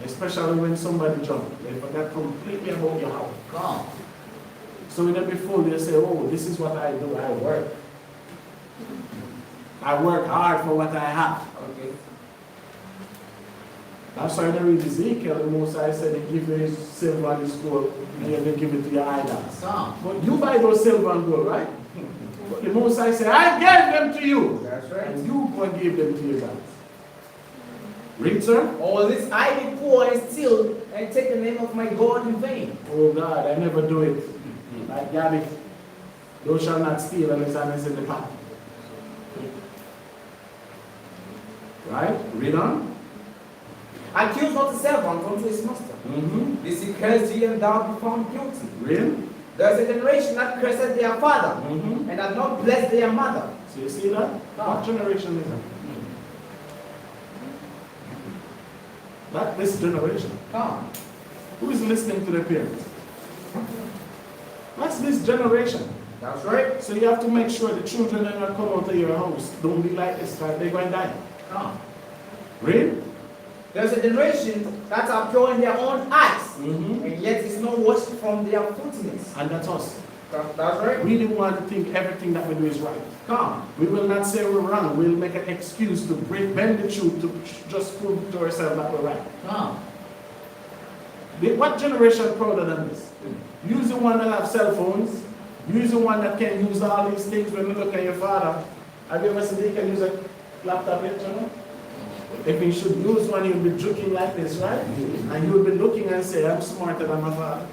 Especially when somebody jump. They forget completely about Yahawah. Come. So when they be full, they say, oh, this is what I do. I work. I work hard for what I have. Okay. That's why they read Ezekiel, the Most High said, they give you his silver and his gold, and you give it to your idols. Come. But you buy those silver and gold, right? But the Most High said, I gave them to you. That's right. And you go and give them to your gods. Read, sir. Or lest I be poor and steal and take the name of my God in vain. Oh God, I never do it. Like Gabby, thou shalt not steal and his hand is in the pot. Right? Read on. Accuse not the servant unto his master. This he cursed thee, and thou be found guilty. Read. There is a generation that cursed their father, and hath not blessed their mother. So you see that? What generation is that? Not this generation. Who is listening to their parents? That's this generation. That's right. So you have to make sure the children that are come out of your house don't be like this, right? They're going to die. Read. There's a generation that are pure in their own eyes, and yet is not washed from their filthiness. And that's us. That's right. We didn't want to think everything that we do is right. We will not say we're wrong. We'll make an excuse to bend the truth to just prove to ourselves that we're right. What generation prouder than this? Use the one that have cell phones. Use the one that can use all these things. When you look at your father, have you ever seen he can use a laptop yet, you know? If he should use one, he'll be joking like this, right? And he will be looking and say, I'm smarter than my father.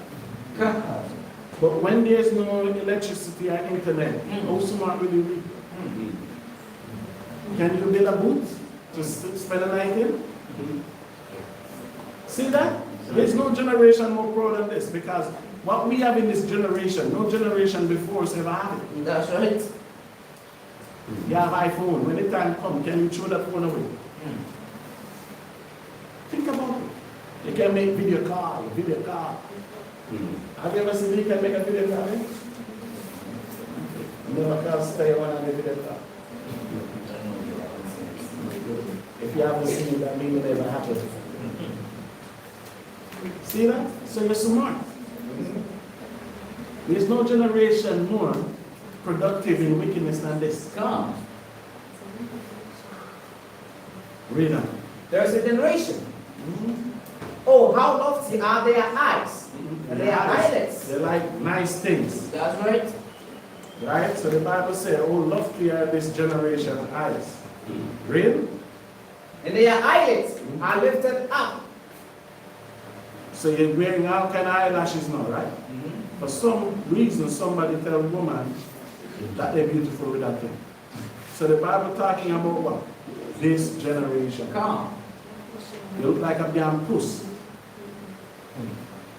But when there's no electricity or internet, how smart will you be? Can you build a booth to spend a night in? See that? There's no generation more proud than this, because what we have in this generation, no generation before us ever had it. That's right. You have iPhone. When the time comes, can you throw that phone away? Think about it. You can make video call. Have you ever seen you can make a video call? Never can stay on a video call. If you haven't seen it, that means it never happened. See that? So you're smart. There's no generation more productive in wickedness than this. Read on. There's a generation. Oh, how lofty are their eyes, and their eyelids. They like nice things. That's right. Right? So the Bible says, oh, lofty are this generation's eyes. Read. And their eyelids are lifted up. So you're wearing all kind of eyelashes now, right? For some reason, somebody tell a woman that they're beautiful with that thing. So the Bible talking about what? This generation. You look like a damn puss.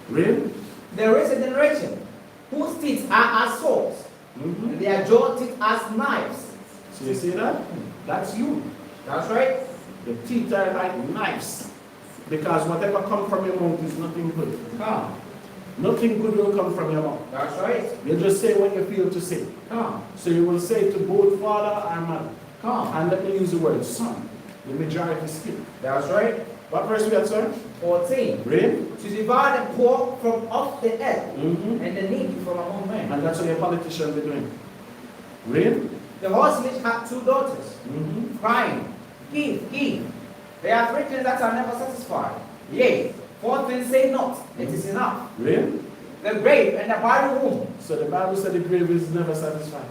Read. There is a generation whose teeth are as swords, and their jaw teeth as knives. So you see that? That's you. That's right. The teeth are like knives. Because whatever comes from your mouth is nothing good. Nothing good will come from your mouth. That's right. You just say what you feel to say. So you will say to both father and mother. And let me use the word son. The majority speak. That's right. What verse we at, sir? 14. Read. To divide the poor from off the earth, and the needy from among men. And that's what your politicians are doing. Read. The horsemaid had 2 daughters, crying, give, give. There are 3 things that are never satisfied. Yea, 4 things say not, it is enough. Read. The grave and the barren womb. So the Bible said the grave is never satisfied.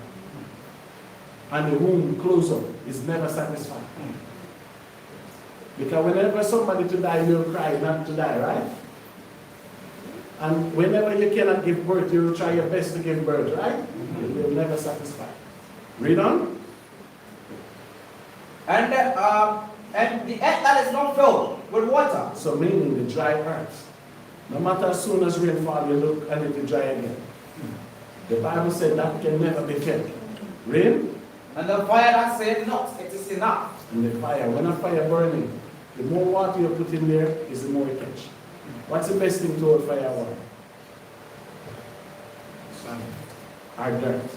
And the womb closed up is never satisfied. Because whenever somebody to die, you'll cry not to die, right? And whenever you cannot give birth, you'll try your best to give birth, right? You'll never satisfy. Read on. And the earth that is not filled with water. So meaning the dry earth. No matter as soon as rainfall, you look and it will dry again. The Bible said that can never be filled. Read. And the fire that said not, it is enough. And the fire, when a fire burning, the more water you put in there is the more it catch. What's the best thing to hold fire water? Sand or dirt.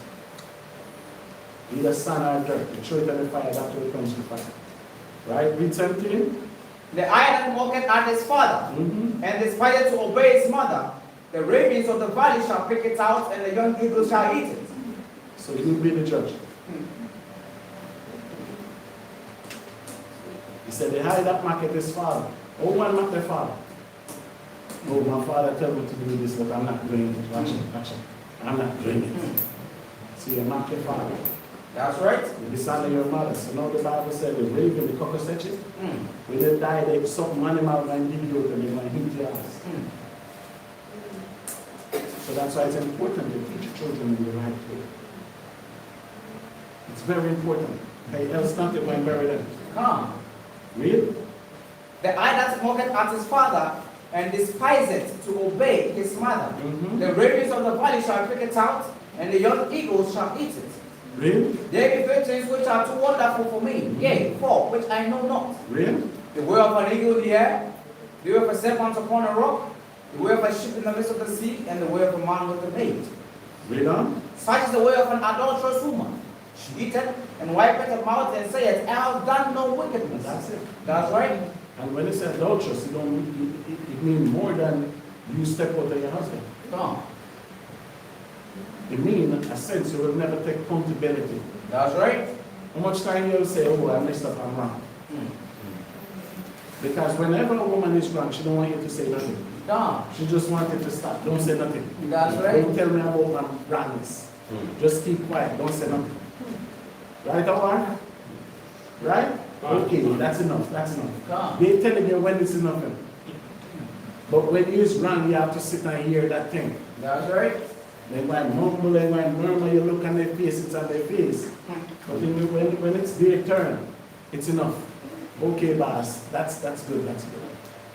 Either sand or dirt. You throw it on the fire, that will quench the fire. Right? Read 17. The eye that mocketh at his father, and desired to obey his mother, the ravens of the valley shall pick it out, and the young eagles shall eat it. So you will be the judge. He said, the eye that mocketh his father. Oh, man mock their father. Oh, my father told me to do this, but I'm not doing it. Watch it, watch it. I'm not doing it. So you mock your father. That's right. You dishonor your mother. So now the Bible said the raven, the cockroaches, when they die, they some animal and dig you out and they might hit your ass. So that's why it's important to teach children in the right way. It's very important. Hey, else not they won't bury them. Come. Read. The eye that mocketh at his father and despiseth to obey his mother. The ravens of the valley shall pick it out, and the young eagles shall eat it. Read. There be things which are too wonderful for me, yea, for which I know not. Read. The way of an eagle in the air, the way of a serpent upon a rock, the way of a ship in the midst of the sea, and the way of a man with a maid. Read on. Such is the way of an adulterous woman. She eateth and wipeth her mouth and saith, I have done no wickedness. That's it. That's right. And when it says adulterous, it means more than you step out of your husband. Come. It means a sense you will never take accountability. That's right. How much time you'll say, oh, I messed up, I'm wrong. Because whenever a woman is wrong, she don't want you to say nothing. Come. She just wants you to stop. Don't say nothing. That's right. Don't tell me about my wrongness. Just keep quiet. Don't say nothing. Right, Awar? Right? Okay, that's enough. That's enough. Come. They telling you when it's enough. But when it's wrong, you have to sit and hear that thing. That's right. They might mumble, they might murmur, you look on their face, it's on their face. But when it's their turn, it's enough. Okay, boss, that's good, that's good.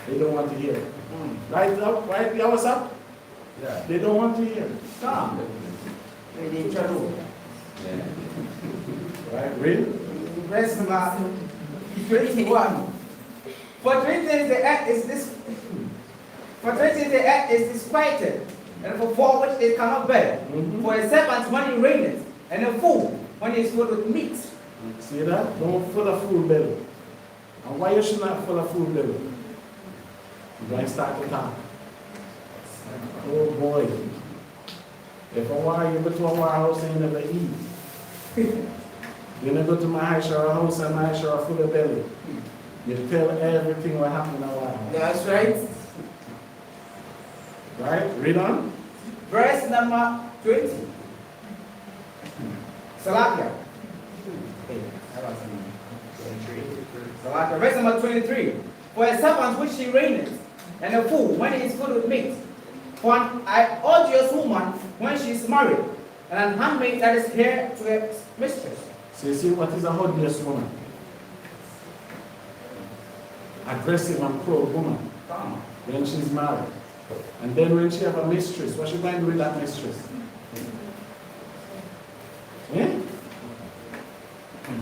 They don't want to hear it. Right up, right? Yeah, what's up? Yeah. They don't want to hear it. Come. They need trouble. Right? Read. Verse number 21. For 20 days the earth is this. For 20 days the earth is disquieted, and for 4 which it cannot bear. For a serpent when he reigneth, and a fool when he is filled with meat. See that? Don't full of fool belly. And why you should not full of fool belly? You're going to start to talk. Oh boy. If I want you go to a house and you never eat. You never go to my house and my house full of belly. You tell everything what happened in our house. That's right. Right? Read on. Verse number 20. Salakia. Salakia. Verse number 23. For a serpent which he reigneth, and a fool when he is filled with meat. For an odious woman when she is married, and an handmaid that is heir to her mistress. So you see what is a odious woman? Aggressive and cruel woman. When she's married. And then when she have a mistress, what she going to do with that mistress? Eh?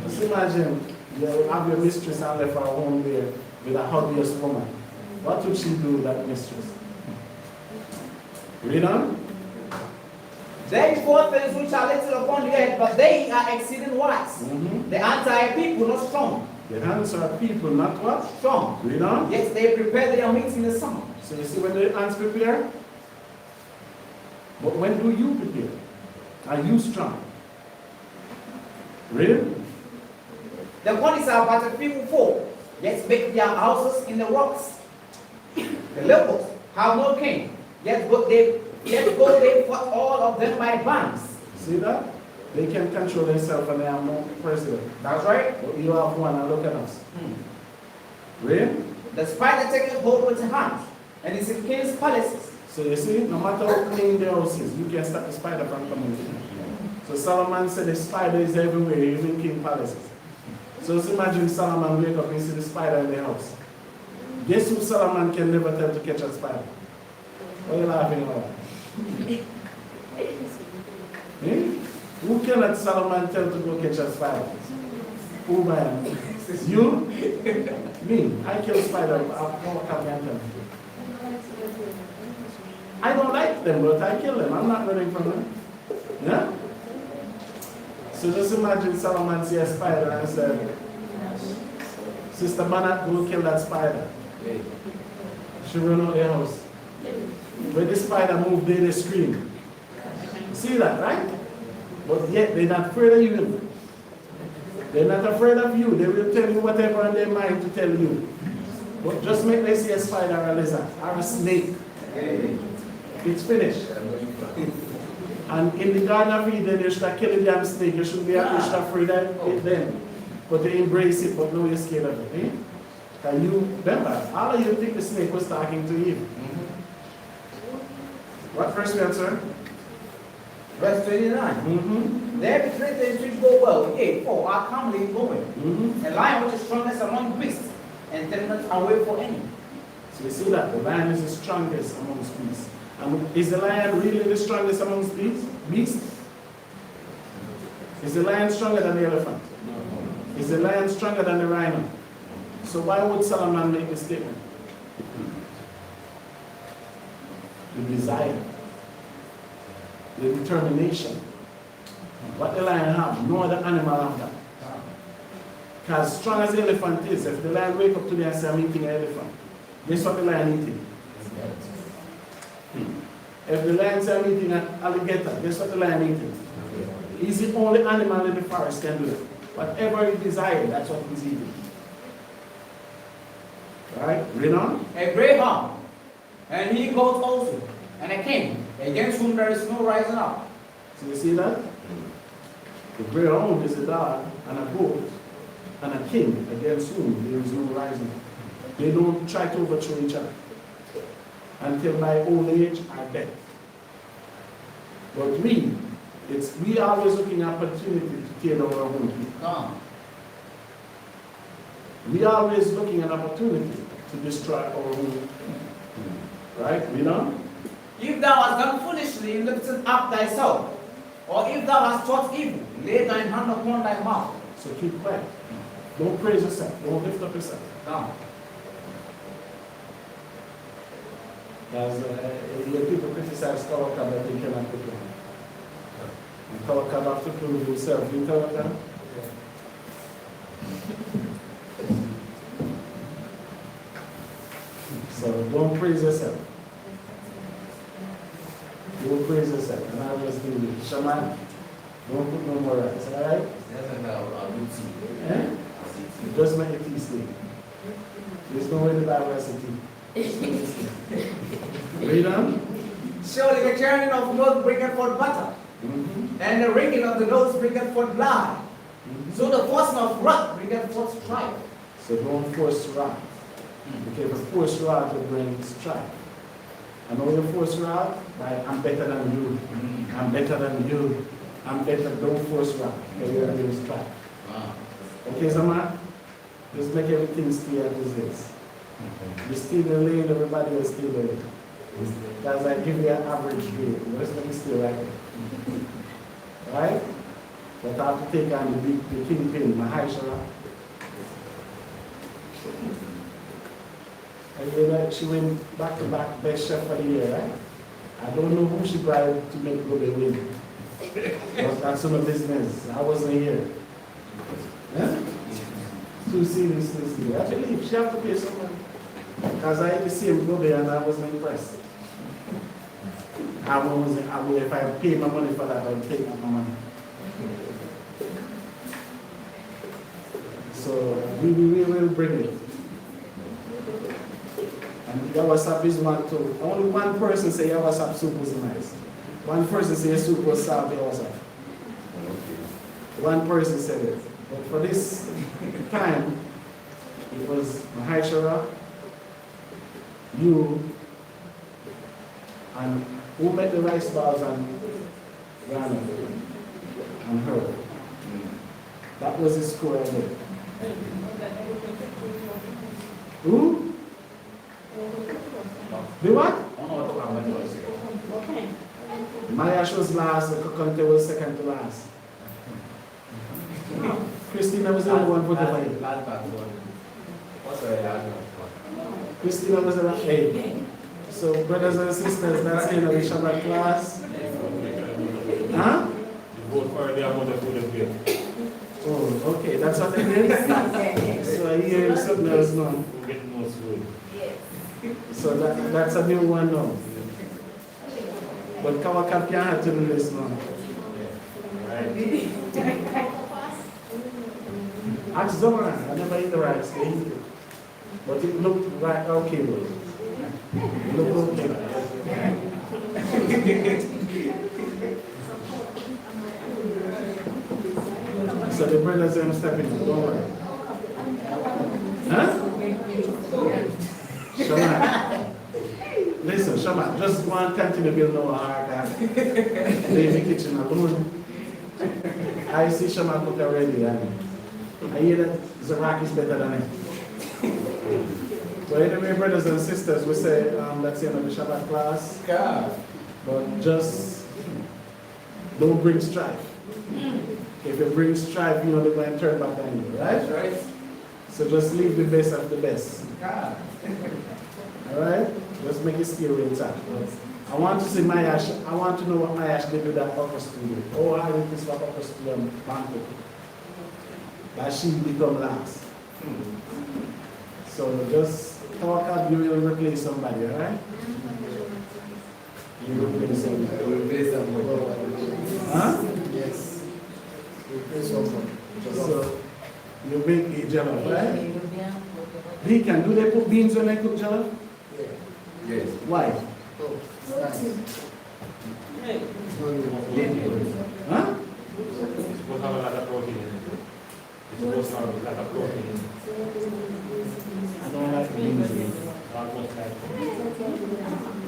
Just imagine you have your mistress and left her home there with a odious woman. What would she do with that mistress? Read on. There is 4 things which are little upon the earth, but they are exceeding wise. The ants are a people, not strong. The ants are people, not what? Strong. Read on. Yes, they prepare their meat in the summer. So you see when the ants prepare? But when do you prepare? Are you strong? Read. The bodies are but a few folk, yet make their houses in the rocks. The leopards have no king, yet go they for all of them by bands. See that? They can control themselves and they have no president. That's right. But you have one and look at us. Read. The spider taketh hold with his hand, and is in king's palaces. So you see, no matter how clean the house is, you can stop the spider from coming in. So Solomon said the spider is everywhere, even in king palaces. So just imagine Solomon wake up and see the spider in the house. Guess who Solomon can never tell to catch a spider? What are you laughing about? Who cannot Solomon tell to go catch a spider? Who, man? You? Me. I kill spider. I don't like them, but I kill them. I'm not running from them. Yeah? So just imagine Solomon see a spider and said, Sister Banat, go kill that spider. She run out the house. When the spider move, they scream. See that, right? But yet they're not afraid of you. They're not afraid of you. They will tell you whatever on their mind to tell you. But just make them see a spider or a lizard or a snake. It's finished. And in the Garden of Eden, you should have killed the damn snake. You shouldn't be afraid of it then. But they embrace it, but no, you're scared of it. Can you remember? All of you think the snake was talking to you. What verse we answer? Verse 29. Mm-hmm. There be three things which go well, yea, four are commonly going. Mm-hmm. A lion which is strongest among beasts, and turneth away for any. So you see that the lion is the strongest amongst beasts. And is the lion really the strongest amongst beasts? Is the lion stronger than the elephant? No. Is the lion stronger than the rhino? So why would Solomon make this statement? The desire, the determination. What the lion have, no other animal have that. Because strong as the elephant is, if the lion wake up today and say, I'm eating an elephant, guess what the lion eating? If the lion say, I'm eating an alligator, guess what the lion eating? He's the only animal in the forest can do it. Whatever he desires, that's what he's eating. Right? Read on. A brave hound, and he goes also, and a king, against whom there is no rising up. So you see that? The greyhound is a dog and a goat and a king against whom there is no rising. They don't try to overthrow each other until by old age or death. But we always looking at opportunity to tear down our home. We always looking at opportunity to destroy our home. Right? You know? If thou hast done foolishly, lifted up thyself, or if thou hast taught evil, lay thine hand upon thy mouth. So keep quiet. Don't praise yourself. Don't lift up yourself. No. Because people criticize Kawakab that they cannot put on. And Kawakab have to prove himself. You Kawakab? So don't praise yourself. Don't praise yourself. And I just do it. Shaman, don't put no more rights. Alright? Eh? Just make it easy. There's no way the Bible has a tea. Read on. Surely the churning of milk bringeth forth butter, and the wringing of the nose bringeth forth blood. So the forcing of wrath bringeth forth strife. So don't force wrath. Because if you force wrath, it brings strife. I know you force wrath, like I'm better than you. I'm better than you. I'm better. Don't force wrath. Because you're going to strife. Okay, Zama? Just make everything stay as it is. You steal the lane, everybody will steal the lane. That's like give you an average grade. Let's make it stay right there. Right? But I have to take on the kingpin, Mahishara. And you know, she went back to back best chef for the year, right? I don't know who she bribed to make Gobe win. But that's none of business. I wasn't here. Yeah? Too serious this year. I believe she have to pay some money. Because I had the same Gobe and I wasn't impressed. If I pay my money for that, I would take my money. So we will bring it. And Yahawah is one too. Only one person say Yahawah soup was nice. One person say soup was sour Yahawah. One person said it. But for this time, it was Mahishara, you, and who made the rice balls and Rana and her. That was the score of it. Who? The what? Mayash was last, the Kokonte was second to last. Christina was the only one put the money. Christina was the last. Hey. So, brothers and sisters, that's the end of the Shabbat class. Huh? Oh, okay, that's what it is? So I hear something else now. So that's a new one now. But Kawakab can't have to do this now. Ask Zoran, I never eat the rice, they eat it. But it looked right, okay, though. It looked okay. So the brothers are stepping in, don't worry. Huh? Shaman. Listen, Shaman. Shama, just go and continue building our heart and leave the kitchen alone. I see Shama cook already, and I hear that Zarak is better than him. So anyway, brothers and sisters, we say that's the end of the Shabbat class. But just don't bring strife. If you bring strife, you know they're going to turn back on you, right? Right. So just leave the best of the best. Alright? Just make it still intact. I want to see Mayash. I want to know what Mayash did with that upper studio. Oh, I did this for upper studio banquet. That she become last. So just talk up, you will replace somebody, alright? You will replace somebody. We will play some Huh? Yes. We pray someone. So you make a jollof, right? He can do they put beans when they cook jollof? Yeah. Yes. Why? Oh, it's nice. Huh? It's supposed to have a lot of protein in it. It's supposed to have a lot of protein in it. I don't like beans. Almost like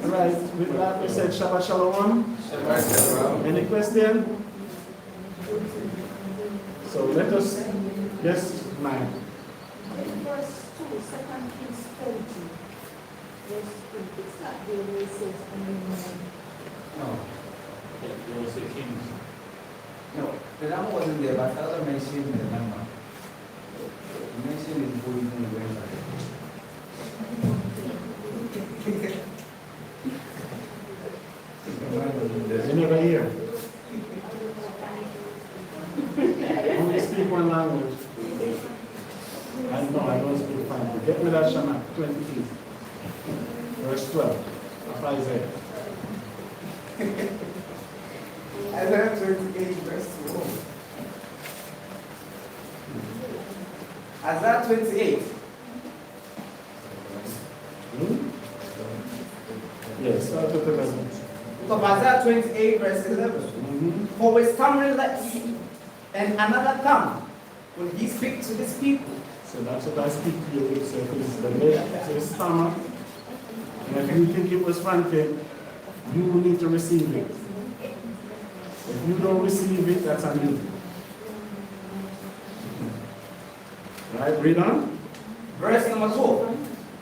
Alright, with that we said Shabbat Shalom. Any question? So let us, yes, ma'am. Verse 2, 2 Kings 20. Verse 2. It's not there where it says, No. there was the kings. No. The number wasn't there, but other mentioned the number. The mention is going on the website. You never hear. Only speak one language. I know, I don't speak Spanish. Get me that Shema, 20 feet. Verse 12 of Isaiah. Isaiah 28, verse 2. Isaiah 28. Yes, start with 11. So Isaiah 28, verse 11. For with stammering lips and another tongue will he speak to his people. So that's what I speak to you with. So it's the lip, so it's stomach. And if you think it was frantic, you will need to receive it. If you don't receive it, that's on you. Right, read on. Verse number 12.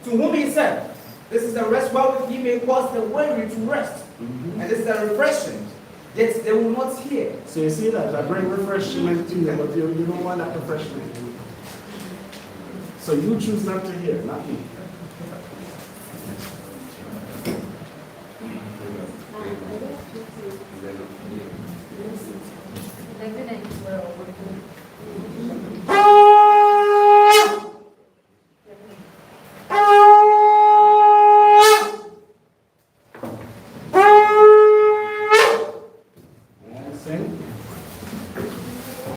To whom he said, this is the rest wherewith ye may cause the weary to rest. And this is the refreshing, yet they will not hear. So you see that? I bring refreshment to you, but you don't want that refreshment. So you choose not to hear, not me. Like the next world.